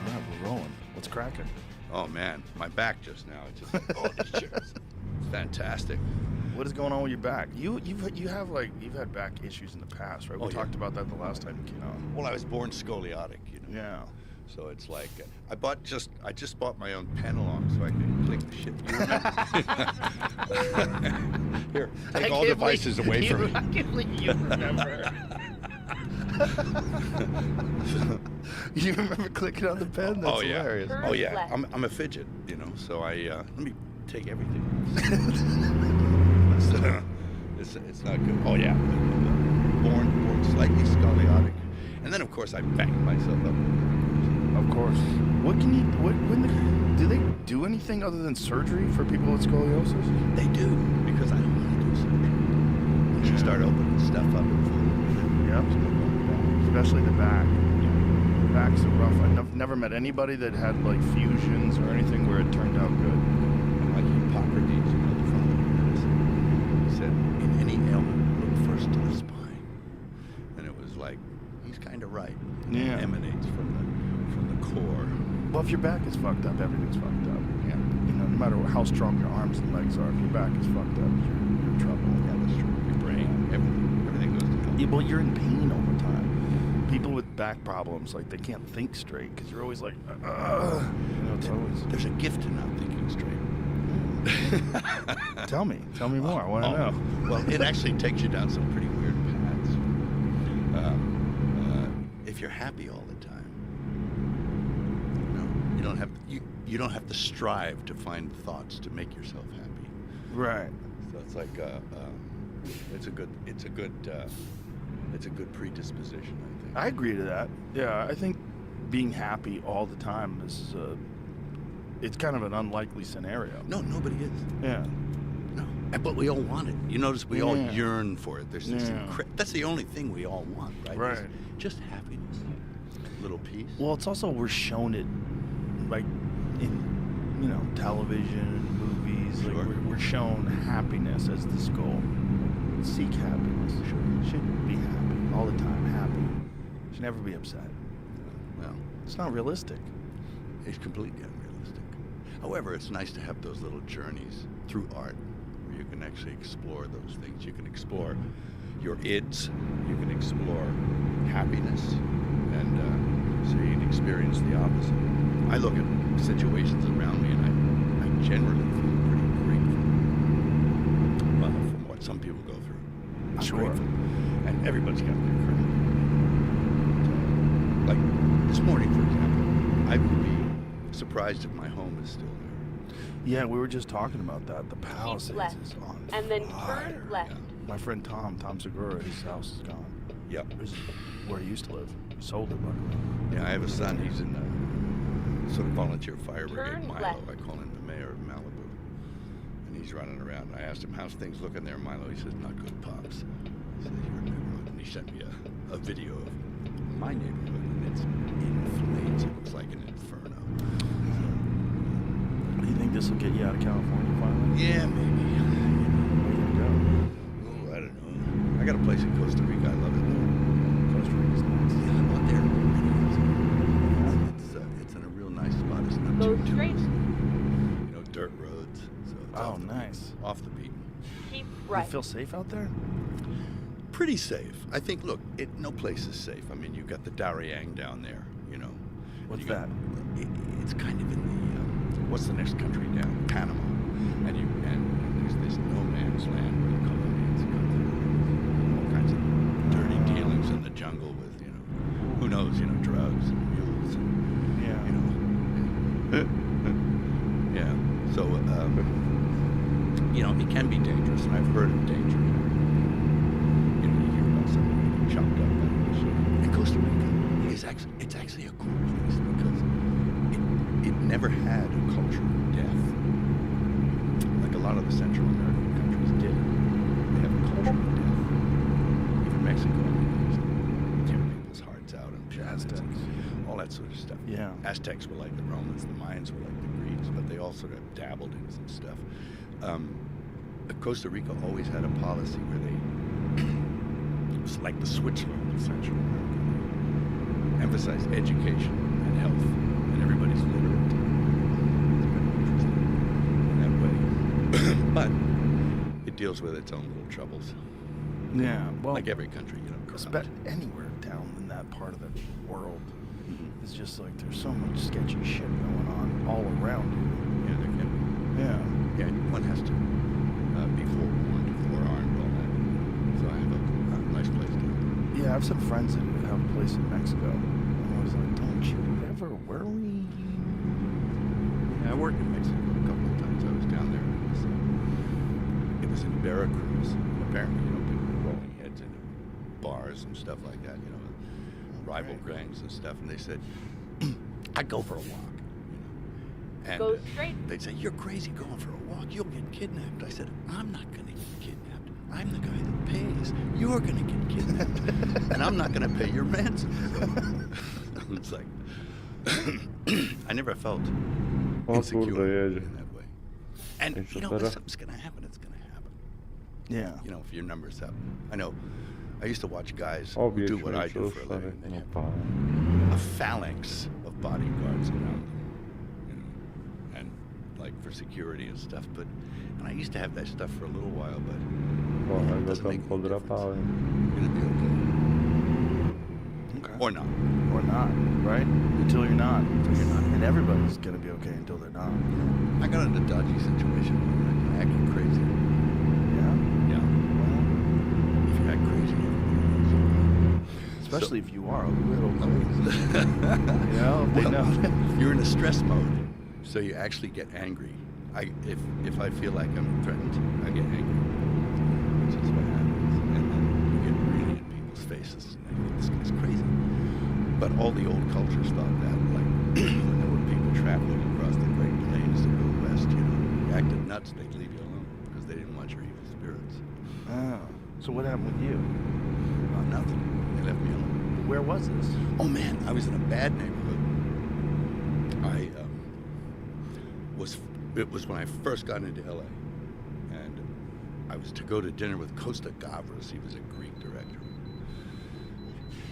right, we're rolling. What's cracking? Oh man, my back just now. It's just like, oh, these chairs. It's fantastic. What is going on with your back? You've had back issues in the past, right? We Oh, yeah. talked about that the last time you came on. Well, I was born scoliotic, you know. Yeah. So it's like I just bought my own pen along so I could click the shit. Here, take all devices away from me. I can't believe you remember. You remember clicking on the pen? That's Oh yeah. hilarious. Oh yeah. I'm a fidget, you know. So I let me take everything. It's not good. Oh yeah. Born slightly scoliotic, and then of course I banged myself up. Of course. Do they do anything other than surgery for people with scoliosis? They do, because I don't want to do surgery. Once you start opening stuff up, Yep. Especially the back. The back's a rough. I've never met anybody that had like fusions or anything where it turned out good. like Hippocrates, you know, the father of medicine, he said, in any ailment, look first to the spine. And it was like, he's kind of right. Yeah. It emanates from the core. Well, if your back is fucked up, everything's fucked up. Yeah. You know, no matter how strong your arms and legs are, if your back is fucked up, you're in trouble. Yeah, that's true. Your brain, everything goes to hell. Yeah, well, you're in pain all the time. People with back problems, like, they can't think straight because you're always like, You know, it's always. There's a gift to not thinking straight. Tell me more. I want to know. Well, it actually takes you down some pretty weird paths. If you're happy all the time, you don't have to strive to find thoughts to make yourself happy. Right. So it's like it's a good predisposition, I think. I agree to that. Yeah, I think being happy all the time is, it's kind of an unlikely scenario. No, nobody is. Yeah. No, but we all want it. You notice we all Yeah. yearn for it. There's this Yeah. that's the only thing we all want, right? Right. Is just happiness, little peace. Well, it's also we're shown it, like in, you know, television and movies. Sure. Like we're shown happiness as this goal. Seek happiness. Sure. You should be happy all the time. Happy. You should never be upset. Well, It's not realistic. It's completely unrealistic. However, it's nice to have those little journeys through art where you can actually explore those things. You can explore your ids, you can explore happiness, and so you can experience the opposite. I look at situations around me and I generally feel pretty grateful from what some people go through. I'm grateful. And everybody's got their credit. Like this morning, for example, I would be surprised if my home is still there. Yeah, we were just talking about that. The Palisades is on and then fire. turn left. Yeah. My friend Tom Segura, his house is gone. Yep. It was where he used to live. He sold it, luckily. Yeah, I have a son. He's in sort of volunteer fire brigade, Turn Milo. left. I call him the mayor of Malibu. And he's running around. I asked him, how's things looking there, Milo? He says, not good, Pops. He says, your neighborhood. And he sent me a video of my neighborhood, and it's in flames. It looks like an inferno. Do you think this will get you out of California finally? Yeah, maybe. Where you gonna Oh, I don't know. I got a place in Costa Rica. I love it there. go? Costa Rica's nice. Yeah, I'm out there many years ago. It's in a real nice spot. It's not Go too straight. you know, dirt roads. So it's Oh, off the nice. beaten, off the beaten. Keep Do right. you feel safe out there? Pretty safe. I think. Look, no place is safe. I mean, you've got the Darien down there. You know. What's You got- that? It's kind of in the what's the next country down? Panama. And there's this no man's land where the Colombians come through. All kinds of dirty dealings in the jungle with who knows, drugs and mules and Yeah. yeah. So it can be dangerous, and I've heard of danger. You hear about somebody getting chopped up by this. And Costa Rica it's actually a cool place because it never had a culture of death like a lot of the Central American countries did. They have a culture of death. Even Mexico, tearing people's hearts out and Aztecs. all that sort of stuff. Yeah. Aztecs were like the Romans, the Mayans were like the Greeks, but they all sort of dabbled in some stuff. Costa Rica always had a policy where they, it was like the Switzerland of Central America, emphasized education and health, and everybody's literate. It's kind of interesting in that way. But it deals with its own little troubles, Yeah. Well, like every country, corrupt. anywhere down in that part of the world, it's just like there's so much sketchy shit going on all around you. Yeah, there can be. Yeah. Yeah, one has to be forewarned, forearmed, all that. So I have a nice place to. Yeah, I have some friends that have a place in Mexico. And I was like, don't you ever worry? Yeah, I worked in Mexico a couple of times. I was down there. And it was in Veracruz. And apparently, people were rolling heads into bars and stuff like that. Rival gangs and stuff. And they said, "I'd go for a walk." And Go straight. they'd say, "You're crazy going for a walk. You'll get kidnapped." I said, "I'm not going to get kidnapped. I'm the guy that pays. You're going to get kidnapped, and I'm not going to pay your ransom." So it's like I never felt insecure jedzie. in that way. And Jeszcze if teraz? something's going to happen, it's going to happen. Yeah. If your number's up. I know. I used to watch guys who Obie do what I do for a stary, living. They no have pan. a phalanx of bodyguards around them, and like for security and stuff. And I used to have that stuff for a little while, but Trochę it go doesn't tam make any difference. podrapałem. You're gonna be okay, Okay. or not. Or not, right? Until you're not. Until you're not. And everybody's gonna be okay until they're not. I got in a dodgy situation where I acted crazy. Yeah. Yeah, Well, if you act crazy, especially if you are a little everybody crazy. knows. They know. You're in a stress mode, so you actually get angry. If I feel like I'm threatened, I get angry, which is what happens, and then you get really in people's faces. And I think this guy's crazy. But all the old cultures thought that, like when there were people traveling across the Great Plains to go west, you acted nuts, they'd leave you alone because they didn't want your evil spirits. Oh. So what happened with you? Nothing. They left me alone. Where was this? Oh man, I was in a bad neighborhood. It was when I first got into LA, and I was to go to dinner with Costa Gavras. He was a Greek director.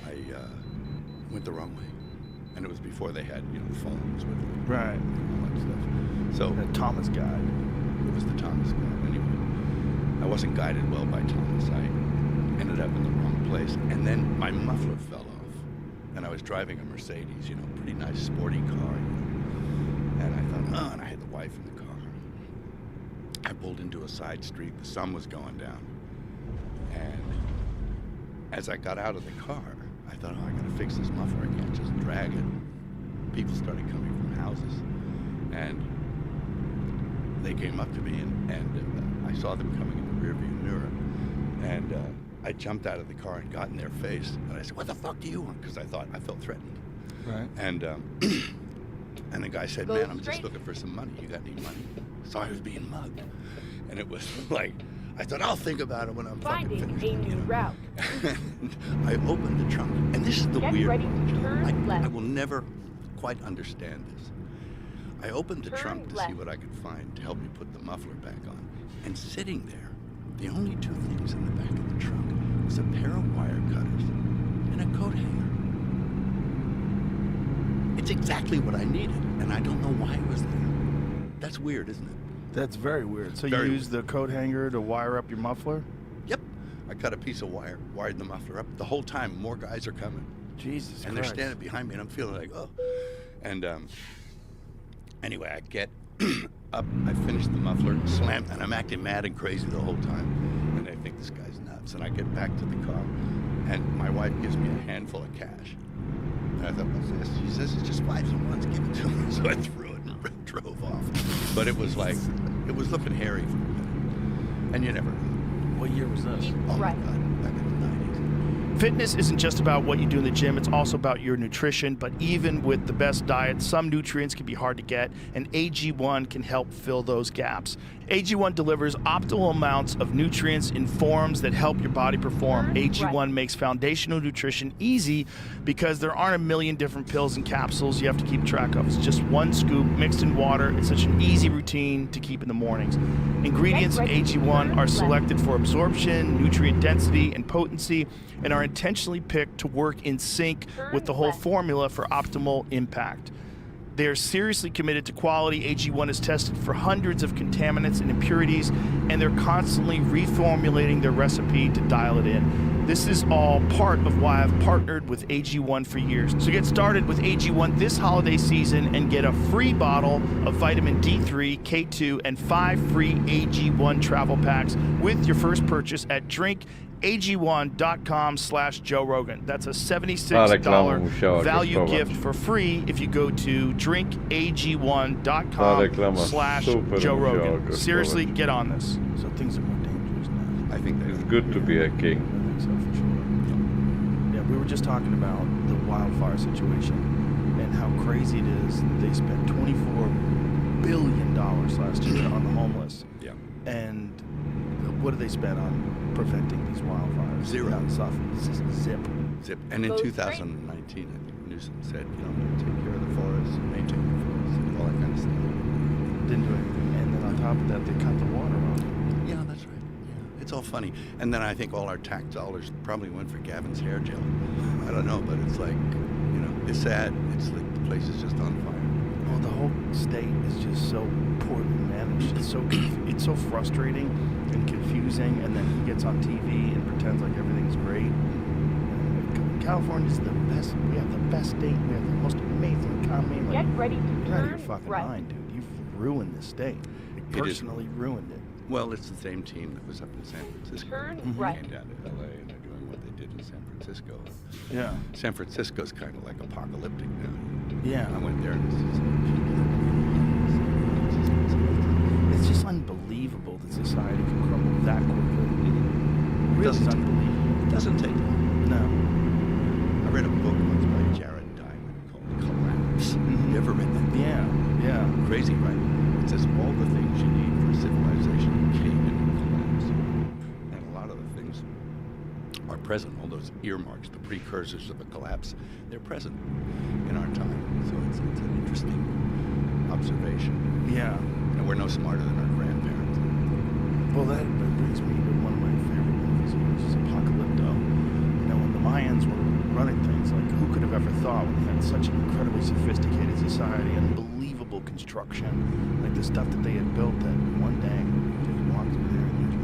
I went the wrong way. And it was before they had, phones with Right. all that stuff. So That Thomas guide. it was the Thomas guide. Anyway, I wasn't guided well by Thomas. I ended up in the wrong place. And then my muffler fell off. And I was driving a Mercedes, pretty nice sporty car. And I thought, and I had the wife in the car. I pulled into a side street. The sun was going down. And as I got out of the car, I thought, I gotta fix this muffler. I can't just drag it. People started coming from houses. And they came up to me, and I saw them coming in the rearview mirror. And I jumped out of the car and got in their face. And I said, what the fuck do you want? Because I felt threatened. Right. And and the guy said, man, I'm just looking for some money. You got any money? So I was being mugged. And it was like, I thought, I'll think about it when I'm fucking finished. Finding a new route. And I opened the trunk. And this is the Get weird ready to part, Jill. turn left. I will never quite understand this. I opened the Turn trunk to left. see what I could find to help me put the muffler back on. And sitting there, the only two things in the back of the trunk was a pair of wire cutters and a coat hanger. It's exactly what I needed, and I don't know why it was there. That's weird, isn't it? That's very weird. So Very you used the coat hanger to wire up your muffler? Yep. I cut a piece of wire, wired the muffler up. The whole time, more guys are coming. Jesus And Christ. they're standing behind me, and I'm feeling like, oh. And anyway, I get up, I finish the muffler, slam, and I'm acting mad and crazy the whole time. And I think this guy's nuts. And I get back to the car, and my wife gives me a handful of cash. And I thought, what's this? She says, it's just 5s and 1s, give it to me. So I threw it and drove off. But it was like, it was looking hairy for a minute. And you never know. What year was this? Oh Right. my God, back in the 90s. Fitness isn't just about what you do in the gym, it's also about your nutrition. But even with the best diet, some nutrients can be hard to get, and AG1 can help fill those gaps. AG1 delivers optimal amounts of nutrients in forms that help your body perform. AG1 makes foundational nutrition easy because there aren't a million different pills and capsules you have to keep track of. It's just one scoop mixed in water. It's such an easy routine to keep in the mornings. Ingredients in AG1 are selected for absorption, nutrient density, and potency, and are intentionally picked to work in sync with the whole formula for optimal impact. They are seriously committed to quality. AG1 is tested for hundreds of contaminants and impurities, and they're constantly reformulating their recipe to dial it in. This is all part of why I've partnered with AG1 for years. So get started with AG1 this holiday season and get a free bottle of vitamin D3, K2, and 5 free AG1 travel packs with your first purchase at drinkag1.com/Joe Rogan. That's a $76 value gift for free if you go to drinkag1.com/Joe Rogan. Seriously, get on this. So things are more dangerous now. I think It's good to be a king. I think so for sure. Yeah, we were just talking about the wildfire situation and how crazy it is. They spent $24 billion last year on the homeless. Yeah. And what do they spend on preventing these wildfires? Zero. None stuff. It's just zip. Zip. And in 2019, I think Newsom said, take care of the forests, maintain the forests, and all that kind of stuff. Didn't do anything. And then on top of that, they cut the water off. Yeah, that's right. Yeah. It's all funny. And then I think all our tax dollars probably went for Gavin's hair gel. I don't know, but it's like, it's sad. It's like the place is just on fire. Well, the whole state is just so poorly managed. It's so frustrating and confusing. And then he gets on TV and pretends like everything's great. California's the best. We have the best state. We have the most amazing economy. Like, Get ready to you're out of your turn fucking right. mind, dude. You've ruined this state. You It is. personally ruined it. Well, it's the same team that was up in San Francisco. Turn They right. came down to LA and they're doing what they did in San Francisco. Yeah. San Francisco's kind of like apocalyptic now. Yeah. I went there and It's just unbelievable that society can crumble that quickly. It really is Doesn't- unbelievable. it doesn't take long. No. I read a book once by Jared Diamond called Collapse. You ever read that book? Yeah. Yeah. Crazy, right? It says all the things you need for civilization came in and collapse. And a lot of the things are present. All those earmarks, the precursors of the collapse, they're present in our time. So it's an interesting observation. Yeah. And we're no smarter than our grandparents. Well, that brings me to one of my favorite movies, which is Apocalypto. When the Mayans were running things, like, who could have ever thought when they had such an incredibly sophisticated society, unbelievable construction, like the stuff that they had built, that one day you just walk through there and there's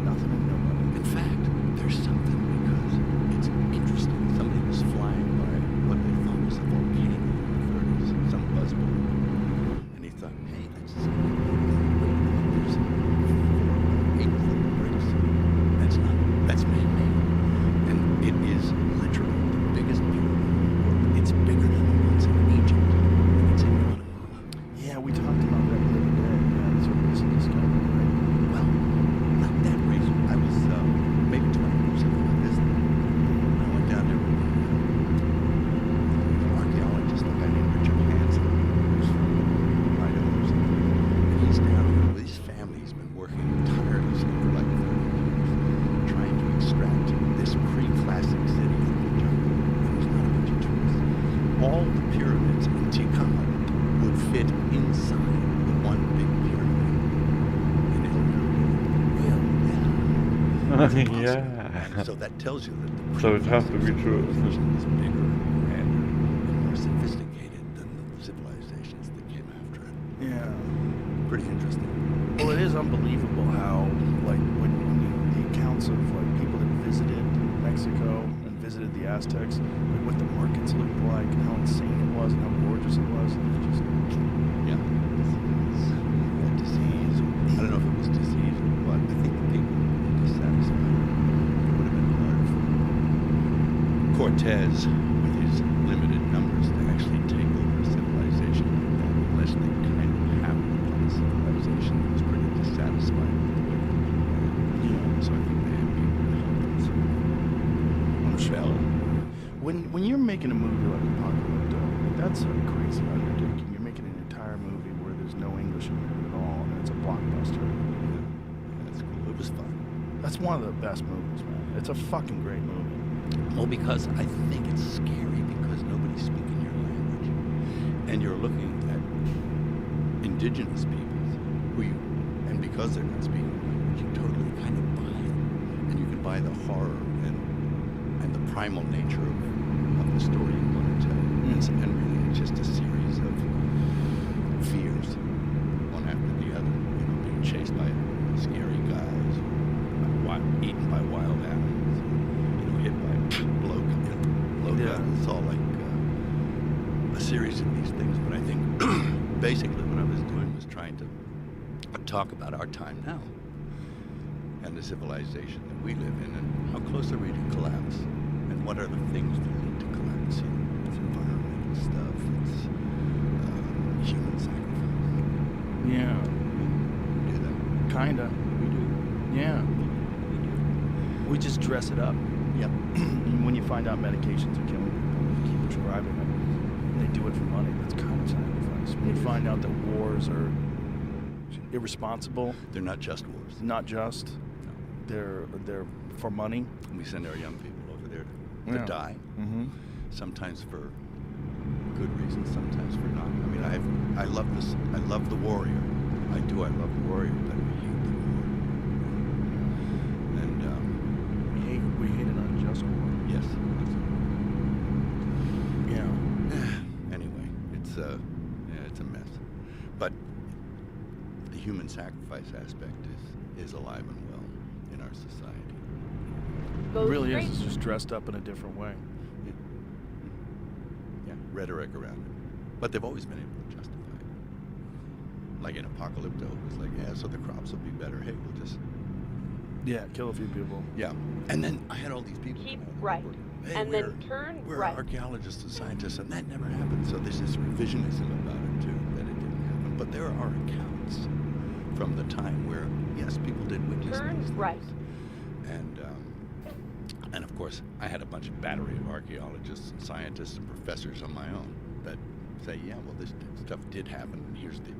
nothing and nobody. In fact, there's something because it's interesting. Somebody was flying by what they thought was a volcano in the 30s, some buzzboard, and he thought, hey, there's 8-foot bricks. That's man-made, and it is literally the biggest pyramid in the world. It's bigger than the ones in Egypt, and it's in Guatemala. Yeah, we talked about that the other day. Yeah, it's a recent discovery, right? Well, not that recent. I was maybe 20 years ago I visited. I went down there with an archaeologist, a guy named Richard Hansen, who's from Idaho or something. And he's down there with his family. He's been working tirelessly for like 30 years, trying to extract this pre-classic city from the jungle. And there's not a bunch of tourists. All the pyramids in Tikal would fit inside the one big pyramid in El Pirate. Yeah. So that tells you that the So it has to be true. civilization is bigger, grander, and more sophisticated than the civilizations that came after it. Yeah. Pretty interesting. Well, it is unbelievable how, like, when the accounts of like people that visited Mexico and visited the Aztecs, like what the markets looked like and how insane it was and how gorgeous it was, and it just Yeah. Disease. I don't know if it was disease or what. I think the people were dissatisfied. It would have been hard for Cortez, with his limited numbers, to actually take over a civilization like that, unless they kind of happened upon a civilization that was pretty dissatisfied with the way they ran. So I think they had people to help them. So I'm sure. when you're making a movie like Apocalypto, that's a crazy undertaking. You're making an entire movie where there's no English in it at all, and it's a blockbuster. Yeah, that's cool. It was fun. That's one of the best movies, man. It's a fucking great movie. Well, because I think it's scary because nobody's speaking your language. And you're looking at indigenous peoples who you, and because they're not speaking your language, you totally kind of buy it. And you can buy the horror and the primal nature of the story you want to tell. And really, it's just a series of fears, one after the other. You know, being chased by scary guys, eaten by wild animals, you know, hit by blowguns. It's all like a series of these things. But I think basically what I was doing was trying to talk about our time now and the civilization that we live in, and how close are we to collapse, and what are the things that lead to collapse. You know, it's environmental stuff, it's human sacrifice. Yeah. We do that. Kinda. We do. Yeah. We do. We just dress it up. Yep. And when you find out medications are killing people, you keep prescribing it. And they do it for money. That's kind of sacrifice. When you find out that wars are irresponsible, They're not just wars. not just, they're for money. We send our young people over there to Yeah. die. Mm-hmm. Sometimes for good reasons, sometimes for not. I mean, I love this. I love the warrior. I do. I love the warrior, but I hate the war. And We hate an unjust war. yes. Yeah. Anyway, it's a mess. But the human sacrifice aspect is alive and well in our society. It really is. It's just dressed up in a different way. Yeah, rhetoric around it. But they've always been able to justify it. Like in Apocalypto, it was like, yeah, so the crops will be better. Hey, we'll just... Yeah, kill a few people. Yeah. And then I had all these people Keep come out of the right, woodwork. Hey, and we're, then turn we're right. archaeologists and scientists, and that never happened. So there's this revisionism about it, too, that it didn't happen. But there are accounts from the time where, yes, people did witness Turn these right. things. And of course, I had a bunch of battery of archaeologists and scientists and professors on my own that say, yeah, well, this stuff did happen, and here's the,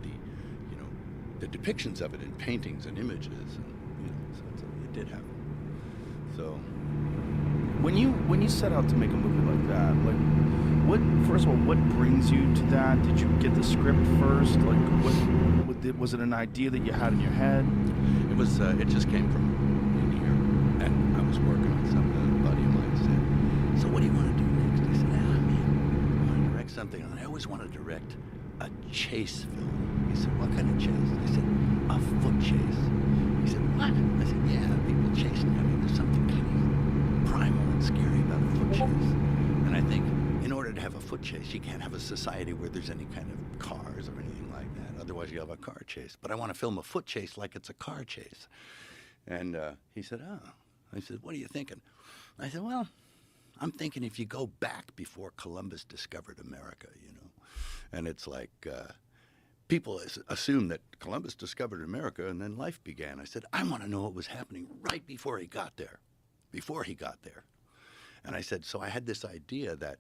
you know, the depictions of it in paintings and images, and you know, so it did happen. So, When you set out to make a movie like that, like, first of all, what brings you to that? Did you get the script first? Like, was it an idea that you had in your head? it was, it just came from in here, and I was working on something, and a buddy of mine said, so what do you want to do next? I said, something. I always wanted to direct a chase film. He said, what kind of chase? I said, a foot chase. He said, what? I said, yeah, people chasing you. I mean, there's something kind of primal and scary about a foot chase. And I think in order to have a foot chase, you can't have a society where there's any kind of cars or anything like that. Otherwise, you have a car chase. But I want to film a foot chase like it's a car chase. And he said, oh. I said, what are you thinking? I said, well, I'm thinking if you go back before Columbus discovered America, you know, and it's like people assume that Columbus discovered America and then life began. I said, I want to know what was happening right before he got there, And I said, so I had this idea that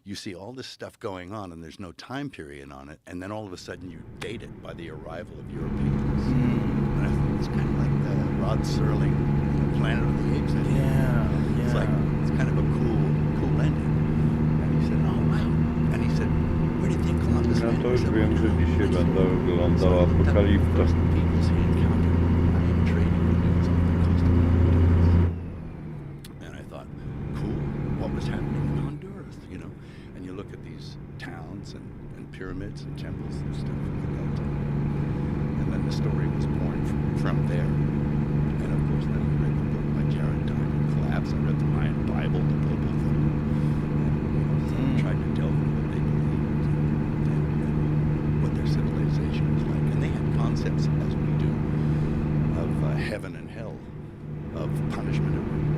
you see all this stuff going on and there's no time period on it, and then all of a sudden you date it by the arrival of Europeans. And I thought it's kind of like the Rod Serling, Planet of the Apes. It's like, it's kind of a cool ending. And he said, oh, wow. And he said, where do you think Columbus No landed? to I już said, wiem, że dzisiaj będę oglądał Apokaliptę. First people's encounter, I mean, trading units on the coast of Honduras. And I thought, cool, what was happening in Honduras, you know? And you look at these towns and pyramids and temples and stuff like that. And then the story was born from there. And of course, then I read the book by Jared Diamond, Collapse. I read the Mayan Bible, the Popol Vuh. And tried to delve into what they believed and what their civilization was like. And they had concepts, as we do, of heaven and hell, of punishment and reward.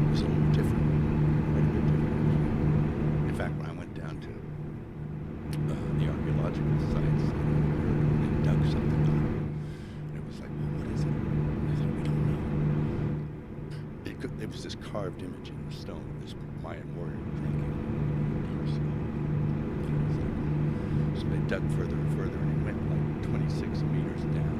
It was a little different, quite a bit different. In fact, when I went down to the archaeological sites, they dug something up. And it was like, well, what is it? I said, we don't know. It was this carved image in the stone of this Mayan warrior drinking. So they dug further and further, and it went like 26 meters down.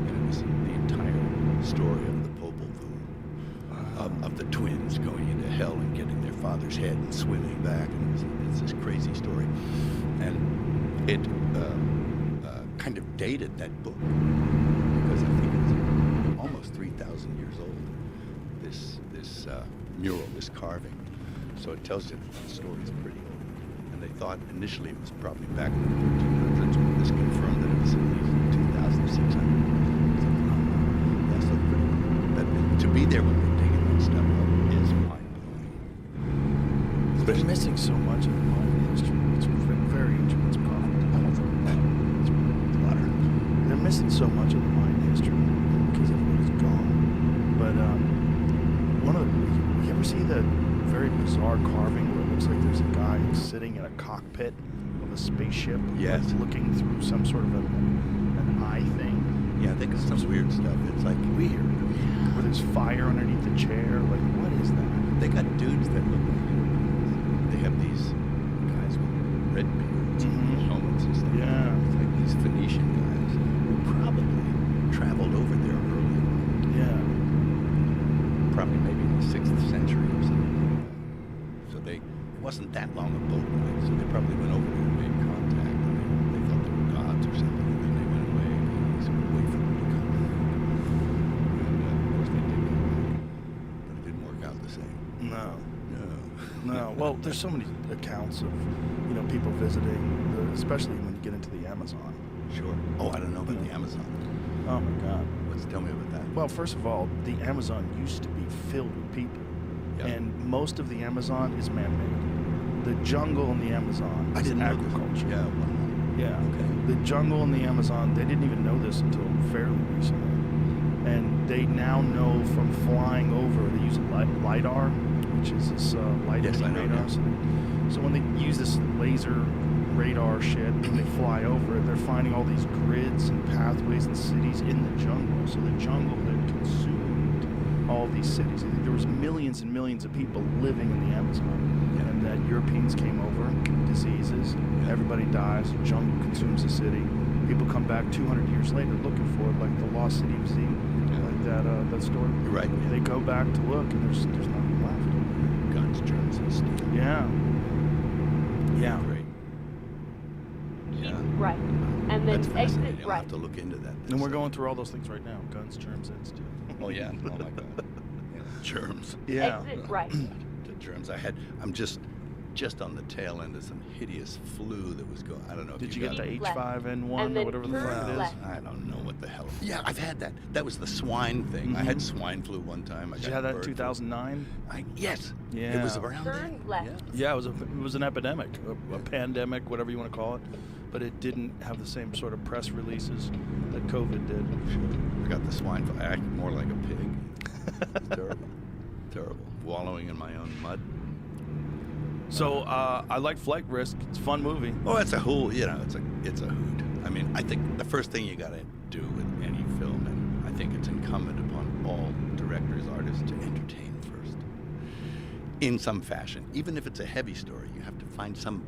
And it was the entire story of the Popol Vuh, of the twins going into hell and getting their father's head and swimming back. And it's this crazy story. And it kind of dated that book because I think it's almost 3,000 years old. This mural, this carving. So it tells you that the story's pretty old. And they thought initially it was probably back in the 1300s, but this confirmed that it was at least 2,600. That's so pretty cool. But to be there when they're digging that stuff up is mind-blowing. They're missing so much of the Mayan history. It's very interesting. It's water. They're missing so much of the Mayan history because everybody's gone. But you ever see that very bizarre carving where it looks like there's a guy sitting in a cockpit of a spaceship, Yes. like looking through some sort of an eye thing? Yeah, I think it's some weird stuff. It's like weird. Where there's fire underneath the chair. Like, what is that? They got dudes that look like Europeans. They have these guys with red beards and helmets and stuff. Yeah. It's like these Phoenician guys who probably traveled over there early on. Yeah. Probably maybe in the 6th century or something like that. So it wasn't that long a boat ride, so they probably went over there and made contact. I mean, they thought they were gods or something, and then they went away and they would wait for them to come back. And of course they did come back, but it didn't work out the same. No. No. Well, there's so many accounts of, people visiting, especially when you get into the Amazon. Sure. Oh, I don't know about the Amazon. Oh my God. Tell me about that. Well, first of all, the Amazon used to be filled with people, Yeah. and most of the Amazon is man-made. The jungle in the Amazon I is didn't know this. agriculture. Yeah. Wow. Yeah. Okay. The jungle in the Amazon, they didn't even know this until fairly recently. And they now know from flying over, they use LiDAR, which is this light Yes, I know, radar. yeah. So when they use this laser radar shit, when they fly over it, they're finding all these grids and pathways and cities in the jungle. So the jungle that consumed all these cities. I think there was millions and millions of people living in the Amazon. Yeah. And that Europeans came over, diseases, everybody dies, the jungle consumes the city. People come back 200 years later looking for it, like the lost city of Z, like that story. You're right. Yeah. They go back to look, and there's nothing left. Guns, germs, and steel. Yeah. Yeah. Great. Yeah. Right. And then That's fascinating. exit I'll right. have to look into that. And we're going through all those things right now. Guns, germs, and steel. Oh yeah. Oh my God. Yeah. Germs. Yeah. Exit right. The germs I had. I'm just just on the tail end of some hideous flu that was going. I don't know. Did if you got get the that. H5N1 or whatever the fuck it is? I don't know what the hell. Yeah, I've had that. That was the swine thing. I had swine flu one time. Did you have that in 2009? Yes. Yeah. It was around then. Yeah, it was an epidemic, a pandemic, whatever you want to call it. But it didn't have the same sort of press releases that COVID did. I got the swine flu. I acted more like a pig. It was terrible. Terrible. Wallowing in my own mud. So I like Flight Risk. It's a fun movie. Oh, it's a hoot. You know, it's a hoot. I mean, I think the first thing you got to do with any film, and I think it's incumbent upon all directors, artists, to entertain first, in some fashion. Even if it's a heavy story, you have to find some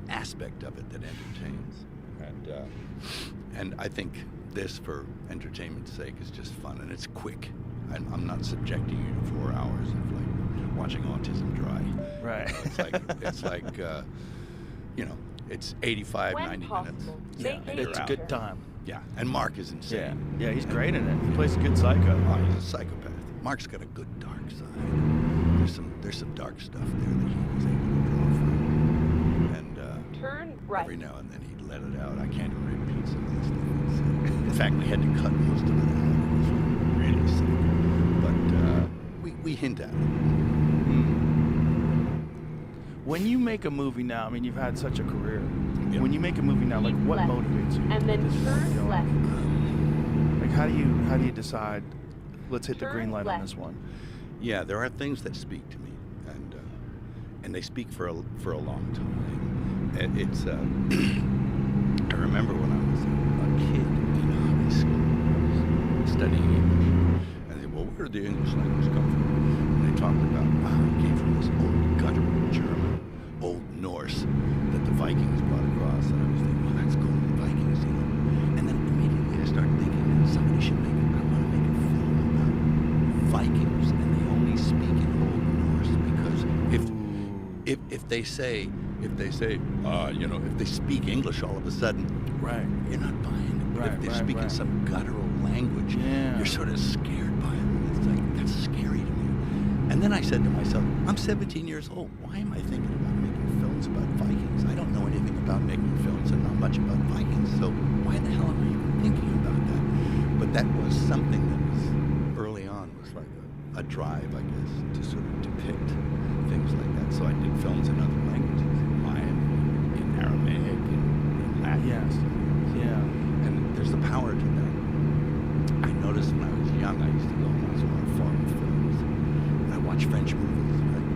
aspect of it that entertains. And I think this, for entertainment's sake, is just fun, and it's quick. I'm not subjecting you to 4 hours of like watching autism dry. Right. It's like you know, it's 85, 90 minutes. Yeah, it's a good time. Yeah, and Mark is insane. Yeah, he's great in it. He plays a good psycho. Oh, he's a psychopath. Mark's got a good dark side. There's some dark stuff there that he was able to draw from. And turn right. Every now and then he'd let it out. I can't even repeat some of the stuff he'd say. In fact, we had to cut most of it out. It was really sick. But we hint at it. When you make a movie now, I mean, you've had such a career. Yeah. When you make a movie now, like, what left. motivates you? And then turn left. Like, how do you decide? Let's hit the Turn green light on left. this one. Yeah, there are things that speak to me, and they speak for a long time. It's I remember when I was a kid in high school, studying English, and they said, "Well, where did the English language come from?" And they talked about it came from this old guttural German, old Norse that the Vikings brought across, and I was thinking, "Well, that's cool, the Vikings, you know." And then immediately I started thinking that somebody should make. I want to make a film about Vikings, and they only speak in Old Norse, because if they say you know, if they speak English all of a sudden, Right. you're not buying it. But Right, if they're right, speaking right. some guttural language, Yeah. you're sort of scared by it. It's like, that's scary to me. And then I said to myself, I'm 17 years old. Why am I thinking about making films about Vikings? I don't know anything about making films and not much about Vikings, so why the hell am I even thinking about that? But that was something that was early on, was like a drive, I guess, to sort of depict things like that. So I did films in other languages, in Mayan, in Aramaic, in Latin. Yes. Yeah. And there's a power to that. I noticed when I was young, I used to go and watch a lot of foreign films. And I watched French movies, right?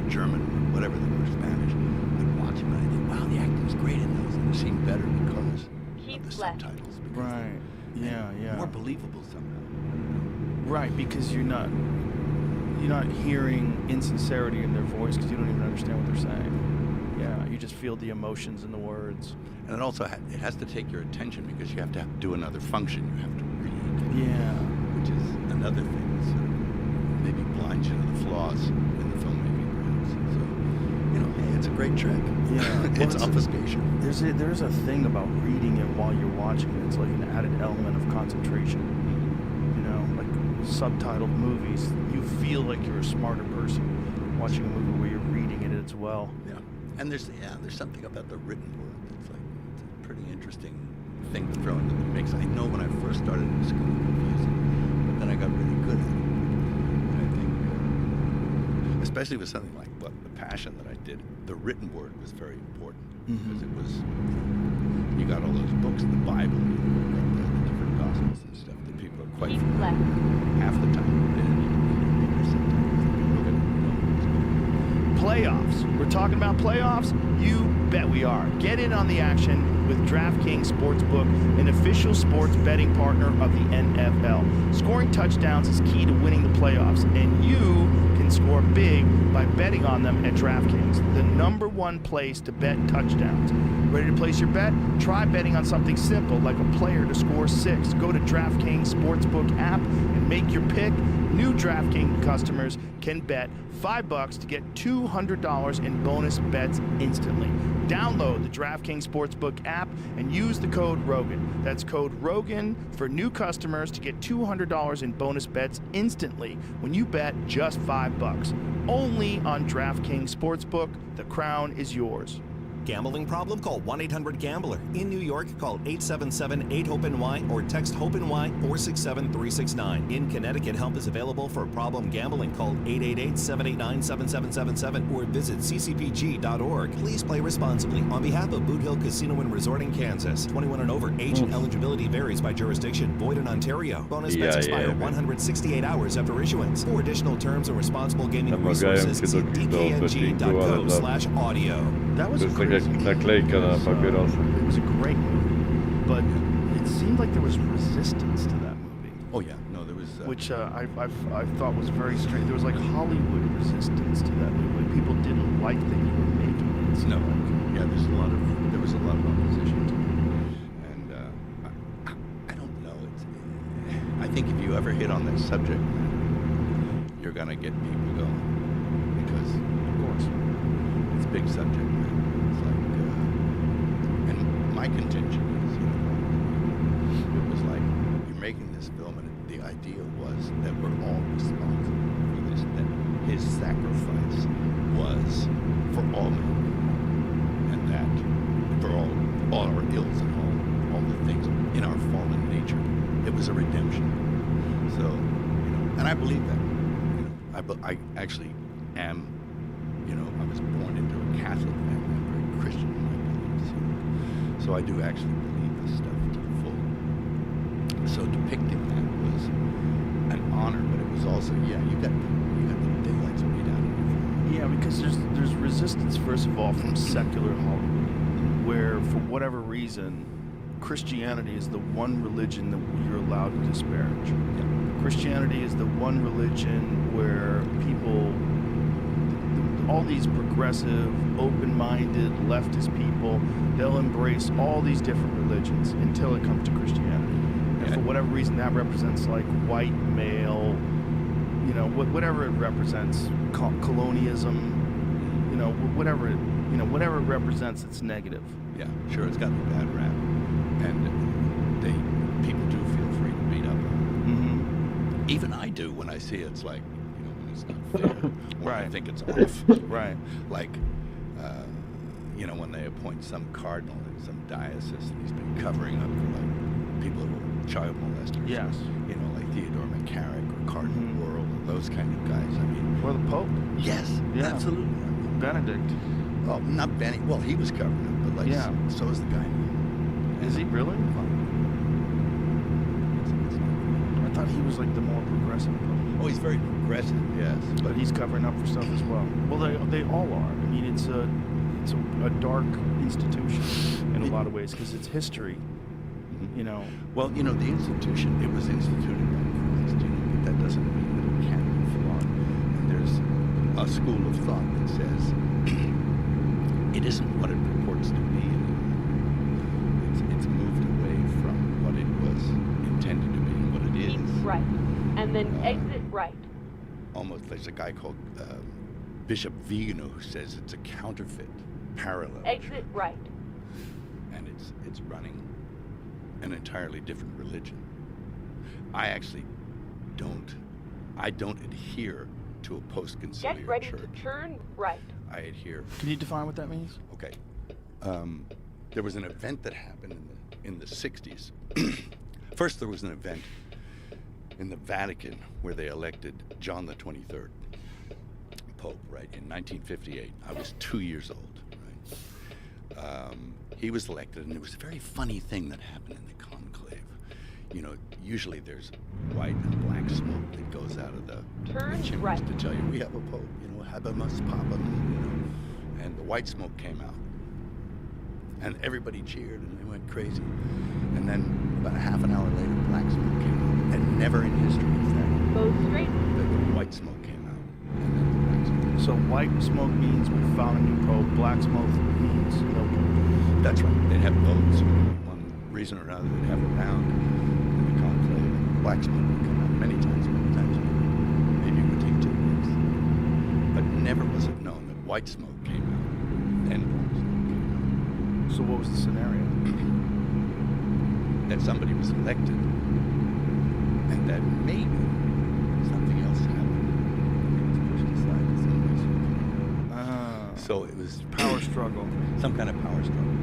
Or German, whatever they were, Spanish. I'd watch them and I'd think, wow, the acting's great in those. And it seemed better because Keep of the left. subtitles. Because Right. Yeah. more believable somehow. Right, because you're not hearing insincerity in their voice because you don't even understand what they're saying. Yeah, you just feel the emotions in the words. And it also it has to take your attention because you have to do another function. You have to read. Yeah. Which is another thing that sort of maybe blinds you to the flaws in the filmmaking, perhaps. So, you know, hey, it's a great trick. Yeah. It's obfuscation. There's a thing about reading it while you're watching it. It's like an added element of concentration. You know, like subtitled movies, you feel like you're a smarter person watching a movie where you're reading it as well. Yeah. And there's something about the written word that's like, it's a pretty interesting thing to throw into the mix. I know when I first started it was kind of confusing, but then I got really good at it. And I think, especially with something like The Passion that I did, the written word was very important because it was, you got all those books in the Bible, you got the different gospels and stuff that people are quite Keep familiar left. with. Half the time they didn't even need to read their subtitles. They could look at it and know what's going on. Playoffs. We're talking about playoffs? You bet we are. Get in on the action with DraftKings Sportsbook, an official sports betting partner of the NFL. Scoring touchdowns is key to winning the playoffs, and you can score big by betting on them at DraftKings, the #1 place to bet touchdowns. Ready to place your bet? Try betting on something simple like a player to score 6. Go to DraftKings Sportsbook app and make your pick. New DraftKings customers can bet $5 to get $200 in bonus bets instantly. Download the DraftKings Sportsbook app and use the code ROGAN. That's code ROGAN for new customers to get $200 in bonus bets instantly when you bet just $5. only on DraftKings Sportsbook. The crown is yours. Gambling problem? Call 1-800-GAMBLER. In New York, call 877-8-HOPE-NY or text HOPE-NY 467-369. In Connecticut, help is available for problem gambling. Call 888-789-7777 or visit ccpg.org. Please play responsibly. On behalf of Boot Hill Casino and Resort in Kansas, 21 and over. Age and eligibility varies by jurisdiction. Void in Ontario. Bonus bets expire 168 hours after issuance. For additional terms and responsible gaming resources, see dkng.co/audio. That was a To jest crazy. jak naklejka na papierosy. It was a great movie, but it seemed like there was resistance to that movie, Oh yeah, no, there was. which I thought was very strange. There was like Hollywood resistance to that movie. Like, people didn't like that you were making it. It seemed No, like. yeah, there was a lot of opposition to it, and I don't know. I think if you ever hit on that subject, you're gonna get people going because, of course, it's a big subject. It's like, and my contention is, it was like you're making this film, and the idea was that we're all responsible for this. That his sacrifice was for all men. And that for all our ills and all the things in our fallen nature, it was a redemption. So, and I believe that. I actually am, I was born into a Catholic family. I'm very Christian in my beliefs. So I do actually believe this stuff to the full. So depicting that was an honor, but it was also, you got the daylights beat out of you. Yeah, because there's resistance, first of all, from secular Hollywood, where for whatever reason, Christianity is the one religion that you're allowed to disparage. Yeah. Christianity is the one religion where people, all these progressive, open-minded, leftist people, they'll embrace all these different religions until it comes to Christianity. And for whatever reason, that represents like white male, whatever it represents, colonialism, whatever it represents, it's negative. Yeah, sure, it's got a bad rap, and people do feel free to beat up on it. Mm-hmm. Even I do when I see it. It's like, when it's not fair, when I Right. think it's off. Right. Like, when they appoint some cardinal in some diocese, and he's been covering up for like people who are child molesters. Yes. Like Theodore McCarrick or Cardinal Worrell, or those kind of guys. I mean, Or the Pope. yes, Yeah. absolutely. I mean, Benedict. oh, not Benny. Well, he was covering up, but like, Yeah. so is the guy. Is he really? I thought he was like the more progressive Pope. Oh, he's very progressive, yes. But he's covering up for stuff as well. Well, they all are. I mean, it's a dark institution in a lot of ways because it's history. Well, the institution, it was instituted by Christ, but that doesn't mean that it can't be flawed. And there's a school of thought that says it isn't what it purports to be anymore. It's moved away from what it was intended to be and what it is. Right. And then exit right. Almost, there's a guy called Bishop Vigano who says it's a counterfeit, parallel. Exit right. And it's running an entirely different religion. I actually don't adhere to a post-conciliar Get ready church. to turn right. I adhere. Can you define what that means? Okay. There was an event that happened in the 60s. First, there was an event in the Vatican where they elected John the 23rd Pope, right, in 1958. I was 2 years old, right? He was elected, and there was a very funny thing that happened in the conclave. Usually there's white and black smoke that goes out of the chimneys right. to tell you we have a pope, habemus papam, and the white smoke came out. And everybody cheered, and they went crazy. And then about a half an hour later, black smoke came out. And never in history is that. Go straight. The white smoke came out, and then the black smoke. So white smoke means we found a new pope. Black smoke means no pope. That's right. They'd have votes. One reason or another, they'd have a round in the conclave. And black smoke would come out many times. Maybe it would take 2 weeks. But never was it known that white smoke came out, then black smoke came out. So what was the scenario? That somebody was elected, and that maybe something else happened. It was pushed aside as a So it was Power struggle. some kind of power struggle.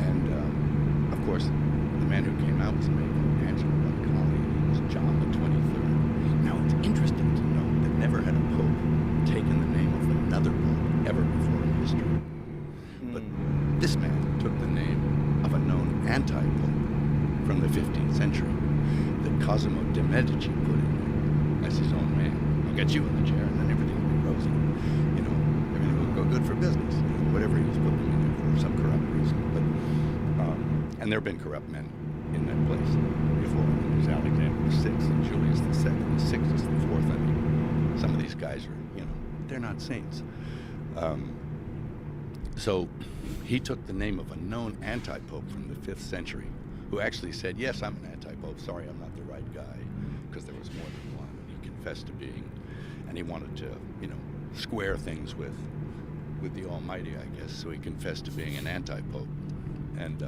And of course, the man who came out was a man called Angelo Boccoli, and he was John the 23rd. Now it's interesting to note that never had a pope taken the name of another pope ever before in history. But this man took the name of a known anti-pope from the 15th century that Cosimo de' Medici put in there as his own man. I'll get you in the chair, and then everything will be rosy. You know, everything will go good for business. Whatever he was putting in there for some corrupt reason. But and there have been corrupt men in that place before. There's Alexander VI and Julius II and Sixtus IV. I mean, some of these guys are, you know, they're not saints. So he took the name of a known anti-pope from the 5th century, who actually said, yes, I'm an anti-pope, sorry, I'm not the right guy, because there was more than one, and he confessed to being, and he wanted to, you know, square things with the Almighty, I guess, so he confessed to being an anti-pope. And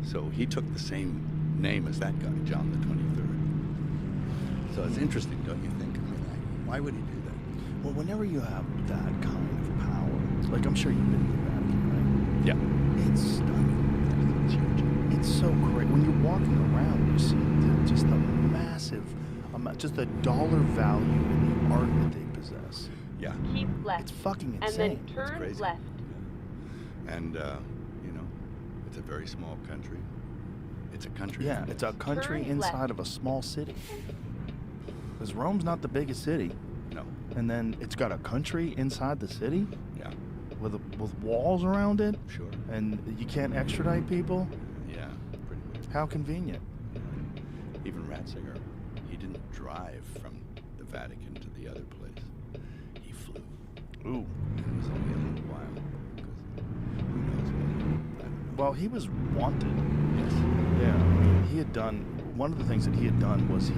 so he took the same name as that guy, John the 23rd. So it's interesting, don't you think? I mean, why would he do that? Well, whenever you have that kind of power, like I'm sure you've been to the Vatican, right? Yeah. It's stunning. It's huge. It's so great. When you're walking around, you see just the massive amount, just the dollar value in the art that they possess. Yeah. Keep left. It's fucking And insane. then turn crazy. left. And, you know, it's a very small country. It's a country. Yeah, it's a country Turn left. inside of a small city. Because Rome's not the biggest city, No. and then it's got a country inside the city Yeah. with walls around it, Sure. and you can't extradite people. Yeah. Pretty weird. How convenient. Even Ratzinger, he didn't drive from the Vatican to the other place. He flew. Ooh. And it was only a little while. Because who knows what? I don't know. Well, he was wanted. Yes. Yeah, I mean, he had done, one of the things that he had done was he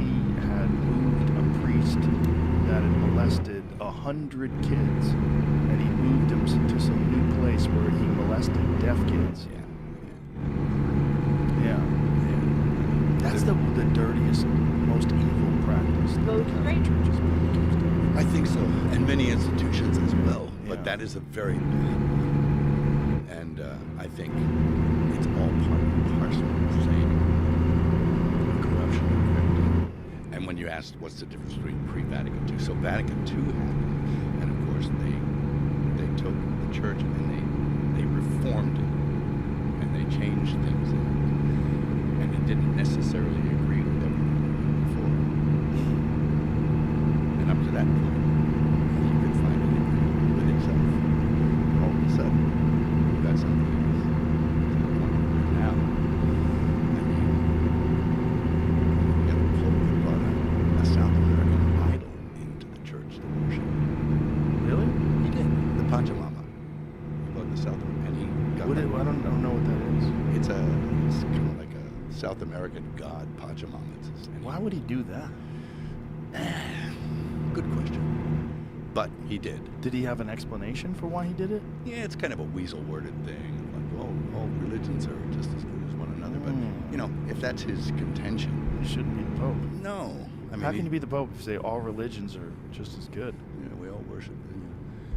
had moved a priest that had molested 100 kids, and he moved him to some new place where he molested deaf kids. Yeah. Yeah. That's the dirtiest, most evil practice that Go the Catholic straight. Church has been accused of. I think so. And many institutions as well. Yeah. But that is a very bad one. And I think it's all part and parcel of the same corruption and crept. And when you asked what's the difference between pre-Vatican II, so Vatican II happened, and of course they took the church and they reformed it, and they changed things in it, and it didn't necessarily agree with everything before. And up to that point, you could find it agreed with itself. All of a sudden, you got something else. To the point where now, I mean, you got a pope that brought a South American idol into the church to worship. Really? He did. The Pachamama. He brought the South American, and he got What I don't know what that is. it's kind of like a South American god, Pachamama. Why would he do that? Good question. But he did. Did he have an explanation for why he did it? Yeah, it's kind of a weasel-worded thing. Like, oh, all religions are just as good as one another. But, you know, if that's his contention... He shouldn't be the Pope. No. I mean, How can you be the Pope if you say all religions are just as good? You know, we all worship.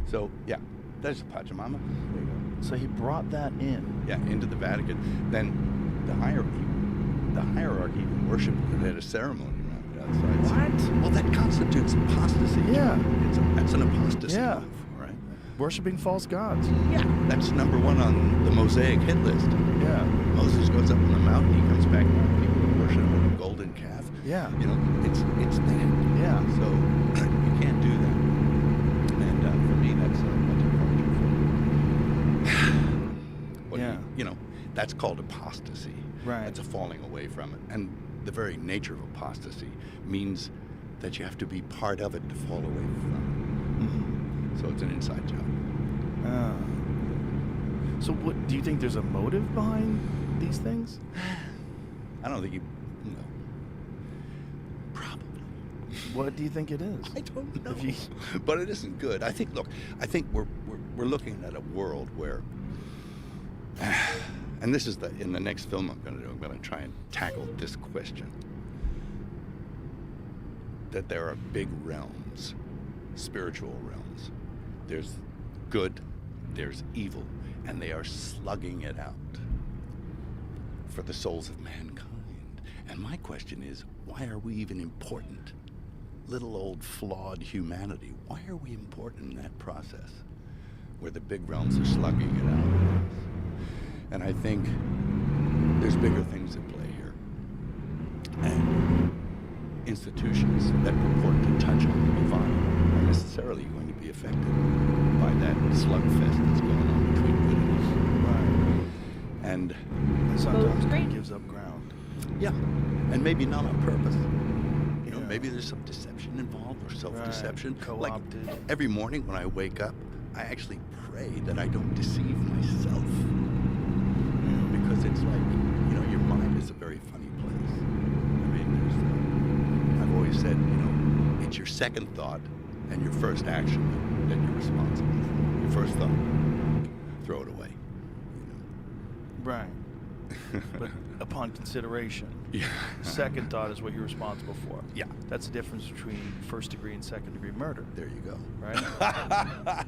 So, yeah, that's Pachamama. There you go. So he brought that in. Yeah, into the Vatican. Then the hierarchy even worshipped it. They had a ceremony around it outside. What? Well, that constitutes apostasy. Yeah. That's an apostasy Yeah. move, right? Worshipping false gods. Yeah. That's number one on the Mosaic hit list. Yeah. Moses goes up on the mountain, he comes back, people are worshiping a golden calf. Yeah. You know, it's that. Yeah. So you can't do that. And for me, that's a departure. Yeah. You know, that's called apostasy. Right. That's a falling away from it. And the very nature of apostasy means that you have to be part of it to fall away from it. So it's an inside job. So what do you think there's a motive behind these things? I don't think you know. Probably. What do you think it is? I don't know. But it isn't good. I think we're looking at a world where, and this is in the next film I'm going to do, I'm going to try and tackle this question. That there are big realms, spiritual realms. There's good, there's evil, and they are slugging it out for the souls of mankind. And my question is, why are we even important? Little old flawed humanity, why are we important in that process where the big realms are slugging it out? And I think there's bigger things at play here. And institutions that purport to touch on the divine are necessarily going to be affected by that slugfest that's going on between good and evil. Right. And sometimes it gives up ground. yeah, and maybe not on purpose. You know, maybe there's some deception involved or self-deception. Right. Like Co-opted. every morning when I wake up, I actually pray that I don't deceive myself. You know, because it's like, you know, your mind is a very funny place. I mean, I've always said, you know, it's your second thought and your first action that you're responsible for. Your first thought, throw it away. Right. But upon consideration, Yeah. second thought is what you're responsible for. Yeah. That's the difference between first degree and second degree murder. There you go. Right?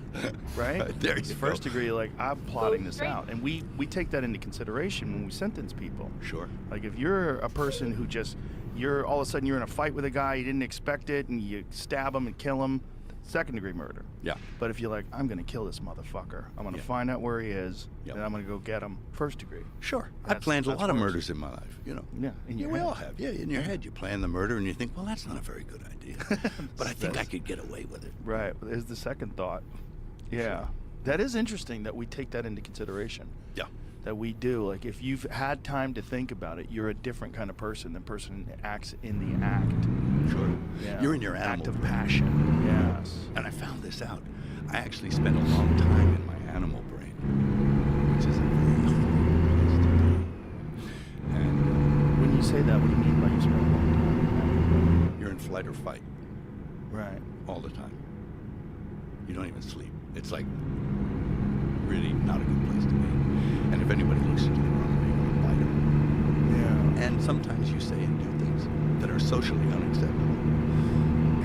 Right? There It's you first go. degree, like, I'm plotting this straight. out. And we take that into consideration when we sentence people. Sure. Like, if you're a person who just, you're all of a sudden you're in a fight with a guy, you didn't expect it, and you stab him and kill him, second degree murder. Yeah. But if you're like, I'm going to kill this motherfucker, I'm going to Yeah. find out where he is, Yep. and I'm going to go get him, first degree. Sure. I've That's- planned a that's lot of worse. murders in my life, you know. Yeah, in your we head. all have. Yeah, in your head. You plan the murder and you think, well, that's not a very good idea. But I think I That's- could get away with it. Right. There's the second thought. Yeah. That is interesting that we take that into consideration. Yeah. That we do. Like, if you've had time to think about it, you're a different kind of person than person who acts in the act. Sure. Yeah. You're in your act animal of brain. passion. Yes. And I found this out. I actually spent a long time in my animal brain, which is a very horrible place to be. And When you say that, what do you mean by you spend a long time? you're in flight or fight Right. all the time. You don't even sleep. It's like really not a good place to be. And if anybody looks at you the wrong way, you want to bite them. Yeah. And sometimes you say and do things that are socially unacceptable.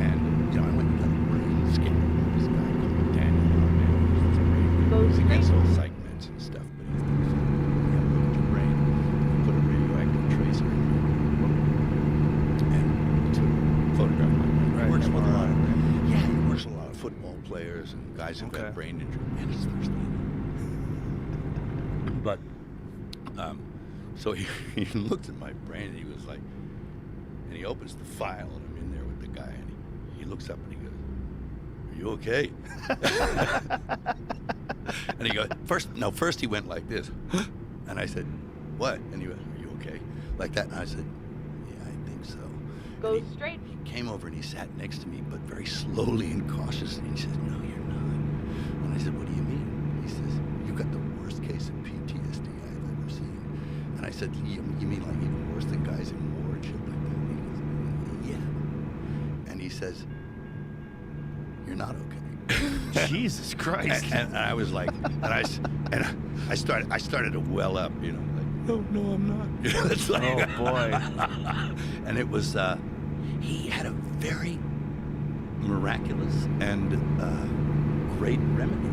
And, you know, I went and got a brain scan. This guy called Daniel, this brain. Goes He's against straight. all psych meds and stuff, but he's thinks, yeah, look at your brain. You put a radioactive tracer in you. And to photograph my brain. Right, He works with a lot of, MRI. yeah, he works with a lot of football players and guys who've Okay. had brain injury. Man, it's thirsty. But, so he looked at my brain and he was like, and he opens the file and I'm in there with the guy and he looks up and he goes, "Are you okay?" And he goes, first he went like this. And I said, "What?" And he went, "Are you okay?" Like that. And I said, "Yeah, I think so." Go And straight. he came over and he sat next to me, but very slowly and cautiously. And he said, "No, you're not." And I said, "What do you mean?" He says, "You got the worst case of PTSD I've ever seen." And I said, "You mean like even worse than guys in war and shit like that?" And he goes, "Yeah." And he says, "You're not okay." Jesus Christ. And I was like, I started to well up, you know, like, no, I'm not. You know, it's like, Oh, boy. And it was, he had a very miraculous and great remedy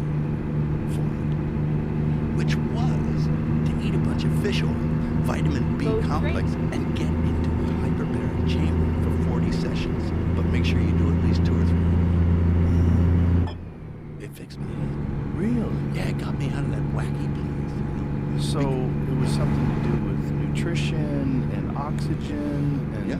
for it, which was to eat a bunch of fish oil, vitamin B Go complex, straight. and get into a hyperbaric chamber for 40 sessions. But make sure you do at least 2 or 3. It fixed me. Really? Yeah, it got me out of that wacky place. You know? So it was something to do with nutrition and oxygen and Yeah.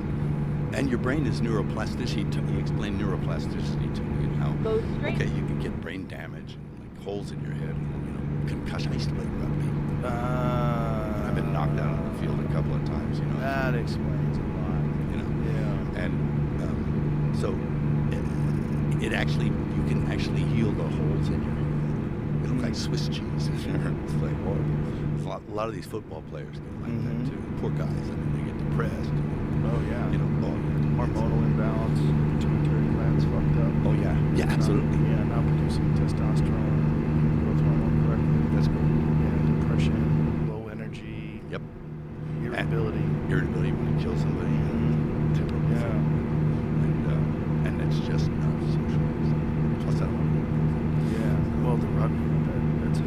And your brain is neuroplasticity. He explained neuroplasticity to me and how, Go straight. okay, you can get brain damage and like holes in your head, and, you know, concussion. I used to play rugby. I've been knocked out on the field a couple of times, you know. That explains a lot. You know. Yeah. And so it actually, you can actually heal the holes in your head. They look like Swiss cheese. It's like horrible. A lot of these football players get like that too. Poor guys. I mean, they get depressed. Oh yeah. You know, Hormonal imbalance, pituitary glands fucked up. Oh yeah. Yeah, absolutely. Not producing testosterone, growth hormone correctly. That's cool. Yeah, depression, low energy. Yep. Irritability. Irritability when you kill somebody. Typical Yeah. thing. And it's just not socialized. Plus, I don't want to. Yeah. Well, the rugby, that's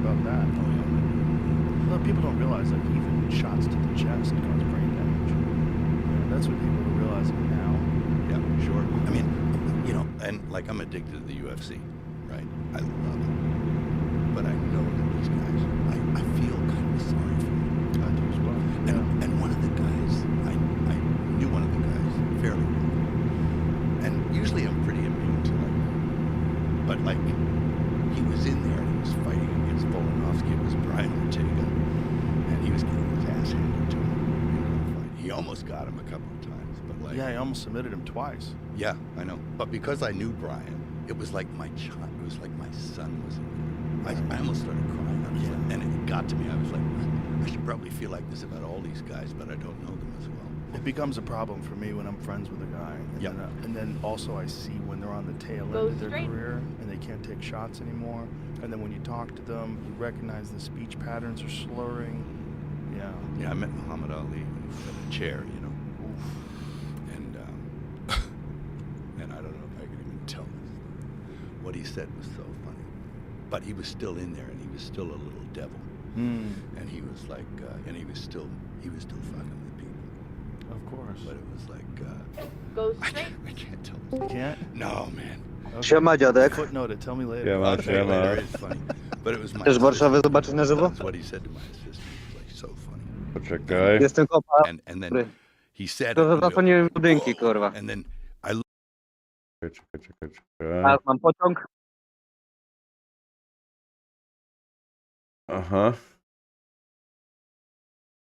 about that. Oh, yeah. Well, people don't realize that even shots to the chest cause brain damage. That's what people are realizing now. Yeah, sure. I mean, you know, and like I'm addicted to the UFC, right? I love it. But I know that these guys, I feel kind of sorry for them. I do as well. And one of the guys, I knew one of the guys fairly well. And usually I'm pretty immune to like, but like, he was in there and he was fighting against Volkanovski. It was Brian Ortega. And he was getting his ass handed to him in the fight. He almost got him a couple of times, but like... Yeah, I almost submitted him twice. Yeah, I know. But because I knew Brian, it was like my child, it was like my son was in there. I almost started crying. I was like, and it got to me. I was like, I should probably feel like this about all these guys, but I don't know them as well. It becomes a problem for me when I'm friends with a guy. And then also I see when they're on the tail end of their career and they can't take shots anymore. And then when you talk to them, you recognize the speech patterns are slurring. Yeah. Yeah, I met Muhammad Ali when he was in a chair, you know. Oof. And I don't know if I can even tell this. What he said was so funny. But he was still in there and he was still a little devil. And he was like, and he was still fucking with people. Of course. But it was like, Go straight. I can't tell. You can't? No, man. Siema dziadek. Footnote it, tell me later. Siema, I'll tell you siema. later, it's funny. But it was my Chcesz Warszawę zobaczyć na żywo? That's what he said to my assistant. It was like so funny. Poczekaj. Jestem kopa. And then he said To it, zadzwoniłem w budynki, kurwa. and then I Czekaj. Teraz mam pociąg. Aha.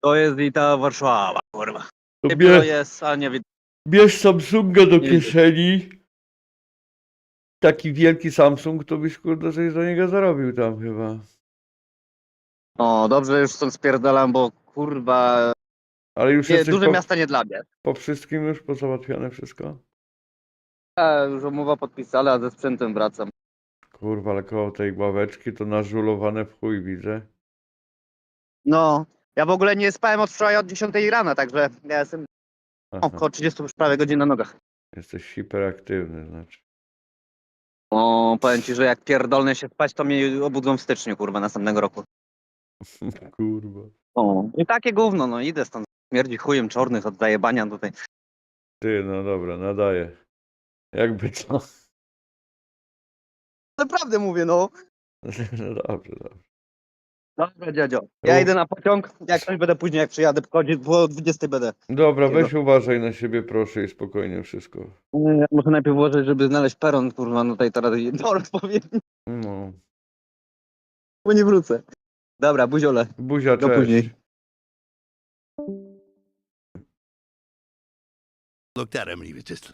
To jest i ta Warszawa, kurwa. To To jest, a nie widzę. bierz Samsunga do Nie kieszeni. Taki wielki Samsung, to byś kurde coś za niego zarobił tam chyba. O, dobrze, już stąd spierdalam, bo kurwa... Ale już Nie, jesteś duże miasta nie dla mnie. po wszystkim już pozałatwiane wszystko? Już umowa podpisana, a ze sprzętem wracam. Kurwa, ale koło tej ławeczki to nażulowane w chuj widzę. No, ja w ogóle nie spałem od wczoraj od 10 rana, także ja jestem około 30 już prawie godzin na nogach. Jesteś hiperaktywny, znaczy. O, powiem ci, że jak pierdolnę się spać, to mnie obudzą w styczniu, kurwa, następnego roku. Kurwa. O, i takie gówno, no idę stąd. Śmierdzi chujem czarnych od zajebania tutaj. Ty, no dobra, nadaję. Jakby co? Naprawdę mówię, no. No dobrze. Dobra, dziadzio. Ja idę na pociąg, jak coś będę później, jak przyjadę, bo o 20 będę. Dobra, weź uważaj na siebie, proszę, i spokojnie wszystko. Ja muszę najpierw ułożyć, żeby znaleźć peron, kurwa, no tutaj teraz odpowiedni, No. bo nie wrócę. Dobra, buziole. Buzia, Do cześć. później. looked at him and he was just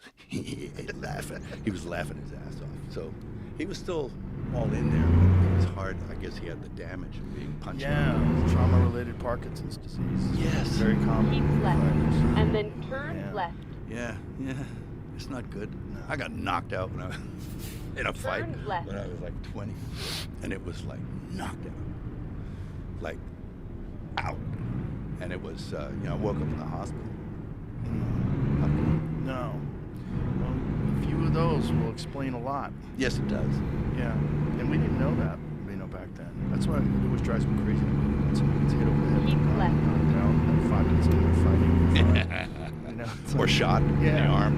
laughing. He was laughing his ass off. So he was still all in there, but it was hard. I guess he had the damage of being punched. Yeah, trauma-related Parkinson's disease. Yes. Very common. Keep left. Fighters. And then turn Yeah. left. Yeah. It's not good. I got knocked out when I was in a fight Turn left. when I was like 20, and it was like knocked out, like out, and it was I woke up in the hospital. No. Well, a few of those will explain a lot. Yes, it does. Yeah, and we didn't know that, back then. That's why it always drives me crazy when someone gets hit over the head, Keep left. knocked out, and 5 minutes later they're fighting. You know, it's Or like- shot in the Yeah. arm.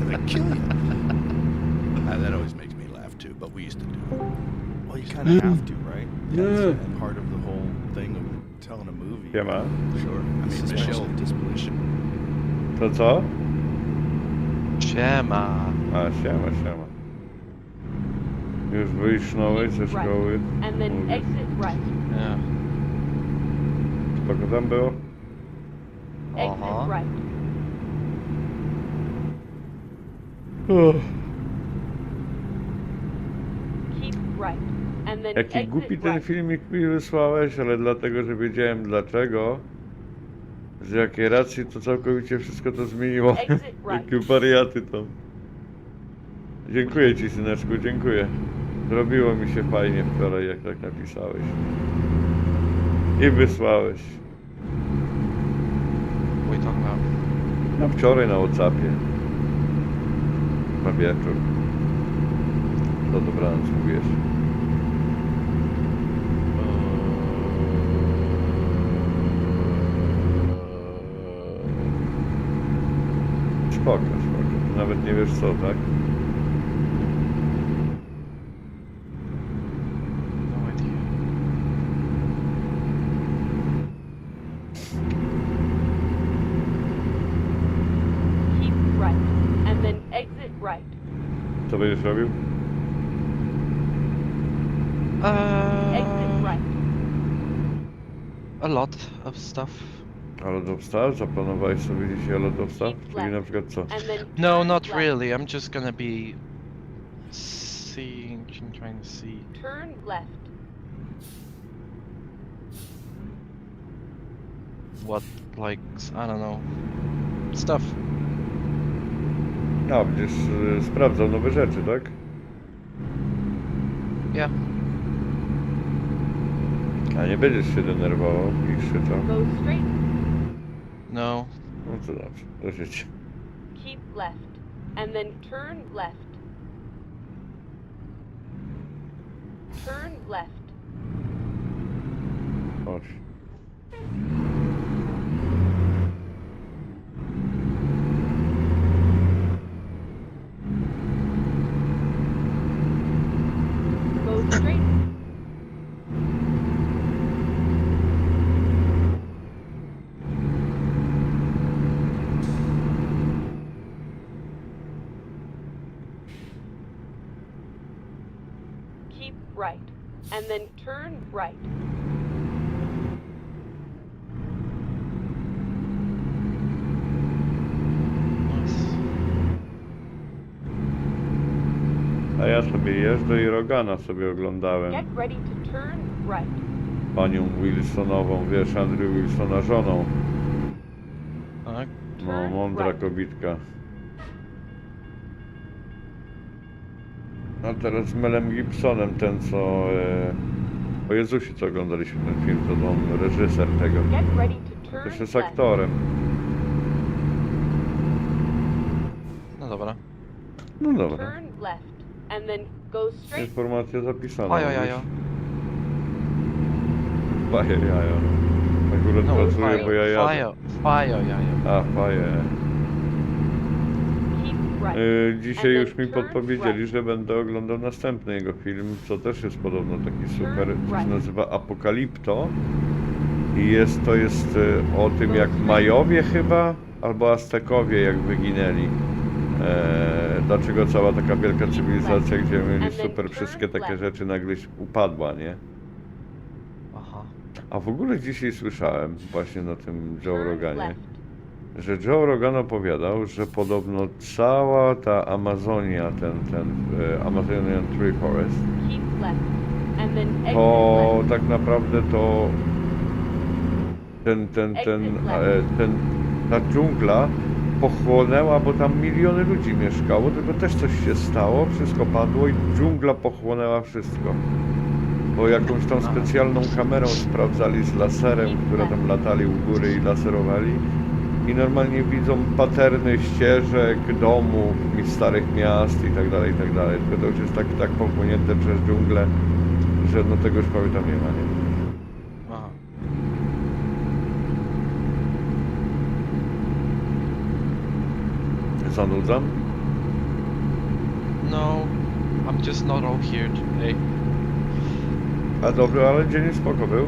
They kill you. That always makes me laugh too. But we used to do it. Well, you kind of have to, right? Yeah. It's part of the whole thing of telling a movie. Yeah, man. Sure. I mean, Suspension Michelle. of disbelief. To co? Siema. A, siema. Już wyjśnąłeś ze szkoły. And then Mówię. exit right. Nie. Spoko tam było? Exit right. Uff. Keep right. And then Jaki exit głupi ten right. filmik mi wysłałeś, ale dlatego, że wiedziałem dlaczego. Z jakiej racji to całkowicie wszystko to zmieniło. Exit right. Jakie wariaty tam. Dziękuję ci, syneczku, dziękuję. Zrobiło mi się fajnie wczoraj, jak tak napisałeś. I wysłałeś. No wczoraj na WhatsAppie. Na wieczór. Do dobranoc mówisz. nawet nie wiesz co, tak? No idea. Keep right. And then exit right. Co będziesz robił? Exit right. A lot of stuff. A lot of stuff? Zaplanowałeś sobie dzisiaj a lot of stuff? Czyli na przykład co? And then No, turn not left. really. I'm just gonna be trying to see. Turn left. What, like, I don't know. Stuff. A, będziesz sprawdzał nowe rzeczy, tak? Yeah. A nie będziesz się denerwował i krzyczał. Go straight. No. No to dobrze, do życia. Keep left. And then turn left. Turn left. Chodź. Go straight. Keep right. And then turn right. Nice. A ja sobie jeżdżę i Rogana sobie oglądałem. Get ready to turn right. Panią Wilsonową, wiesz, Andrew Wilsona żoną. Tak. No, mądra kobitka. A teraz z Melem Gibsonem, ten co... o Jezusie, co oglądaliśmy ten film, to on reżyser tego. Get ready to turn Też jest left. aktorem. No dobra. No dobra. Turn left. And then go straight. Informacja zapisana. Fajo jajo. Fajo jajo. Akurat No, pracuję, bo ja jadę. fajo jajo. A, faje. Keep right. Dzisiaj And już then mi turn podpowiedzieli, right. że będę oglądał następny jego film, co też jest podobno taki super, to się right. nazywa Apokalipto. I to jest o tym, jak Majowie chyba, albo Aztekowie jak wyginęli. Dlaczego cała taka wielka cywilizacja, gdzie mieli super wszystkie takie rzeczy, nagle upadła, nie? Aha. A w ogóle dzisiaj słyszałem właśnie na tym Joe Turn Roganie, left. że Joe Rogan opowiadał, że podobno cała ta Amazonia, Amazonian Tree Forest, Keep left. And then exit to left. tak naprawdę to ta dżungla pochłonęła, bo tam miliony ludzi mieszkało, tylko też coś się stało, wszystko padło i dżungla pochłonęła wszystko. Bo jakąś tam specjalną kamerą sprawdzali z laserem, które tam latali u góry i laserowali. I normalnie widzą paterny ścieżek, domów, starych miast i tak dalej, i tak dalej. Tylko to już jest tak pochłonięte przez dżunglę, że no tego już prawie tam nie ma, nie? Aha. Zanudzam? No, I'm just not out here today. A dobry, ale dzień spoko był.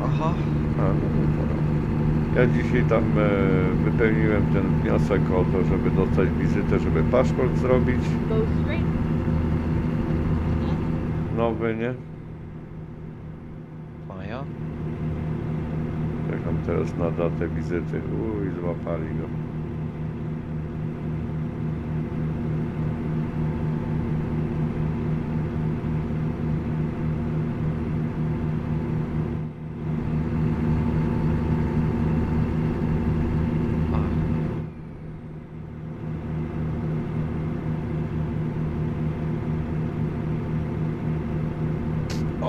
Aha. A, no dobra. Ja dzisiaj tam wypełniłem ten wniosek o to, żeby dostać wizytę, żeby paszport zrobić. Go straight. Nowy, nie? Faja. Czekam teraz na datę wizyty. Złapali go.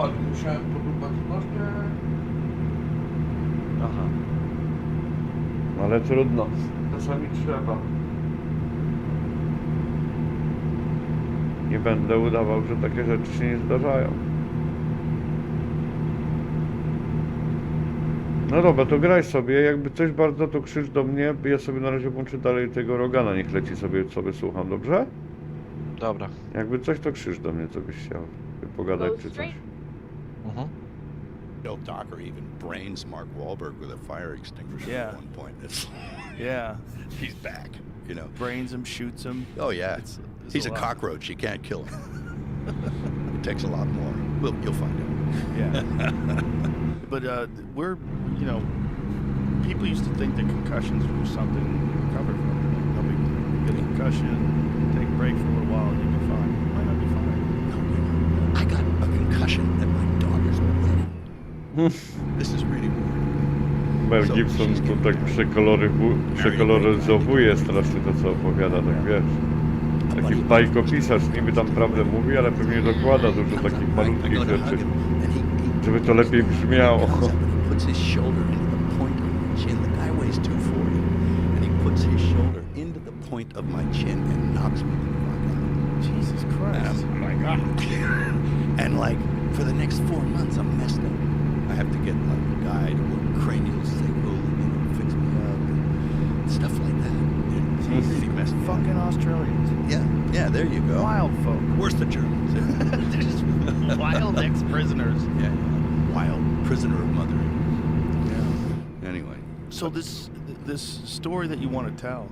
Ale musiałem podłubać nożkę. Aha. Ale trudno. Czasami trzeba. Nie będę udawał, że takie rzeczy się nie zdarzają. No dobra, to graj sobie, jakby coś bardzo to krzycz do mnie, ja sobie na razie włączę dalej tego Rogana, niech leci sobie słucham, dobrze? Dobra. Jakby coś to krzycz do mnie, co byś chciał, pogadać czy coś. Bill Docker even brains Mark Wahlberg with a fire extinguisher Yeah. at one point. It's Yeah. he's back, you know. Brains him, shoots him. Oh yeah, It's he's a lot. cockroach. You can't kill him. It takes a lot more. You'll find out. Yeah. But we're, you know, people used to think that concussions were something to recover from. No big deal. You get a concussion, take a break for a little while, and you'll be fine. You might not be fine. I got a concussion at my daughter's wedding. This is really weird. Mel Gibson tu tak przekoloryzowuje strasznie to, co opowiada, tak wiesz. Taki bajkopisarz, niby tam prawdę mówi, ale pewnie dokłada dużo takich malutkich rzeczy, żeby to lepiej brzmiało. Puts his shoulder into the point of my chin. The guy weighs 240, and he puts his shoulder into the point of my chin and knocks me the fuck out. Jesus Christ! Oh my God! And like for the next 4 months, I'm messed up. I have to get like a guy to work cranial sacral, you know, fix me up and stuff like that. It's really messed me up. Fucking Australians. Yeah, there you go. Wild folk. Worse than Germans. They're just wild ex-prisoners. Yeah, wild prisoner of mother. Yeah. Anyway. So this story that you want to tell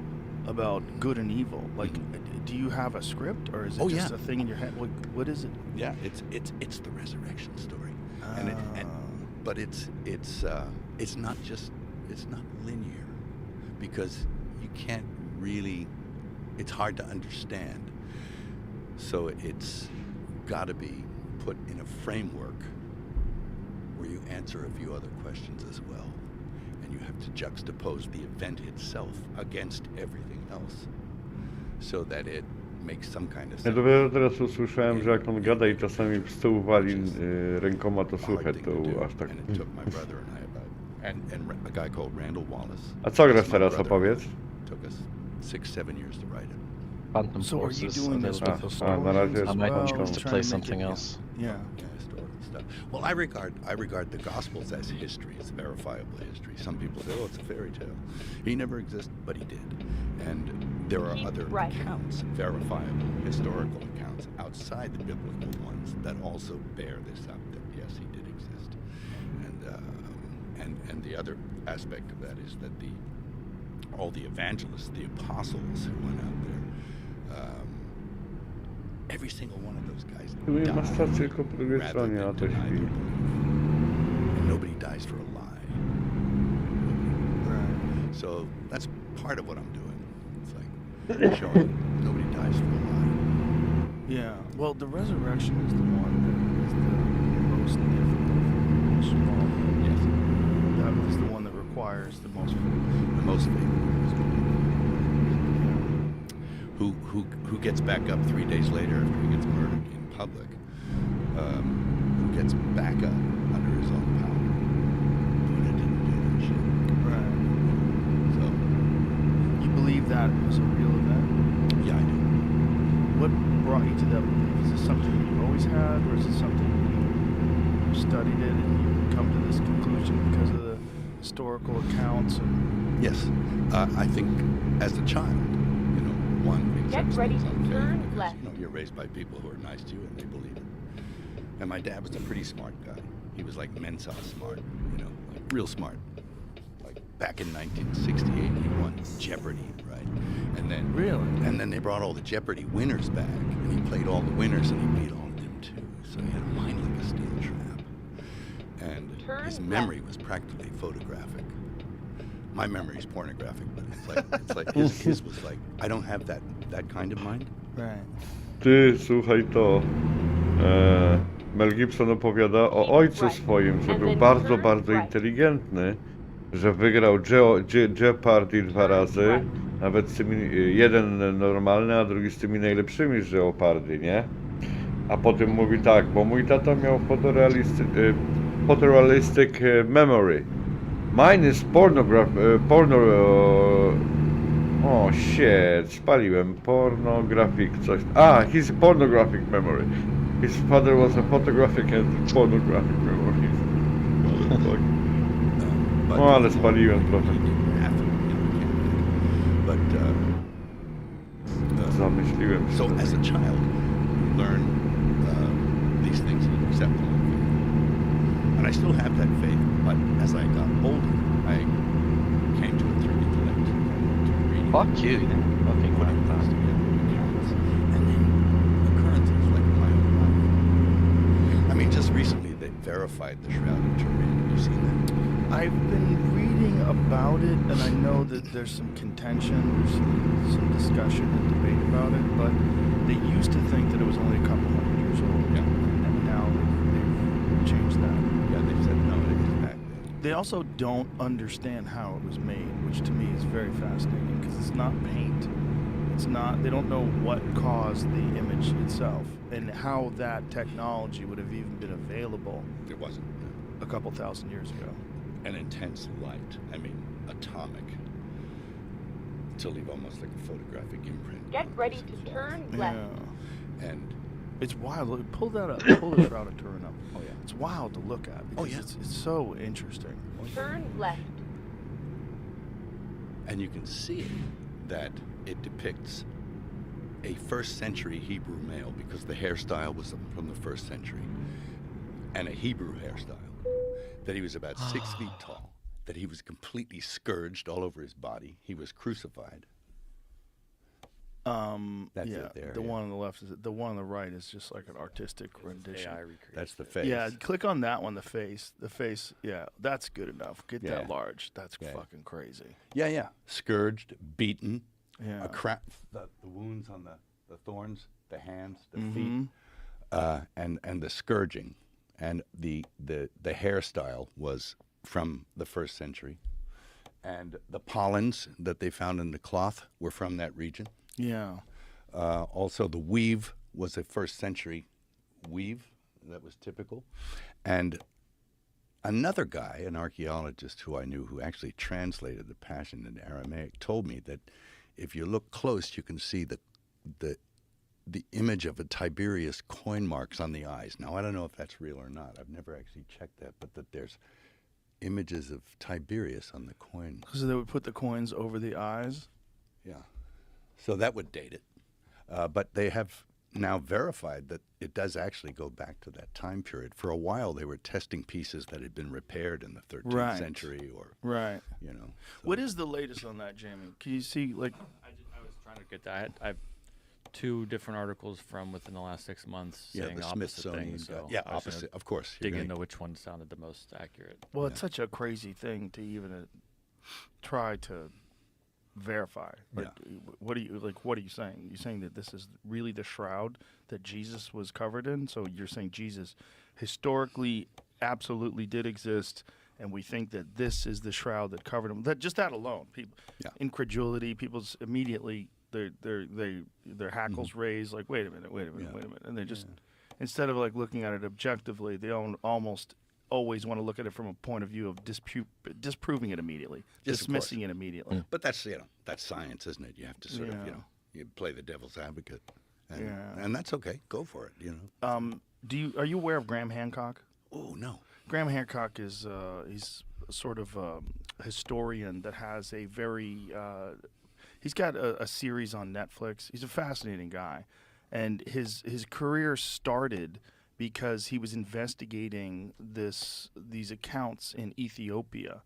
about good and evil, like, do you have a script or is it just a thing in your head? What is it? Yeah, it's the resurrection story, but it's not linear, because you can't really. It's hard to understand, so it's got to be put in a framework where you answer a few other questions as well, and you have to juxtapose the event itself against everything else, so that it makes some kind of Ja sense. dopiero teraz usłyszałem, że jak on gada i czasami w stół wali rękoma, to słychać to aż tak. And it took my brother and I about, and a guy called Randall Wallace. A co grasz my teraz, brother. opowiedz? Took us 6-7 years to write it. Phantom So are you Forces doing a this little with bit. historians na razie as I might well, choose to trying play make something it- else. Yeah. Historical stuff. Well, I regard the Gospels as history. It's verifiable history. Some people say, oh, it's a fairy tale. He never existed, but he did. And there are other accounts, verifiable historical accounts outside the biblical ones that also bear this out, that yes, he did exist. And the other aspect of that is that all the evangelists, the apostles who went out there, every single one of those guys Chyba nie masz died stacji tylko po drugiej rather stronie, a than to deny śpi. their belief. And nobody dies for a lie. Right. So that's part of what I'm doing. It's like showing nobody dies for a lie. Yeah. Well, the resurrection is the one that is the most difficult, most small. Yes. That is the one that requires the most faith. The most faithful. Who gets back up 3 days later after he gets murdered in public? Who gets back up under his own power? Buddha didn't do that shit. Right. So You believe that was a real event? yeah, I do. What brought you to that belief? Is it something you always had, or is it something you studied it and you come to this conclusion because of the historical accounts? And Yes, I think as a child, you know, one accepts ready things to on faith turn because, left. you know, you're raised by people who are nice to you and they believe it. And my dad was a pretty smart guy. He was like Mensa smart, you know, like real smart. Like back in 1968, he won Jeopardy, right? And then and then they brought all the Jeopardy winners back, and he played all the winners and he beat all of them too. So he had a mind like a steel trap. And his memory was practically photographic. My memory is pornographic, but it's like his was like, I don't have that kind of mind. Right. Ty, słuchaj to. Mel Gibson opowiada o ojcu swoim, że był bardzo, bardzo inteligentny, że wygrał Jeopardy 2 razy, nawet z tymi, jeden normalny, a drugi z tymi najlepszymi z Jeopardy, nie? A potem mówi tak, bo mój tata miał photorealistic memory. Mine is oh shit, spaliłem, pornographic coś. His pornographic memory. His father was a photographic and pornographic memory. But No, ale spaliłem he trochę. did math, but Zamyśliłem się. so as a child, you learn these things and you accept them. And I still have that faith, but as I got older, I came to it through intellect, to reading. Fuck you, then. Fucking Putting like things that. together, accounts, and then occurrences like in my own life. I mean, just recently they verified the Shroud of Turin. Have you seen that? I've been reading about it, and I know that there's some contention, there's some discussion and debate about it, but they used to think that it was only a couple hundred years old, and now they've changed that. Yeah, they said no, it is back then. They also don't understand how it was made, which to me is very fascinating, because it's not paint. It's not, they don't know what caused the image itself, and how that technology would have even been available It wasn't. a couple thousand years ago. An intense light. I mean, atomic. To leave almost like a photographic imprint. Get on a ready piece of to cloth. turn Yeah. left. And It's wild. Look, pull that up. Pull the Shroud of Turin up. oh yeah. It's wild to look at. Oh, Because yeah. it's so interesting. Turn left. And you can see that it depicts a first century Hebrew male because the hairstyle was from the first century, and a Hebrew hairstyle. That he was about 6 feet tall, that he was completely scourged all over his body. He was crucified. That's yeah, it there. the yeah. one on the left is the one on the right is just like an artistic rendition. That's the face. Yeah, click on that one. The face. The face. Yeah, that's good enough. Get that Yeah. large. That's Yeah. fucking crazy. Yeah. Scourged, beaten, Yeah. the wounds on the thorns, the hands, the Mhm. feet, and the scourging, and the hairstyle was from the first century, and the pollens that they found in the cloth were from that region. Yeah. Also, the weave was a first century weave that was typical, and another guy, an archaeologist who I knew, who actually translated the Passion into Aramaic, told me that if you look close, you can see the image of a Tiberius coin marks on the eyes. Now, I don't know if that's real or not. I've never actually checked that, but that there's images of Tiberius on the coin. So they would put the coins over the eyes. Yeah. So that would date it. But they have now verified that it does actually go back to that time period. For a while, they were testing pieces that had been repaired in the 13th Right. century, or Right. you know. What is the latest on that, Jamie? Can you see like? I was trying to get that. I have 2 different articles from within the last 6 months Yeah, saying the opposite Smithsonian things. guy. So Yeah, I was gonna opposite, of course. You're Dig gonna- into which one sounded the most accurate. Well, it's such a crazy thing to even try to verify. Like, what are you saying? You're saying that this is really the shroud that Jesus was covered in? So you're saying Jesus historically absolutely did exist, and we think that this is the shroud that covered him. That alone, people, incredulity, people's immediately their hackles raise. Like, wait a minute, and they just instead of like looking at it objectively, they almost always want to look at it from a point of view of disproving it immediately, Yes, of dismissing course. it immediately. But that's that's science, isn't it? You have to sort of Yeah. you play the devil's advocate, and, Yeah. and that's okay. Go for it. Are you aware of Graham Hancock? Oh no. Graham Hancock is he's sort of a historian that has a very he's got a series on Netflix. He's a fascinating guy, and his career started because he was investigating these accounts in Ethiopia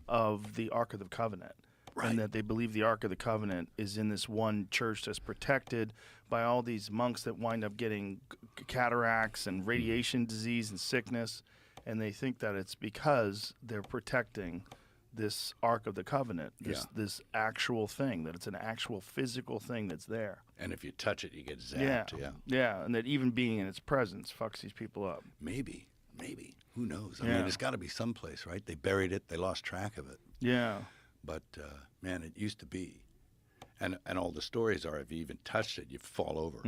of the Ark of the Covenant. Right. And that they believe the Ark of the Covenant is in this one church that's protected by all these monks that wind up getting cataracts and radiation disease and sickness. And they think that it's because they're protecting this Ark of the Covenant, this actual thing, that it's an actual physical thing that's there. And if you touch it, you get zapped. Yeah, and that even being in its presence fucks these people up. Maybe. Who knows? I Yeah. mean, it's got to be someplace, right? They buried it. They lost track of it. Yeah. But man, it used to be, and all the stories are if you even touched it, you fall over.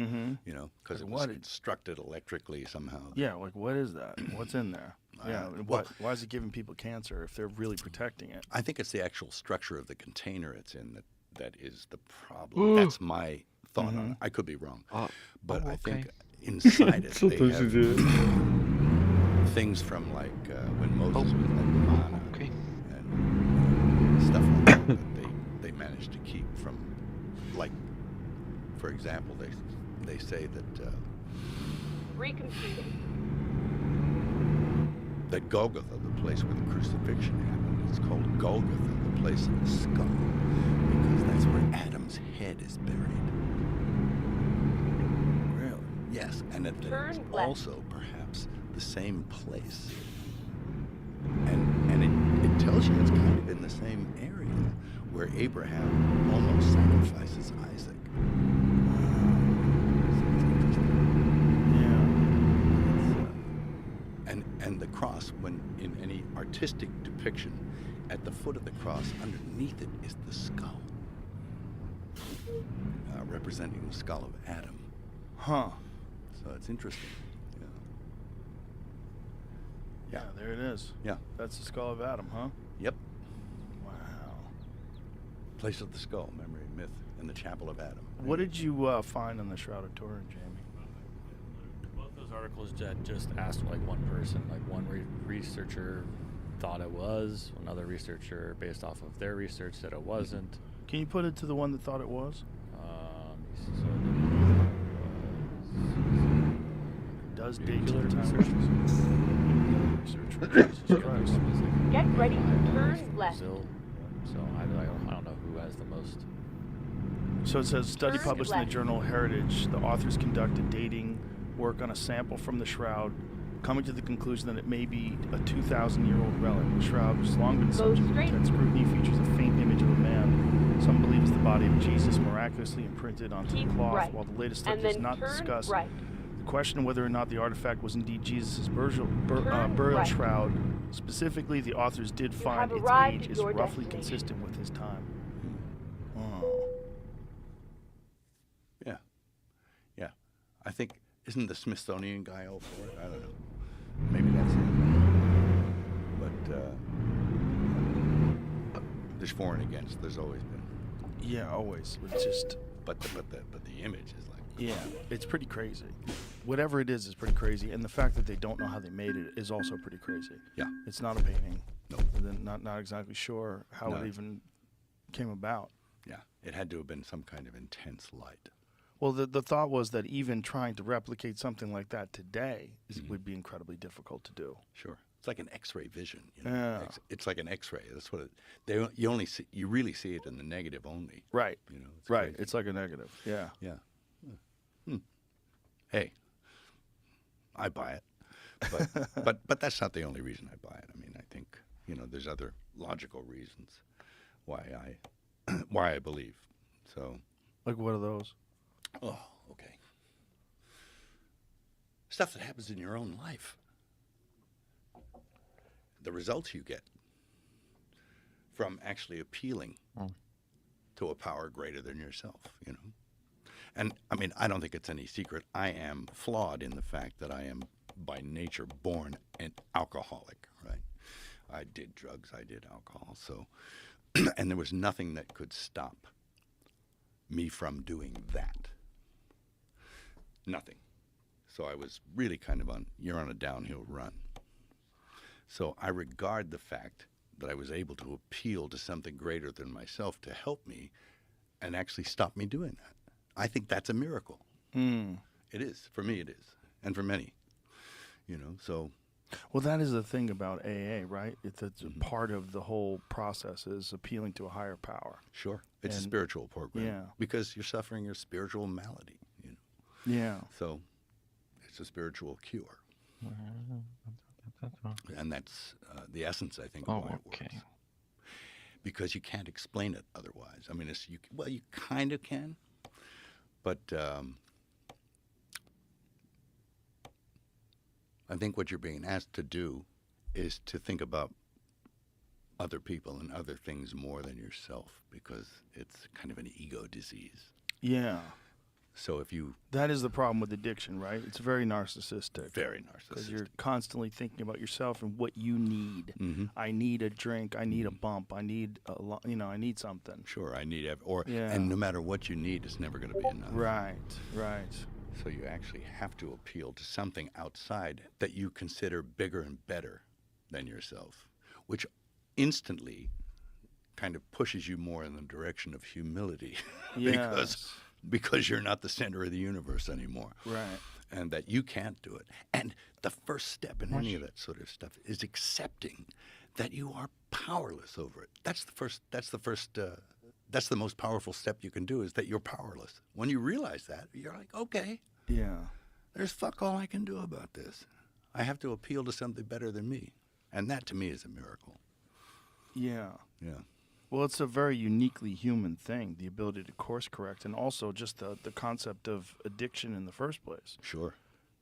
You know, because it was constructed electrically somehow. Yeah, like what is that? What's in there? Yeah, and well- why is it giving people cancer if they're really protecting it? I think it's the actual structure of the container it's in that is the problem. That's my thought on it. I could be wrong, but I think inside it they have things from like when Moses was like manna, and stuff like that they managed to keep from, like, for example, they say that Recomputing. that Golgotha, the place where the crucifixion happened, is called Golgotha, the place of the skull, because that's where Adam's head is buried. Really? Yes, and that Turn it's left. also perhaps the same place. And it tells you it's kind of in the same area where Abraham almost sacrifices Isaac. And the cross, when in any artistic depiction, at the foot of the cross, underneath it is the skull, representing the skull of Adam. Huh. So it's interesting. Yeah, there it is. Yeah. That's the skull of Adam, huh? Yep. Wow. Place of the skull, memory, myth, and the chapel of Adam. What did you find on the Shroud of Turin, Jamie? Both those articles that just asked like one person, like one researcher thought it was, another researcher based off of their research said it wasn't. Can you put it to the one that thought it was? Does date to the time research. Jesus Christ. Get ready to turn left. Brazil. So I don't know who has the most. So it says, study Turn published in the left. journal Heritage. The authors conducted dating work on a sample from the shroud, coming to the conclusion that it may be a 2,000-year-old relic. The shroud has long been subject to straight. intense scrutiny, features a faint image of a man. Some believe it's the body of Jesus miraculously imprinted onto Keep the cloth, right. while the latest And study does then not turn discuss right. the question whether or not the artifact was indeed Jesus' burial Turn right. shroud. Specifically, the authors did find have its arrived age at is your roughly destination. consistent with his time. Oh. Yeah. Yeah. I think, isn't the Smithsonian guy all for it? I don't know. Maybe that's it. But there's for and against. There's always been. Yeah, always. It's just... But the image is like... Yeah, it's pretty crazy. Whatever it is pretty crazy, and the fact that they don't know how they made it is also pretty crazy. Yeah. It's not a painting. No. And then not exactly sure how No. it even came about. Yeah. It had to have been some kind of intense light. Well, the thought was that even trying to replicate something like that today would be incredibly difficult to do. Sure. It's like an X-ray vision. You know? Yeah. It's like an X-ray. That's what you really see it in the negative only. Right. You know. It's Right. crazy. It's like a negative. Yeah. Yeah. Hey, I buy it, but that's not the only reason I buy it. I mean, I think there's other logical reasons why I believe. So, Like what are those? oh, okay. Stuff that happens in your own life. The results you get from actually appealing to a power greater than yourself, And, I mean, I don't think it's any secret. I am flawed in the fact that I am, by nature, born an alcoholic, right? I did drugs, I did alcohol, so... and there was nothing that could stop me from doing that. Nothing. So I was really kind of you're on a downhill run. So I regard the fact that I was able to appeal to something greater than myself to help me and actually stop me doing that. I think that's a miracle. It is. For me, it is. And for many. So... Well, that is the thing about AA, right? It's a part of the whole process is appealing to a higher power. Sure. It's a spiritual program. Yeah. Because you're suffering your spiritual malady, Yeah. So it's a spiritual cure. And that's the essence, I think, of why it works. Because you can't explain it otherwise. I mean, you kind of can, but I think what you're being asked to do is to think about other people and other things more than yourself, because it's kind of an ego disease. Yeah. So if you... That is the problem with addiction, right? It's very narcissistic. Very narcissistic. Because you're constantly thinking about yourself and what you need. Mm-hmm. I need a drink. I need a bump. I need I need something. Sure, I need... And no matter what you need, it's never going to be enough. Right, right. So you actually have to appeal to something outside that you consider bigger and better than yourself, which instantly kind of pushes you more in the direction of humility. Yes. because you're not the center of the universe anymore. Right. And that you can't do it. And the first step in any of that sort of stuff is accepting that you are powerless over it. That's the most powerful step you can do, is that you're powerless. When you realize that, you're like, okay, Yeah. there's fuck all I can do about this. I have to appeal to something better than me. And that to me is a miracle. Yeah. Yeah. Well, it's a very uniquely human thing, the ability to course correct, and also just the concept of addiction in the first place. Sure.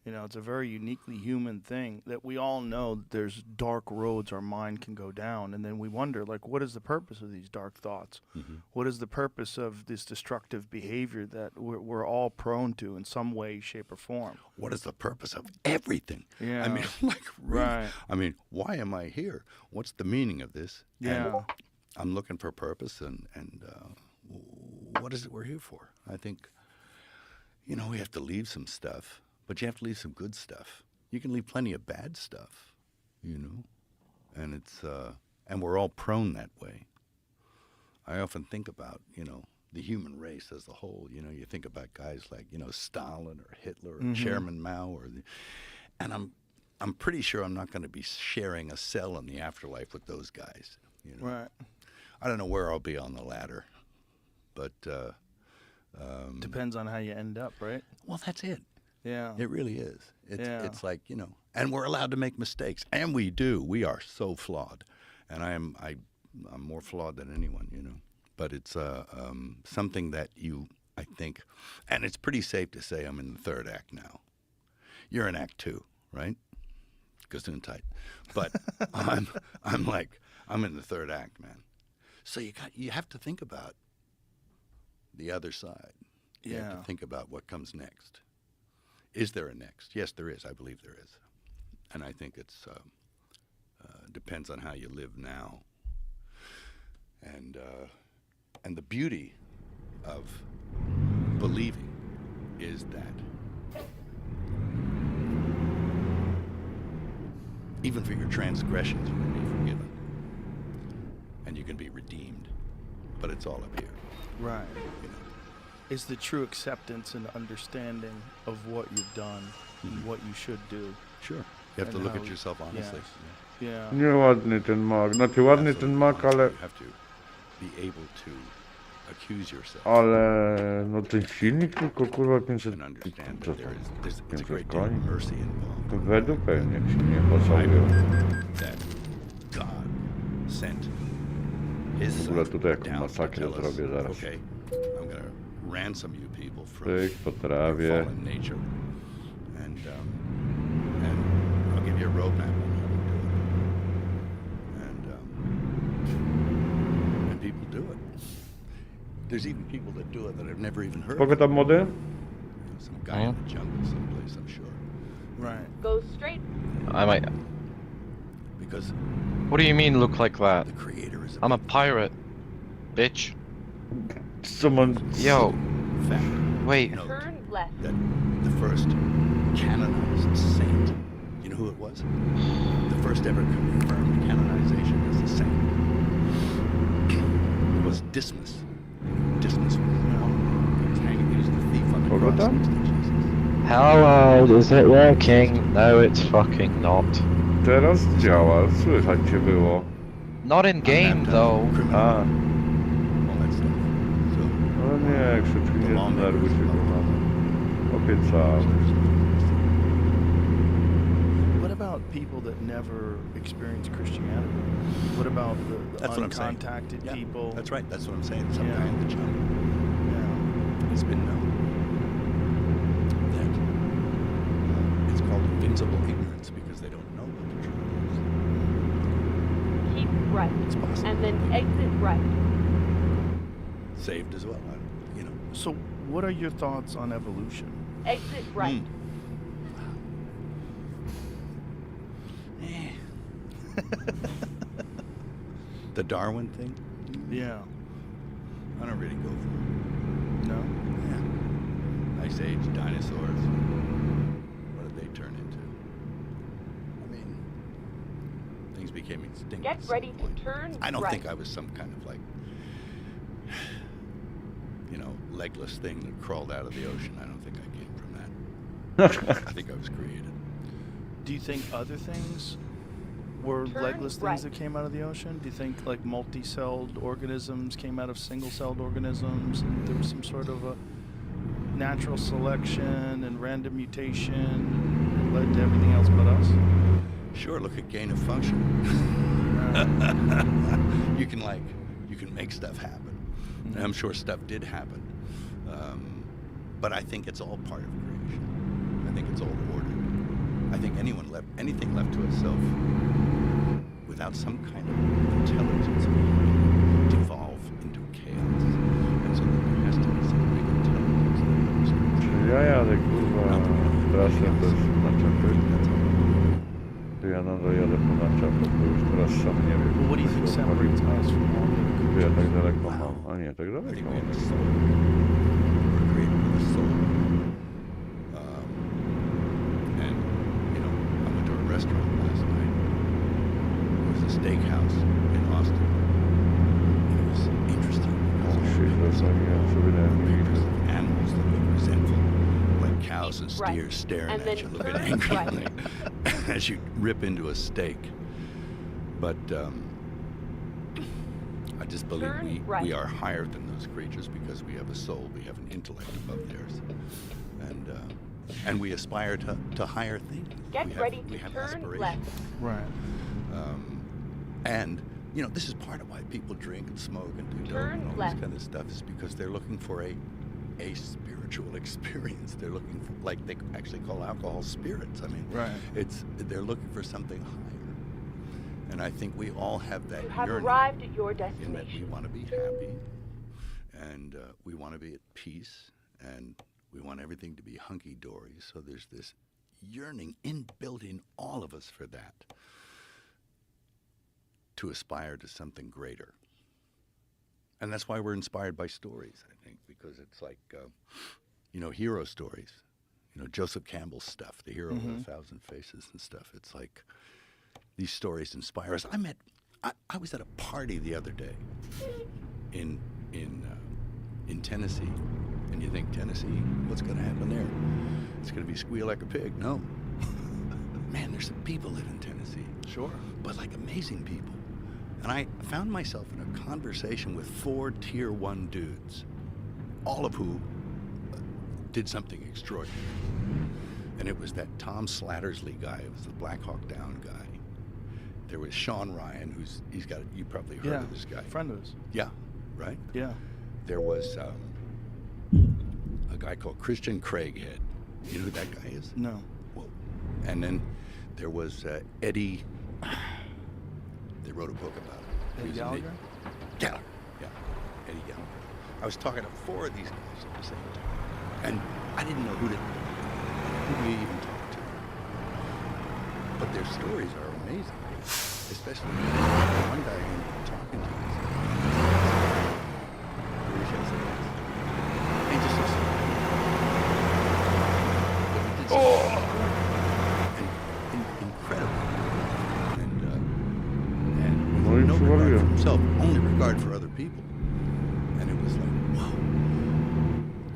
You know, it's a very uniquely human thing that we all know that there's dark roads our mind can go down, and then we wonder, like, what is the purpose of these dark thoughts? Mm-hmm. What is the purpose of this destructive behavior that we're all prone to in some way, shape, or form? What is the purpose of everything? Yeah. I mean, like, really? Right. I mean, why am I here? What's the meaning of this? Yeah. And I'm looking for purpose, and what is it we're here for? I think, you know, we have to leave some stuff, but you have to leave some good stuff. You can leave plenty of bad stuff, you know, and it's and we're all prone that way. I often think about, you know, the human race as a whole. You know, you think about guys like, you know, Stalin or Hitler or Chairman Mao, and I'm pretty sure I'm not going to be sharing a cell in the afterlife with those guys. You know? Right. I don't know where I'll be on the ladder, but Depends on how you end up, right? Well, that's it. Yeah. It really is. Yeah. It's like, you know, and we're allowed to make mistakes, and we do. We are so flawed, and I'm more flawed than anyone, you know. But it's something that I think, and it's pretty safe to say I'm in the third act now. You're in act 2, right? Gesundheit. But I'm in the third act, man. So you have to think about the other side. You have to think about what comes next. Is there a next? Yes, there is. I believe there is. And I think it's depends on how you live now. And the beauty of believing is that even for your transgressions, you can be forgiven. And you can be redeemed. But it's all up here. Right. You know? It's the true acceptance and understanding of what you've done and what you should do. Sure. You have to look at yourself honestly. Yeah. Nieładny ten mak. Znaczy ładny ten mak, ale... You have to be able to accuse yourself. Ale... No ten silnik tylko kurwa 500... And understand Co that tam? there's a 500 great deal of koni? mercy involved. Według pewnie się nie I posawił. believe that God sent His W ogóle Son tutaj jaką down to masakrę tell us, zrobię zaraz. okay, I'm going to ransom you people from Pyk po your trawie. fallen nature, and I'll give you a roadmap on how to do it, and people do it. There's even people that do it that I've never even heard. Spoko of. tam młody? Some guy in the jungle someplace, I'm sure. Right. Go straight. I might. Because What do you mean look like that? the Creator is I'm a pirate, bitch. Someone... Yo, fact. wait. Note Turn left. that the first canonized saint, you know who it was? The first ever confirmed canonization as a saint. It was Dismas. Dismas was he was hanging. He was the thief on the Kogo cross tam? next to Jesus. Hello, is it working? No, it's fucking not. Teraz działa, słychać cię było. Not in game though. A, All that stuff. So, no nie, krzyczki nie denerwuj się, kochany. Obiecałem. What about people that never experience Christianity? What about the That's what I'm saying. uncontacted Yeah, people? that's right. That's what I'm saying. Some Yeah. guy in the jungle. Yeah. It's been known that it's called invincible ignorance because they don't know what the truth Keep right. is. It's possible. And then exit right. Saved as well, you know. So, what are your thoughts on evolution? Exit right. The Darwin thing? Yeah. I don't really go for it. No? Yeah. Ice Age, dinosaurs. What did they turn into? I mean, things became extinct. Get at some ready to point. turn I don't right. think I was some kind of like, legless thing that crawled out of the ocean. I don't think I came from that. I think I was created. Do you think other things were Turn legless things right. that came out of the ocean? Do you think like multi-celled organisms came out of single-celled organisms, and there was some sort of a natural selection and random mutation that led to everything else but us? Sure, look at gain of function. you can make stuff happen. And I'm sure stuff did happen. But I think it's all part of creation. I think it's all ordered. I think anything left to itself without some kind of intelligence will devolve into chaos. And so there has to be some big intelligence there. Czy ja jadę kurwa trasę też na czepy? Czy ja nadal jadę po naczepę, bo już teraz sam nie wiem. Well, what do you think separates us from all the other Czy ja tak creatures? daleko mam? A nie, tak I daleko think we mam. have a soul. We're created with a soul. And, I went to a restaurant last night. It was a steakhouse in Austin. And it was interesting because pictures of animals that look resentful, like cows and Right. steers staring And at then you, looking turn angrily as you rip into a steak. But I just believe Turn right. we are higher than those creatures because we have a soul, we have an intellect above theirs, and we aspire to higher things. Get we ready we to have turn aspirations. left. Right. And this is part of why people drink and smoke and do dope Turn and all left. this kind of stuff, is because they're looking for a spiritual experience. They're looking for, like they actually call alcohol spirits. I mean, Right. they're looking for something higher. And I think we all have that You have yearning arrived at your in that we destination. want to be happy, and we want to be at peace, and we want everything to be hunky-dory. So there's this yearning inbuilt in all of us for that, to aspire to something greater. And that's why we're inspired by stories, I think, because it's like, hero stories. Joseph Campbell's stuff, the hero with a thousand faces and stuff. It's like these stories inspire us. I was at a party the other day in Tennessee, and you think, Tennessee, what's going to happen there? It's going to be squeal like a pig. No. Man, there's some people live in Tennessee. Sure. But like amazing people. And I found myself in a conversation with 4 tier 1 dudes, all of who did something extraordinary. And it was that Tom Slattersley guy. It was the Black Hawk Down guy. There was Sean Ryan, you probably heard of this guy. Friend of his. Yeah, right? Yeah. There was a guy called Christian Craighead. You know who that guy is? No. Well, and then there was Eddie. They wrote a book about it. Eddie Gallagher? Gallagher, yeah. Eddie Gallagher. I was talking to 4 of these guys at the same time. And I didn't know who we even talked to. But their stories are amazing. Especially one guy who I'm talking to. He just looks incredible. And no regard for himself, only regard for other people. And it was like, wow.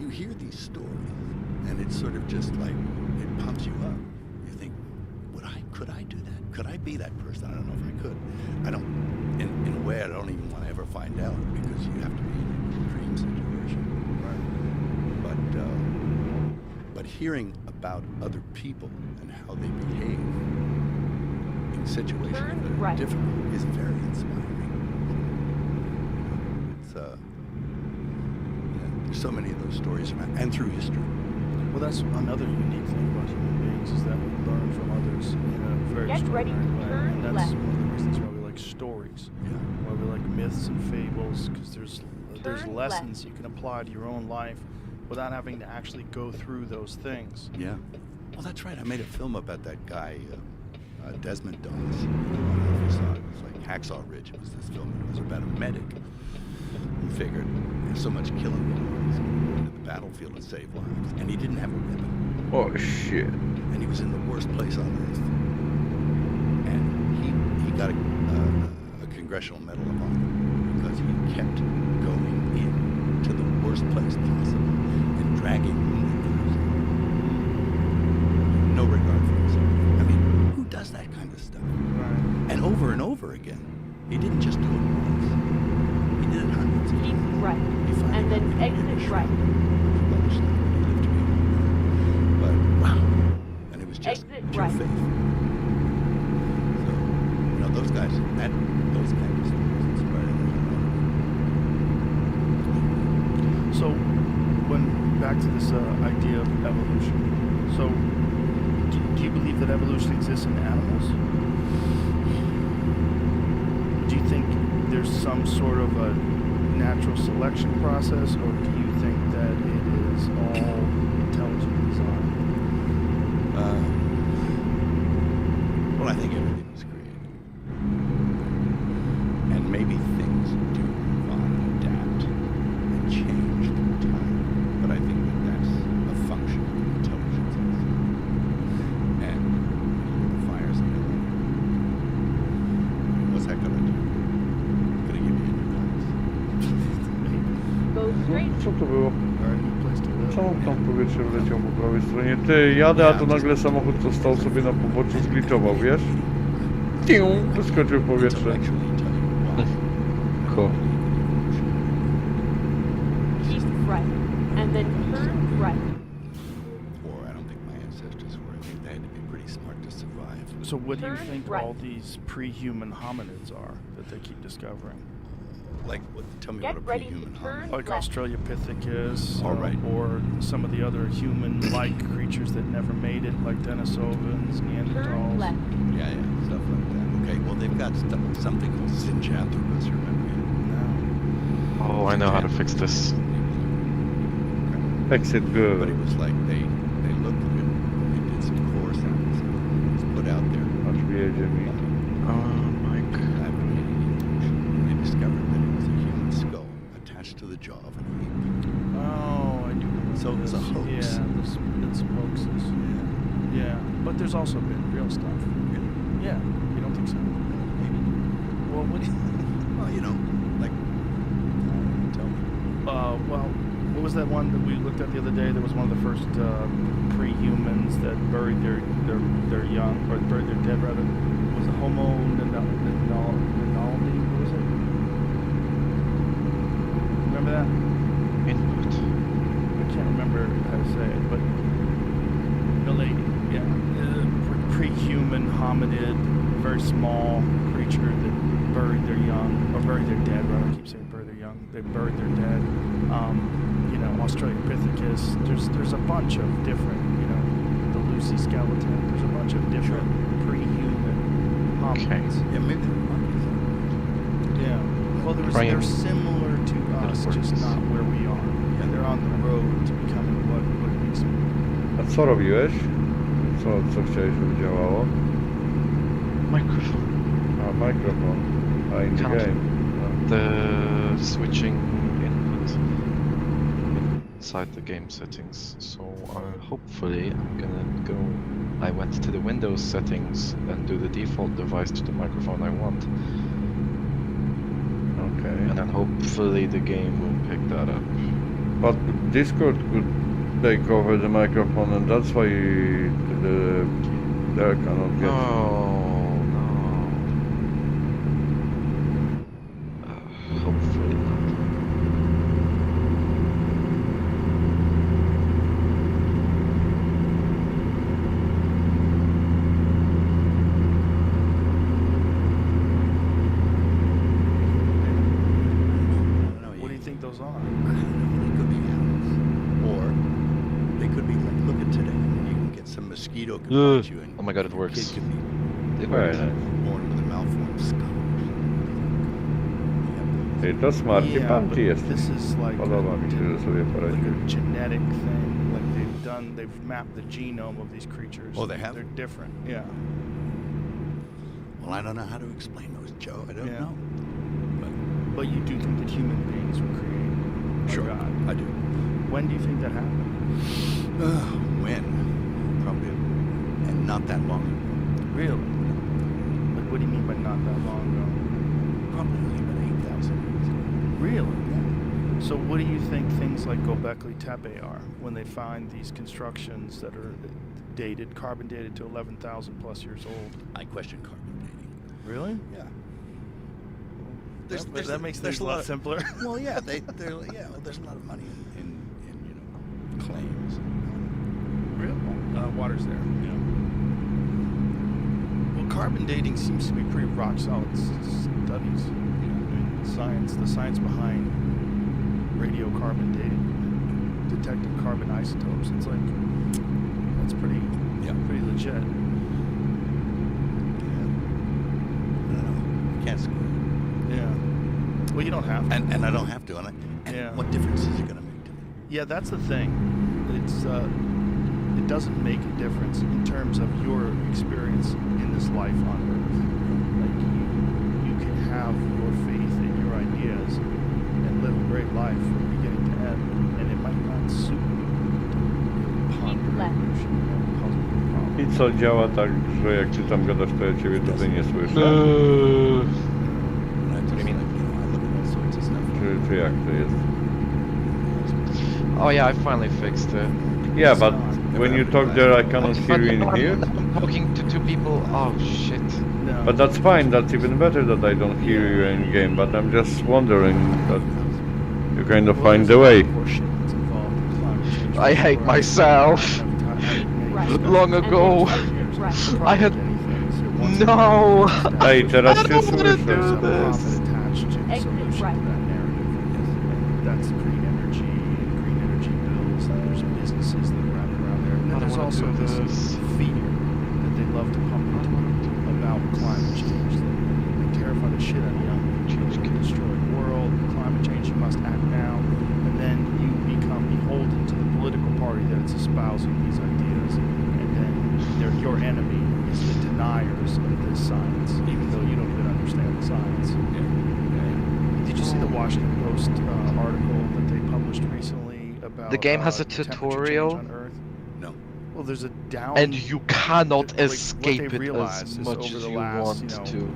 You hear these stories, and it's sort of just like, it pumps you up. You think, could I do that? Could I be that person? I don't know if I could. I don't, in a way, I don't even want to ever find out, because you have to be in a dream situation. Right. But hearing about other people and how they behave in situations that are difficult is very inspiring. It's there's so many of those stories around, and through history. Well, that's another unique thing about human beings, is that we learn from others in a very extraordinary way. And that's one of the reasons why we like stories, why we like myths and fables, because there's lessons you can apply to your own life without having to actually go through those things. Yeah. Well, that's right. I made a film about that guy, Desmond Doss. I don't know if you saw it. It was like Hacksaw Ridge. It was this film. It was about a medic who figured there's so much killing going on. He's going to go to the battlefield and save lives. And he didn't have a weapon. Oh, shit. And he was in the worst place on earth. And he got a Congressional Medal of Honor because he kept going in to the worst place possible and dragging wounded guys in. No regard for himself. I mean, who does that kind of stuff? Right. And over again. He didn't just do it once. He did it hundreds of Keep times. right. He finally And got then the exit British right. British thing. He lived to be 100. But wow. And it was just Exit pure right. faith. So, you know, those guys, those kind of stories inspired the hell out of me. So, back to this idea of evolution. So, do you believe that evolution exists in animals? Do you think there's some sort of a natural selection process, or do you think that it is all intelligent design? Well, I think everything was created. And maybe things do move on and adapt and change through time. But I think that that's a function of intelligence also. And the fires in LA. What's that gonna do? Gonna give you a new Go straight. Co to było? Or a new place to live? Czemu tam powietrze wleciał po prawej stronie? Ty, jadę, a tu nagle samochód, co stał sobie na poboczu, zgliczował, wiesz? Tiu, wyskoczył w powietrze. Ko. Keep right. And then turn right. Or I don't think my ancestors were. I think they had to be pretty smart to survive. So what do you Turn think right. all these pre-human hominids are that they keep discovering? Like, tell me Get what a ready pre-human to turn Like left. Australopithecus, All right. or some of the other human-like creatures that never made it, like Denisovans, Turn Neanderthals. left. Yeah, stuff like that. Okay, well, they've got something called Sinjanthropus, remember it? No. Oh, I know how to fix this. Fix it But good. it was like they looked at it, they did some core samples, and it was put out there. Aż wiedzie mi. Mike. Advocating evolution. And they discovered that it was a human skull attached to the jaw of an ape. Oh, I do remember So it was a this. hoax. Yeah, there's been some hoaxes. Yeah, but there's also been real stuff. Yeah, you don't think so? Maybe. Well, what do you... Well, you know, like, tell me. Well, what was that one that we looked at the other day? That was one of the first pre-humans that buried their young, or buried their dead rather. Was it Homo neanderthali? What was it? Remember that? Input. I can't remember how to say it, but pre-human hominid, very small creature that buried their young, or buried their dead, rather. I keep saying buried their young. They buried their dead. You know, Australopithecus. There's a bunch of different, you know, the Lucy skeleton. There's a bunch of different pre-human hominids. Yeah, maybe they're monkeys. Yeah. Well, they're similar to us, just not where we are. And they're on the road to becoming what it needs to be. A co robiłeś? Co chciałeś, żeby działało? Microphone. A, mikrofon. A, in the Can't. game. The switching input inside the game settings. So hopefully I'm gonna go. I went to the Windows settings and do the default device to the microphone I want. Okay. And then hopefully the game will pick that up. But Discord could take over the microphone, and that's why they cannot get. No. Hopefully not. What do you think those are? I don't know. They could be animals. Or they could be like, look at today. You can get some mosquito can bite you, and Oh my god, it your works. kid can be It Very works. nice. born with a malformed skull. Ej, to Smarty Yeah, Panty but jest. this is like Podoba mi się, że sobie like poradził. a genetic thing. Like they've mapped the genome of these creatures. Oh, they have? They're different. Yeah. Well, I don't know how to explain those, Joe. I don't Yeah. know. But you do think that human beings were created by Sure, God? I do. When do you think that happened? When? Probably, and not that long ago. Really? Like, what do you mean by not that long ago? probably about 8,000 years ago. Really? So what do you think things like Göbekli Tepe are when they find these constructions that are dated, carbon dated to 11,000 plus years old? I question carbon dating. Really? Yeah. That makes things a lot simpler. Well, yeah, there's a lot of money in claims. Real? Water's there. Yeah. Well, carbon dating seems to be pretty rock solid studies. The science behind radiocarbon dating, detecting carbon isotopes. It's like that's pretty legit. I don't know. I can't score. Yeah. Well, you don't have to. And I don't have to. And what difference is it going to make to me? Yeah, that's the thing. It doesn't make a difference in terms of your experience in this life on Earth. Like you can have your faith in your ideas and live a great life from beginning to end, and it might not suit you to ponder I co, działa tak, że jak ty tam gadasz, to ja ciebie tutaj nie słyszę? Czy jak to jest? Oh yeah, I finally fixed it. Yeah, but when you talk there, I cannot hear you in here. I'm talking to two people. Oh shit. No. But that's fine. That's even better that I don't hear you in game. But I'm just wondering that you kind of find the way. I hate myself. Long ago, I had no. Hey, teraz się słyszę. Exit right. That's green energy bills, and there's businesses that wrap around there. And then there's also this fear that they love to pump into about climate change. They terrify the shit out of young people. Change can destroy the world. Climate change, you must act now. And then you become beholden to the political party that's espousing these ideas. And then your enemy is the deniers of this science, even though you don't even understand the science. Did you see the Washington Post article that they published recently about The game has a temperature tutorial. change on Earth? No. Well, there's a down. And you cannot what they escape it realize as is much over as the you last, want to.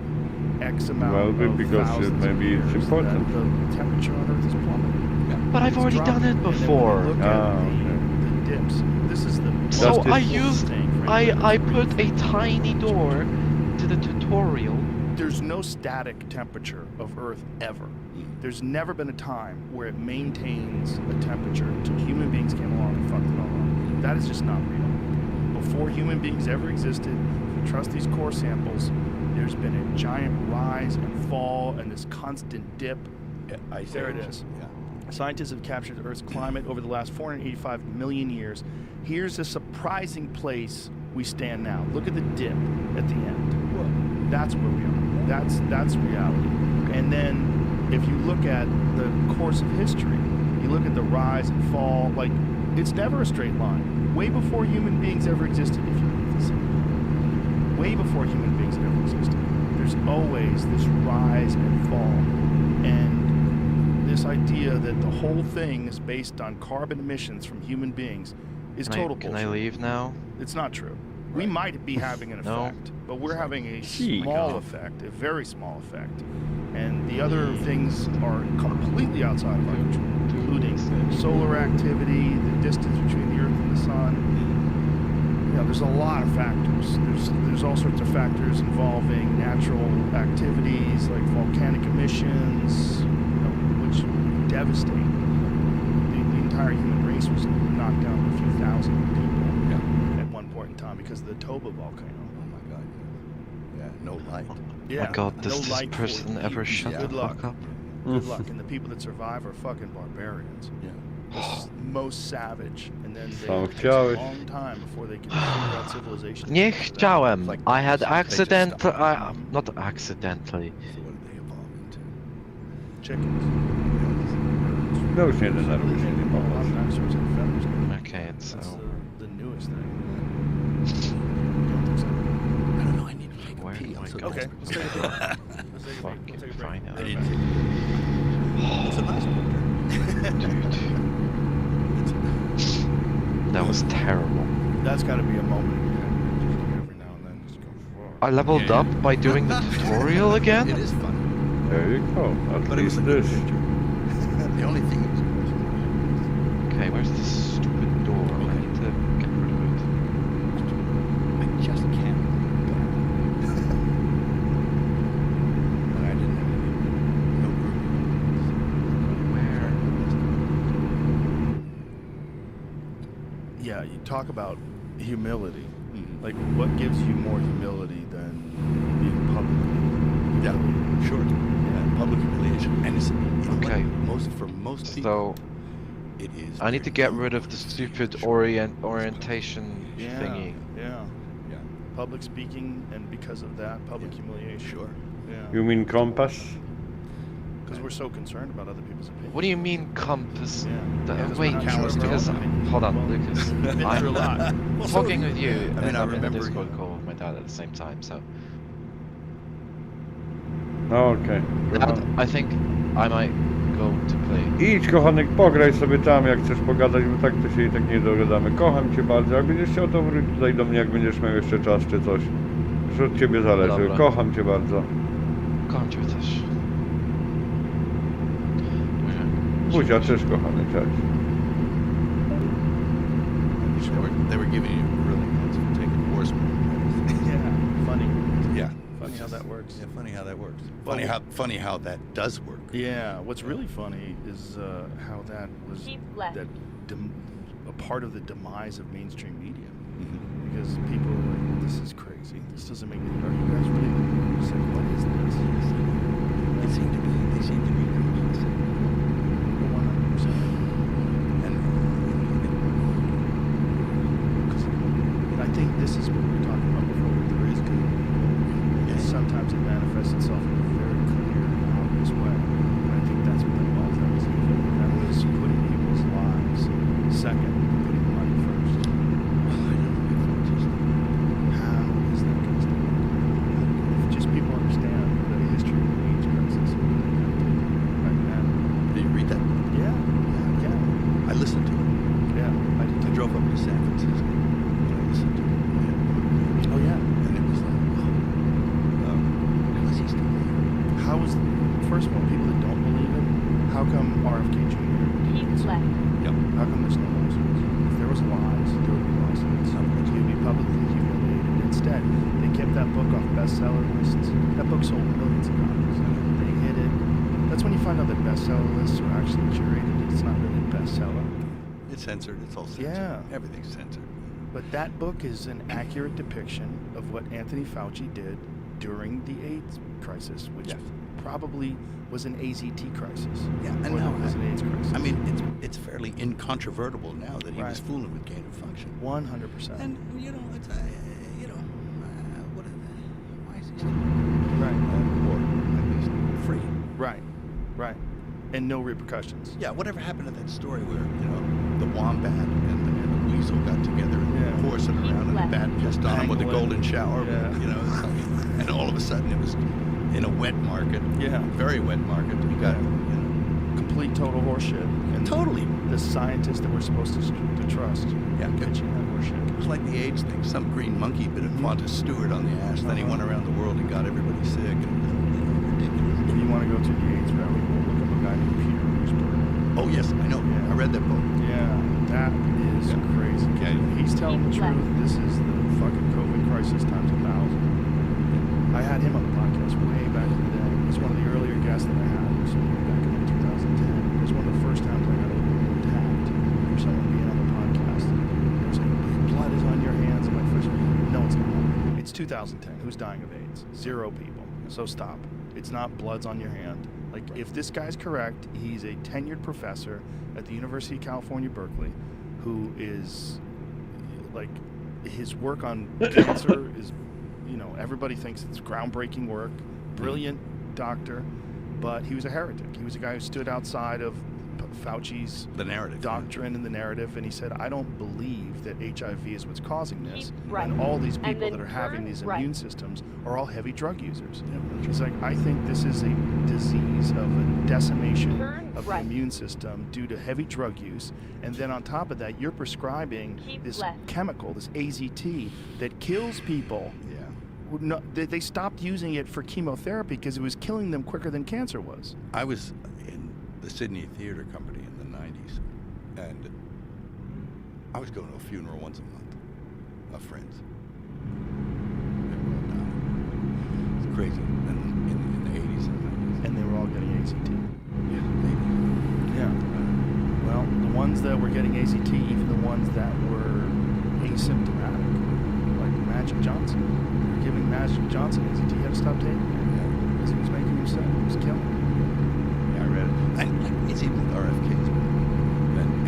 X amount Well, of because thousands maybe of it's years important. that the temperature on Earth is plummeting. But I've It's already done dropping. it And then when you before. look at the dips. This is the So most I difficult used, thing for anybody I to put read. a tiny door to the tutorial. There's no static temperature of Earth ever. There's never been a time where it maintains a temperature until human beings came along and fucked it all up. That is just not real. Before human beings ever existed, if you trust these core samples, there's been a giant rise and fall and this constant dip. There it is. Scientists have captured Earth's climate over the last 485 million years. Here's a surprising place we stand now. Look at the dip at the end. That's where we are. That's reality. And then if you look at the course of history, you look at the rise and fall, like it's never a straight line. Way before human beings ever existed, if you believe this. Way before human beings ever existed. There's always this rise and fall. And this idea that the whole thing is based on carbon emissions from human beings is total bullshit. Can I leave now? It's not true. We might be having an effect, but we're having a small effect, a very small effect. And the other things are completely outside of our control, including solar activity, the distance between the Earth and the Sun. You know, there's a lot of factors. There's all sorts of factors involving natural activities like volcanic emissions, which devastate. The entire human race was knocked down to a few thousand people at one point in time because of the Toba volcano. Oh my God. Yeah, no light. Yeah, my God, does no this light person for ever you. shut Good the luck. fuck up? Good luck. And the people that survive are fucking barbarians. Yeah. Most savage. And then So it takes a long time before they can figure out civilization. Nie chciałem. I had not accidentally. So what did they evolve into? Chickens. No już nie denerwuj się, nie popatrz. Dinosaurs and feathers. Okay, it's That's so. the newest thing. I don't know. I need to take a Where pee. do I'm I so go? Okay, desperate. let's take a break. Fucking fine. I need to. It's a nice picture. Dude. That was terrible. That's got to be a moment every now and then. Just go for it. I leveled up by doing the tutorial again? It is fun. There you go. At But it was least a good this. picture. The only thing is, Okay, where's this stupid door? I need to get rid of it. I just can't. And I didn't have no group. Where? Yeah, you talk about humility. Mhm. Like, what gives you more humility than being publicly Yeah, humiliated? sure. Yeah, public humiliation. And it's, you know what? Okay. For most people, So it is. I need to their get rid of the ego stupid stage. orientation Yeah, thingy. yeah. Yeah, Public speaking, and because of that, public humiliation. sure. Yeah. You mean compass? Because we're so concerned about other people's opinions. What do you mean compass? Yeah. The- Yeah, 'cause wait, we're not sure of our because own opinion. hold on, Well, Lucas. we've been through a lot. Well, so Talking have with you. you, I mean, and I I'm in a remember, Discord you know. call with my dad at the same time, so Okej. Dad, I think I might go to play. Idź, kochanek, pograj sobie tam, jak chcesz pogadać, bo tak to się i tak nie dogadamy. Kocham cię bardzo. Jak będziesz chciał, to wróć tutaj do mnie, jak będziesz miał jeszcze czas czy coś. Już od ciebie zależy. Dobra. Kocham cię bardzo. Kocham cię też. Buzia, cześć, kochany, cześć. They were giving you really points for taking horsemen. Yeah, funny. Yeah. Funny how that works. Yeah, funny how that works. Well, Funny how that does work. Yeah, what's really funny is how that was Keep left. a part of the demise of mainstream media. Mhm. Because people are like, this is crazy. This doesn't make any. Are you guys really? It's like, what is this? They seem to be complicit. 100%. And I think this is what we were talking about before. There is good. And sometimes it manifests itself in a very clear and obvious way. And I think that's what that was. That was evil. That was putting people's lives second, putting money first. How is that going to stop? If just people understand the history of the AIDS crisis right now. Did you read that? Yeah. I listened to it. Yeah. I drove up to San Francisco and I listened to it. Oh yeah. And it was like, how is he still there? How is first of all, people that don't believe it, how come RFK Jr. Keep left. Yep. How come there's no lawsuits? If there was lies, there would be lawsuits. He'd be publicly humiliated. Instead, they kept that book off bestseller lists. That book sold millions of copies. They hid it. That's when you find out that bestseller lists are actually curated. It's not really a bestseller. It's censored. It's all censored. Yeah. Everything's censored. But that book is an accurate depiction of what Anthony Fauci did during the AIDS crisis, which probably was an AZT crisis. Yeah, and Or now it was an AIDS crisis. I mean, it's fairly incontrovertible now that he was Right. fooling with gain of function. 100%. And you know, it's why is he still Right. or at least free? Right. Right. And no repercussions. Yeah. Whatever happened to that story where the wombat and the weasel got together and horsing around and the bat pissed on him with the golden shower? Yeah. And all of a sudden it was in a wet market. Yeah. Very wet market. We got Complete total horseshit. And totally. The scientists that we're supposed to trust. Yeah. Pitching that horseshit. It was like the AIDS thing. Some green monkey bit a Qantas steward on the ass. Then he went around the world and got everybody sick. And it was ridiculous. If you want to go to the AIDS rally, we'll look up a guy named Peter Roosberg. Oh, yes, I know. Yeah. I read that book. Yeah, that is crazy. Yeah. He's telling the truth. This is the fucking COVID crisis times 1,000. I had him on the podcast way back in the day. He's one of the earlier guests that I had. So back in 2010. It was one of the first times I got a little attacked for someone being on the podcast. It was like, blood is on your hands. And my first, no, it's not. It's 2010. Who's dying of AIDS? 0 people. So stop. It's not blood's on your hand. Like, if this guy's correct, he's a tenured professor at the University of California, Berkeley, who is, like, his work on cancer is, everybody thinks it's groundbreaking work, brilliant doctor, but he was a heretic. He was a guy who stood outside of Fauci's doctrine and the narrative, and he said, I don't believe that HIV is what's causing this, and all these people that are having these immune systems are all heavy drug users. He's like, I think this is a disease of a decimation of the immune system due to heavy drug use, and then on top of that, you're prescribing this chemical, this AZT, that kills people no, they stopped using it for chemotherapy because it was killing them quicker than cancer was. I was in the Sydney Theatre Company in the 90s, and I was going to a funeral once a month of friends. They were all dying. It's crazy. And in the 80s and 90s. And they were all getting AZT. Yeah, maybe. Yeah. Well, the ones that were getting AZT, even the ones that were asymptomatic, like Magic Johnson, they were giving Magic Johnson AZT. He had to stop taking it because he was making him sick. It was killing him. Yeah, I read it. It's even with RFK's.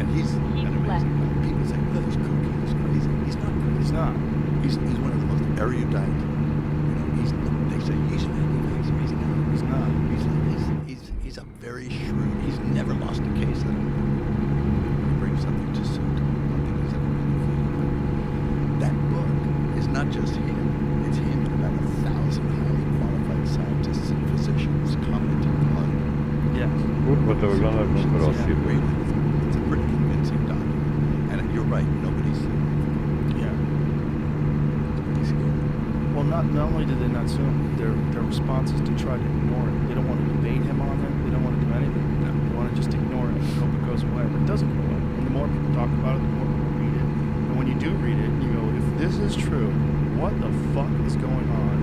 And he's an amazing guy. People say, oh, he's kooky, he's crazy. He's not crazy. He's not. He's one of the most erudite. They say he's an anti-vaxxer. He's not. He's not. He's a very shrewd. He's never lost a case that he brings something to suit. I don't think he's ever really figured. That book is not just him. It's him and about 1,000 highly qualified scientists and physicians commenting on. Yes. Kurwa, to wygląda jak konspiracja. It's a pretty convincing document. And you're right. Nobody's. Yeah. Well, not only did they not sue him, their response is to try to ignore it. They don't want to debate him on it. They don't want to do anything. They want to just ignore it and hope it goes away. But it doesn't go away. And the more people talk about it, the more people read it. And when you do read it, you go, if this is true, what the fuck is going on?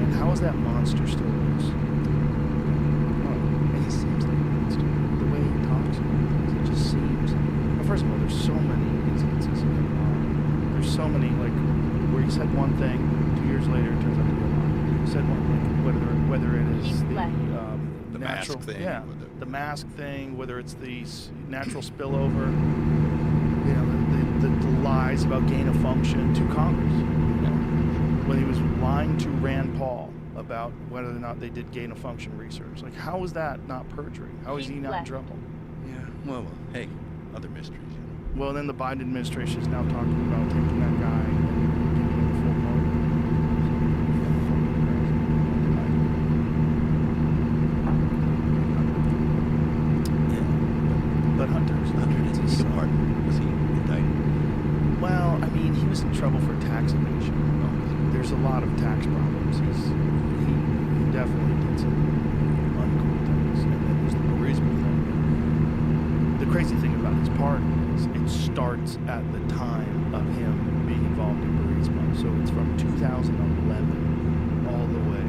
And how is that monster still loose? And he seems like a monster. The way he talks about things, it just seems. Well, first of all, there's so many instances of him lying. There's so many, like, where he said one thing, 2 years later it turns out to be a lie. He said one thing, whether it is the natural, mask thing. yeah, the mask thing, whether it's the natural spillover, you know, the lies about gain of function to Congress. You know, when he was lying to Rand Paul about whether or not they did gain of function research. Like, how is that not perjury? How is he not in trouble? Yeah. Well, hey, other mysteries. You know. Well, then the Biden administration is now talking about taking that guy and giving him a full vote. But Hunter did his pardon. Was he indicted? Well, I mean, he was in trouble for tax evasion. There's a lot of tax problems. He definitely did some uncool things. And then there's the Burisma thing. The crazy thing about his pardon is it starts at the time of him being involved in Burisma. So it's from 2011 all the way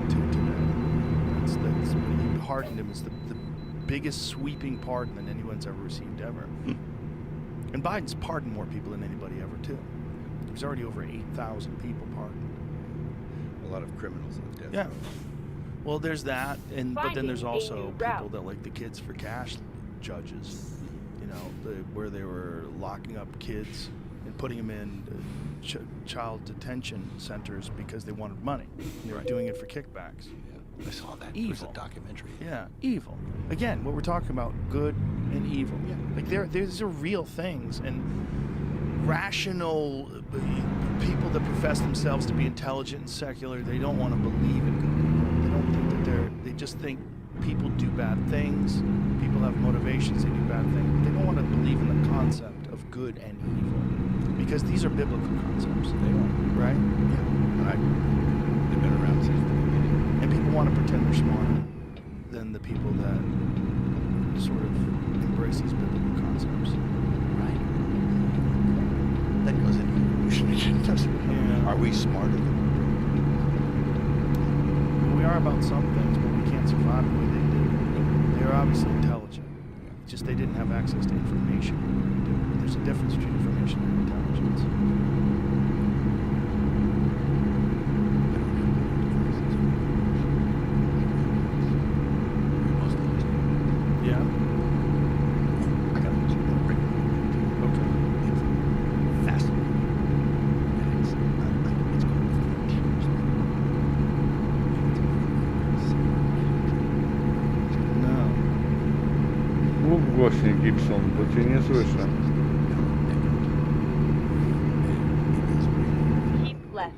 to today. That's when he pardoned him. It's the biggest sweeping pardon than anyone's ever received ever. And Biden's pardoned more people than anybody ever, too. There's already over 8,000 people pardoned. A lot of criminals on death. Yeah. Well, there's that, but then there's Finding a also new people route. that like the kids for cash judges, you know, where they were locking up kids and putting them in child detention centers because they wanted money. They were doing it for kickbacks. I saw that. Evil. It was a documentary. Yeah, evil. Again, what we're talking about, good and evil. Yeah. Like these are real things, and rational people that profess themselves to be intelligent and secular, they don't want to believe in good people. They don't think that they just think people do bad things. People have motivations, they do bad things. They don't want to believe in the concept of good and evil, because these are biblical concepts. They are. Right? Yeah. They've been around since the beginning. And people want to pretend they're smarter than the people that sort of embrace these biblical concepts. Right. That goes into evolution again, doesn't it? Yeah. Are we smarter than We are about some things, but we can't survive the way they do. They are obviously intelligent. It's just they didn't have access to information the way we do. But there's a difference between information and intelligence. Yeah. I got to break. Okay. It's fascinating. And it's called frontiers. No. Mów głośniej, Gibson, bo cię nie słyszę. Keep left.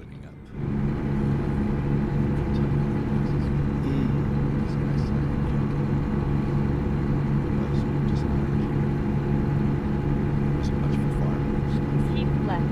Keep left.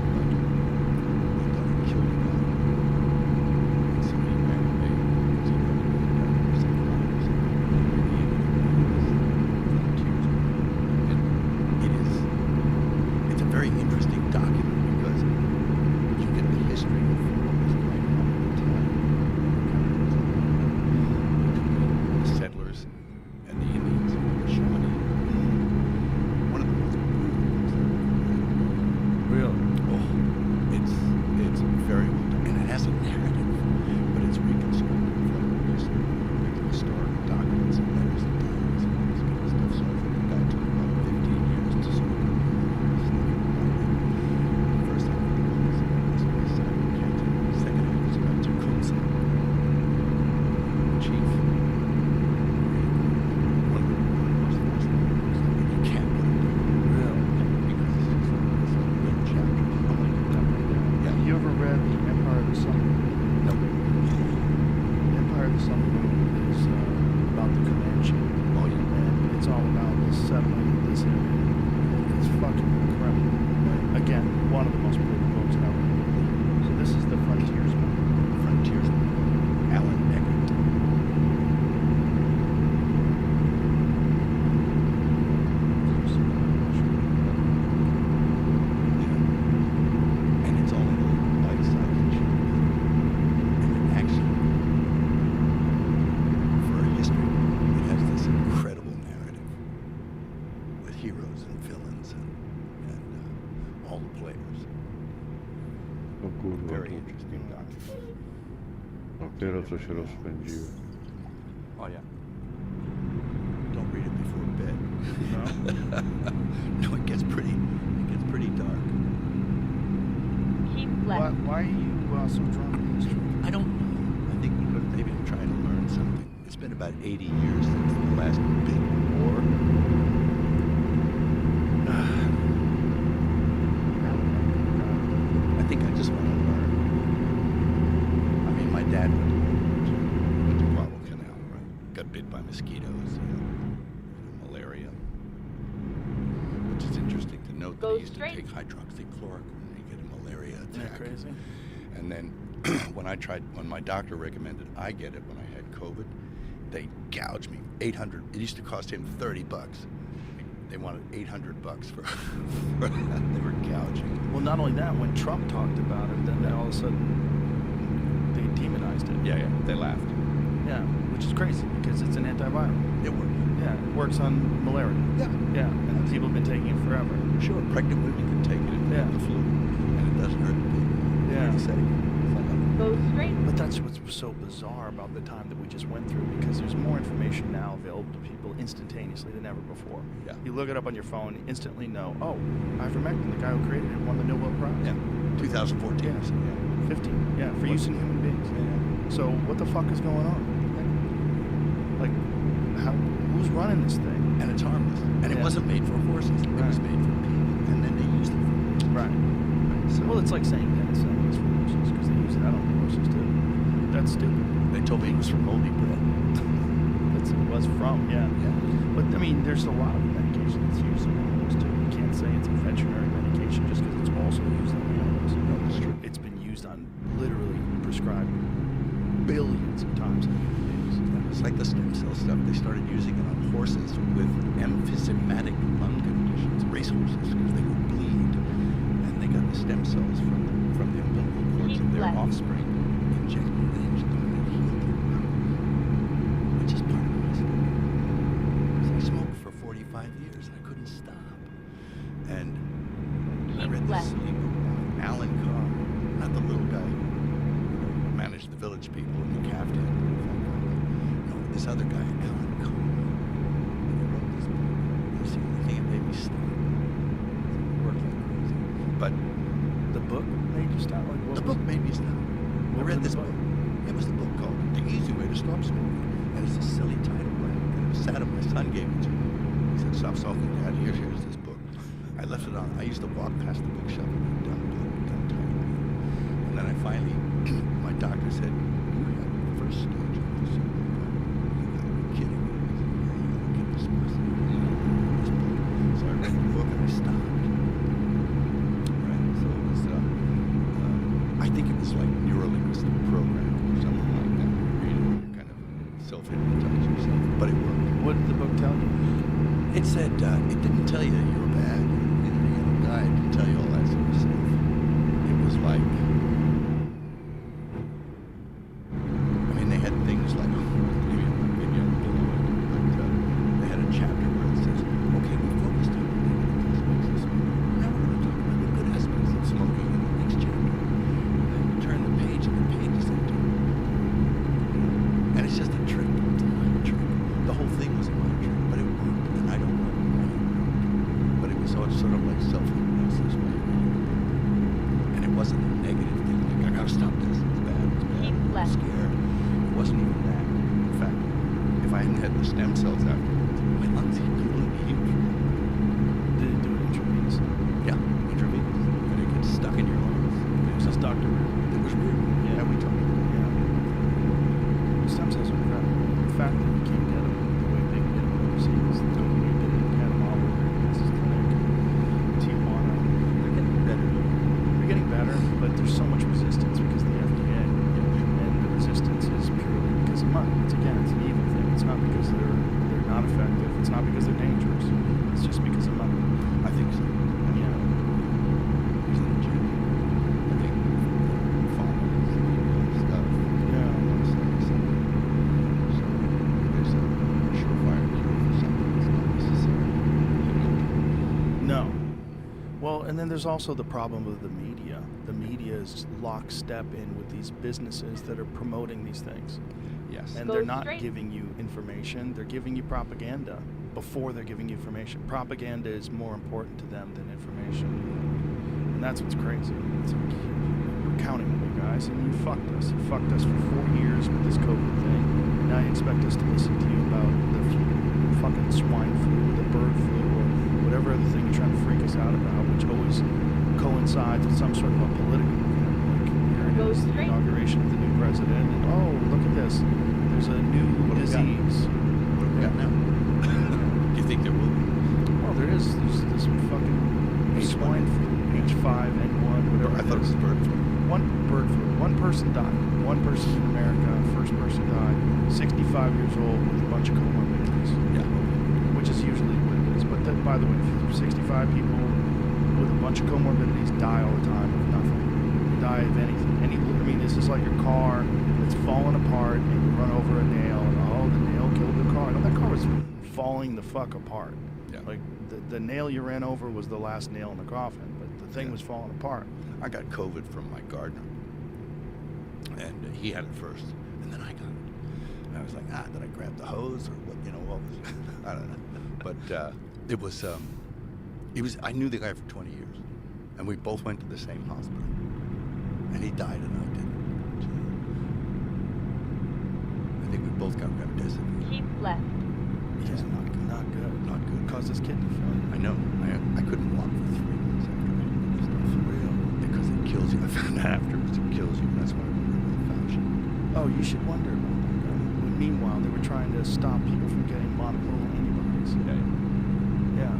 again, one of the most brutal books ever. So this is the Frontiersman. Frontiersman. Alan Eckert. And it's only a little bite-sized. And it actually, for a history, it has this incredible narrative with heroes and villains and all the players. O kurwa, Very tu interesting document. dopiero co się rozpędziły. Oh yeah. Don't read it before bed. No? No, it gets pretty dark. Keep left. Why are you so drawn to history? I don't know. I think because maybe I'm trying to learn something. It's been about 80 years since the last big war. I think I just want to learn. I mean, my dad went to Guadalcanal, right? Got bit by mosquitoes, malaria. Which is interesting to note that Go he used straight. to take hydroxychloroquine when he get a malaria Isn't that attack. crazy? And then when my doctor recommended I get it when I had COVID, they gouged me 800. It used to cost him $30. They wanted $800 for that. They were gouging. Well, not only that, when Trump talked about it, then all of a sudden they demonized it. Yeah, they laughed. Yeah, which is crazy because it's an antiviral. It worked. Yeah, it works on malaria. Yeah. Yeah, and people have been taking it forever. Sure, pregnant women can take it if they have the flu, and it doesn't hurt the baby. Yeah. Pretty safe. Go straight. But that's what's so bizarre about the time that we just went through because there's more information now available to people instantaneously than ever before. Yeah. You look it up on your phone, you instantly know, oh, ivermectin, the guy who created it, won the Nobel Prize. Yeah. 2014. Yeah. 15. Yeah, for use in human beings. Yeah. So what the fuck is going on? Like, who's running this thing? And it's harmless. And it Yeah. wasn't made for horses. It was made for people. And then they used it for horses. Right. So Well, it's like saying penicillin is for horses because they use that on horses too. That's stupid. they told me it was for moldy bread. That's what it was from, yeah. Yeah. But I mean, there's a lot of medication that's used in animals too. You can't say it's a veterinary medication just because it's also used on animals. No, that's true. It's been used on literally prescribed billions of times in human beings. It's like the stem cell stuff. They started using it on horses with emphysematic lung conditions, racehorses, because they would bleed. And they got the stem cells from the umbilical cords of their Left. offspring, injected them and healed them. Which is part of my story. Because I smoked for 45 years and I couldn't stop. And I read this Left. silly book by Alan Carr, not the little guy who managed the village people in the caftan. No, this other guy, Alan Carr. And he wrote this book. It's the only thing that made me stop. It worked like crazy. But The book made you stop? Like, what the was book made me stop. I What read was this the book. book? It was the book called The Easy Way to Stop Smoking. And it's a silly title, right? And it was sad my son gave it to me. He said, stop smoking, Dad. Here's this book. I left it on. I used to walk past the bookshelf and read dumb book, dumb title. And then I finally, my doctor said, you have the first stage of this. You gotta be kidding me. I said, yeah, you gotta get this book. This book. So I read the book and I stopped. Right? So it was, I think it was like neurolinguistic programming or something like that. You read it, you kind of self-hypnotize yourself. But it worked. What did the book tell you? It said, it didn't tell you that you were bad. It didn't have a guide to tell you all that sort of stuff. It was like, I mean, they had things like, maybe I'm below it, but they had a chapter where it says, okay, we focused on the negative aspects of smoking. Now we're going to talk about the good aspects of smoking in the next chapter. And then you turn the page and the page is empty. And it's just a trick. It's a mind trick. The whole thing was a mind trick, but it worked. And I don't know why it worked. But it was sort of like self-hypnosis by reading the book. And it wasn't a negative thing, like, I gotta stop this, it's bad, Keep I'm left. scared. It wasn't even that. In fact, if I hadn't had the stem cells afterwards, my lungs would be completely huge. Did it do it intravenously? Yeah, intravenous. And it gets stuck in your lungs. It was this doctor. It was weird. Yeah, we talked about it. Yeah. Stem cells are incredible. The fact that you can't get them the way they can get them overseas. The company did it in Panama, where this is clinic, Tijuana. They're getting better of money. It's an evil thing. It's not because they're not effective. It's not because they're dangerous. It's just because of money. I think so. Yeah. He's legit. I think farmers and stuff. Yeah. So there's a surefire cure for something that's not necessarily. No. Well, and then there's also the problem of the media. The media is lockstep in with these businesses that are promoting these things. Yes. And they're not giving you information. They're giving you propaganda before they're giving you information. Propaganda is more important to them than information. And that's what's crazy. It's like, we're counting on you guys, and you fucked us. You fucked us for 4 years with this COVID thing. And now you expect us to listen to you about the fucking swine flu or the bird flu or whatever other thing you're trying to freak us out about, which always coincides with some sort of a political event. Like here it is, the inauguration of the new president, and oh, look at this. There's a new disease. What have we got now? Do you think there will be? Well, there's this fucking swine flu, H5N1, whatever. I thought it was bird flu. One bird flu. One person died. One person in America, first person died, 65 years old with a bunch of comorbidities. Yeah. Which is usually what it is. But then, by the way, 65 people with a bunch of comorbidities die all the time of nothing. They die of anything. This is like your car that's falling apart and you run over a nail and oh, the nail killed the car. No, that car was falling the fuck apart. Yeah. Like the nail you ran over was the last nail in the coffin, but the thing was falling apart. I got COVID from my gardener, and he had it first, and then I got it. And I was like, did I grab the hose or what? What was I don't know. But it was. I knew the guy for 20 years, and we both went to the same hospital, and he died and I didn't. I think we both got remdesivir. Keep left. Yeah, not good. Not good. Causes kidney failure. I know. I couldn't walk for 3 months after I had that stuff. For real? Because it kills you. I found out afterwards it kills you. That's why I wondered about Fauci. Oh, you should wonder about that guy. But meanwhile, they were trying to stop people from getting monoclonal antibodies. Yeah.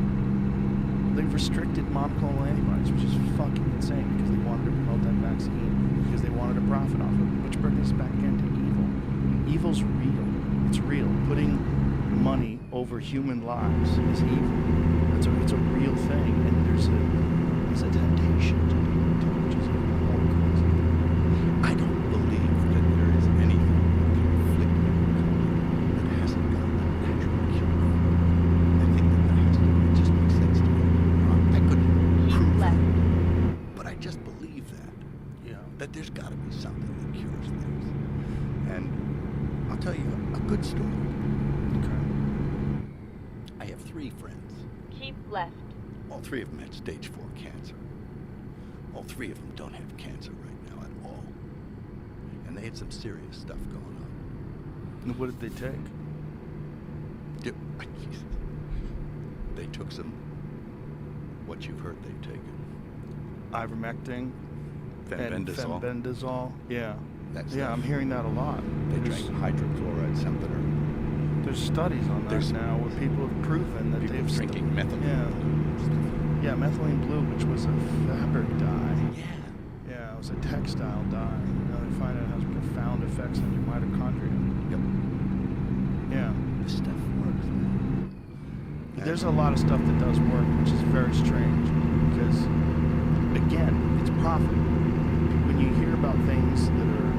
They've restricted monoclonal antibodies, which is fucking insane because they wanted to promote that vaccine, because they wanted to profit off of it, which brings us back again to evil. Evil's real. It's real. Putting money over human lives is evil. It's a real thing, and there's a temptation to do it, which is even more crazy. I don't believe that there is anything that can inflict mankind that hasn't got a natural cure. I think that has to. It just makes sense to me. I couldn't prove that, but I just believe that. Yeah. That there's got to be something that cures things. And I'll tell you a good story. Okay. I have 3 friends. Keep left. All 3 of them had stage 4 cancer. All 3 of them don't have cancer right now at all. And they had some serious stuff going on. And what did they take? Jesus. They took some, what you've heard they've taken. Ivermectin. Fenbendazole. Fenbendazole. Yeah. That's I'm hearing that a lot. They drank hydrochloride something or... There's studies on that now where people have proven that they've drinking methylene blue. Yeah, methylene blue, which was a fabric dye. Yeah. Yeah, it was a textile dye. Now they find it has profound effects on your mitochondria. Yep. Yeah. This stuff works, man. There's a lot of stuff that does work, which is very strange because, again, it's profit. When you hear about things that are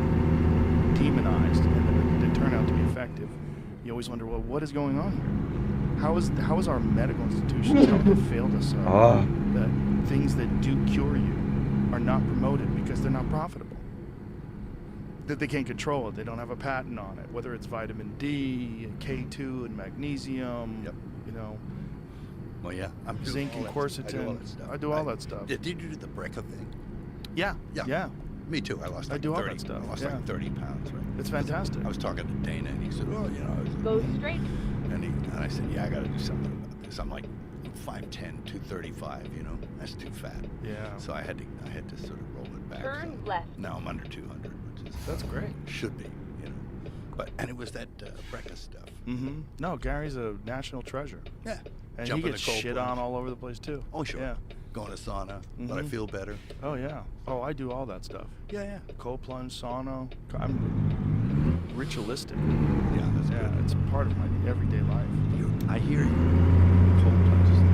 demonized and that turn out to be effective, you always wonder, well, what is going on here? How is our medical institutions how they failed us that things that do cure you are not promoted because they're not profitable? That they can't control it. They don't have a patent on it. Whether it's vitamin D, and K2, and magnesium. Yep. Well, yeah. I'm zinc and quercetin. I do all that stuff. Did you do the Brecca thing? Yeah. Me too. I lost like 30 pounds, right? It's fantastic. I was talking to Dana, and he said, Go straight. And I said, yeah, I got to do something about this. I'm like 5'10", 235, that's too fat. Yeah. So I had to sort of roll it back. Turn left. Now I'm under 200, which is... That's great. Should be, and it was that Brecca stuff. Mm-hmm. No, Gary's a national treasure. Yeah. And Jump he in the gets cold shit plunge. on all over the place, too. Oh, sure. Yeah. Going to sauna, but I feel better. Oh, yeah. Oh, I do all that stuff. Yeah. Cold plunge, sauna. I'm ritualistic. Yeah, that's Yeah, good. it's part of my everyday life. I hear you. Cold plunges in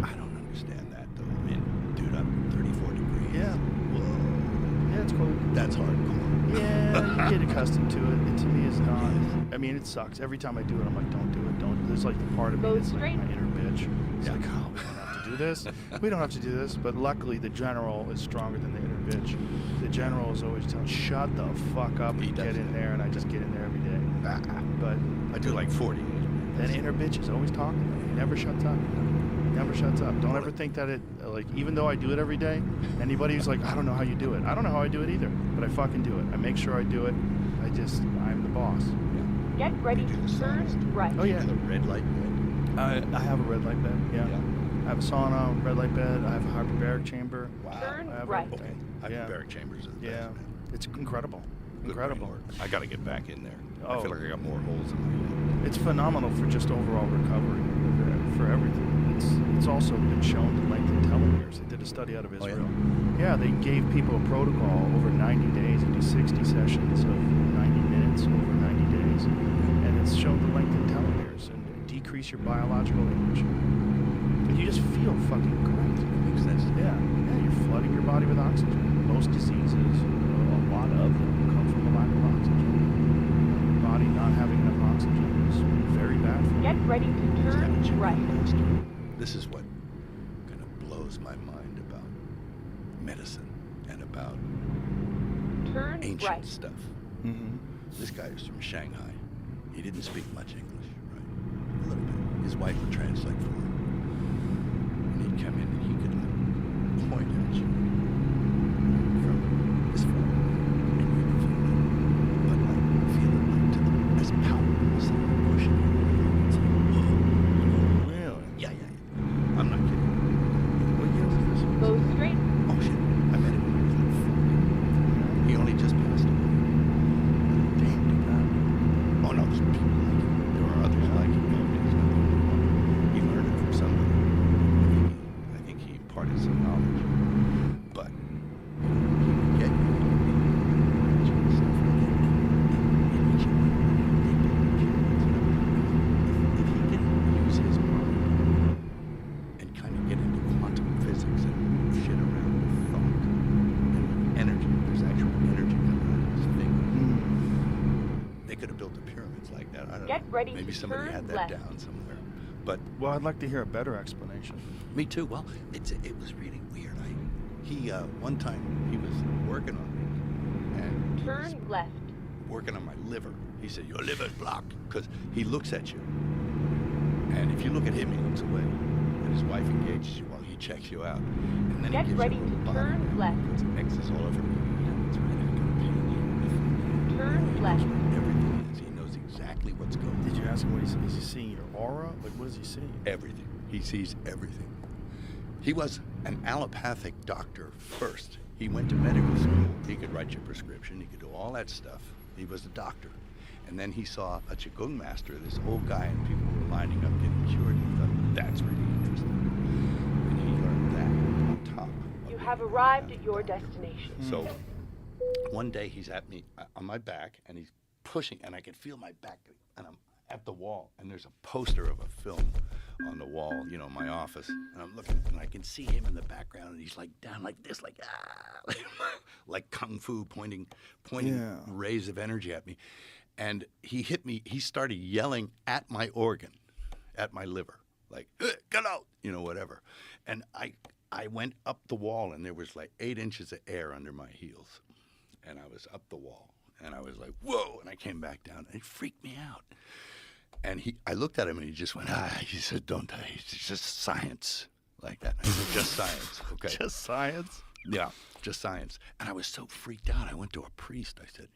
34. I don't understand that though. I mean, dude, I'm 34 degrees. Yeah. Whoa. Yeah, it's cold. That's hardcore. Yeah, you get accustomed to it. It to me is not. I mean, it sucks. Every time I do it, I'm like, don't do it. Don't. There's like the part of me Go that's like straight. my inner bitch. It's like, oh, we don't have to do this. We don't have to do this. But luckily, the general is stronger than the inner bitch. The general is always telling, shut the fuck up and get in there, and I just get in there every day. But I do like 40. that inner bitch is always talking. He never shuts up. Never shuts up. Don't ever think that it, like, even though I do it every day, anybody who's like, I don't know how you do it. I don't know how I do it either, but I fucking do it. I make sure I do it. I'm the boss. Get ready to turn right. Oh, yeah. The red light bed. I have a red light bed, yeah. I have a sauna, red light bed. I have a hyperbaric chamber. Wow. Turn I have right. everything. Hyperbaric chambers are the Yeah. best, man. It's incredible. Good Incredible. brain work. I got to get back in there. Oh. I feel like I got more holes in my head. It's phenomenal for just overall recovery for everything. It's also been shown to lengthen telomeres. They did a study out of Oh, yeah? Israel. Yeah, they gave people a protocol over 90 days. You do 60 sessions of 90 minutes over 90 days, and it's shown to lengthen telomeres and decrease your biological age. And you just feel fucking great. That makes sense. Yeah, you're flooding your body with oxygen. Most diseases, a lot of them, come from a lack of oxygen. Your body not having enough oxygen is very bad for you. Get ready to turn right. This is what kind of blows my mind about medicine and about Turn ancient right. stuff. Mm-hmm. This guy is from Shanghai. He didn't speak much English, right? A little bit. His wife would translate for him. And he'd come in and he could like point at you from this far, and you could feel it. But like feel it like to the as palpable as someone pushing you. It's like, whoa. Really? Yeah. I'm not kidding. What year was this? Go straight. Oh shit. I met him when he was like 40. He only just passed away. Damn, dude, that. Oh no, there's people like him. There are others like him. No, he's not the only one. He learned it from somebody. I think he imparted some knowledge. But he would get you and stuff like that. And each one, they build the pyramids and everything. If he can use his mind and kind of get into quantum physics and move shit around with thought and with energy, there's actual energy coming out of his fingers. They could have built the pyramids like that. I don't Get know. ready Maybe to somebody turn had that left. down somewhere. But Well, I'd like to hear a better explanation. me too. Well, it was really weird. He one time he was working on me, and he was Turn left. working on my liver. He said, "Your liver's blocked," because he looks at you, and if you look at him, he looks away, and his wife engages you while he checks you out, and then Get he gives ready you a little to body turn and left. puts X's all over me. Yeah, that's right. I got a pain in the Turn he left. knows where everything is. He knows exactly what's going on. Did you ask him what is he seeing? Your aura? Like, what is he seeing? Everything. He sees everything. He was an allopathic doctor first. He went to medical school. He could write your prescription. He could do all that stuff. He was a doctor. And then he saw a Qigong master, this old guy, and people were lining up getting cured. And he thought, that's really interesting. And he learned that on top. of You being have an arrived at allopathic your doctor. destination. So one day he's at me on my back, and he's pushing, and I can feel my back, and I'm at the wall, and there's a poster of a film on the wall, you know, my office, and I'm looking, and I can see him in the background, and he's like down like this, like like kung fu, pointing Yeah. rays of energy at me, and he hit me. He started yelling at my organ, at my liver, like get out, you know, whatever, and I went up the wall, and there was like 8 inches of air under my heels, and I was up the wall. And I was like, whoa, and I came back down, and it freaked me out. And I looked at him, and he just went, he said, don't die, it's just science, like that. I said, just science, okay. Just science? Yeah, just science. And I was so freaked out, I went to a priest, I said,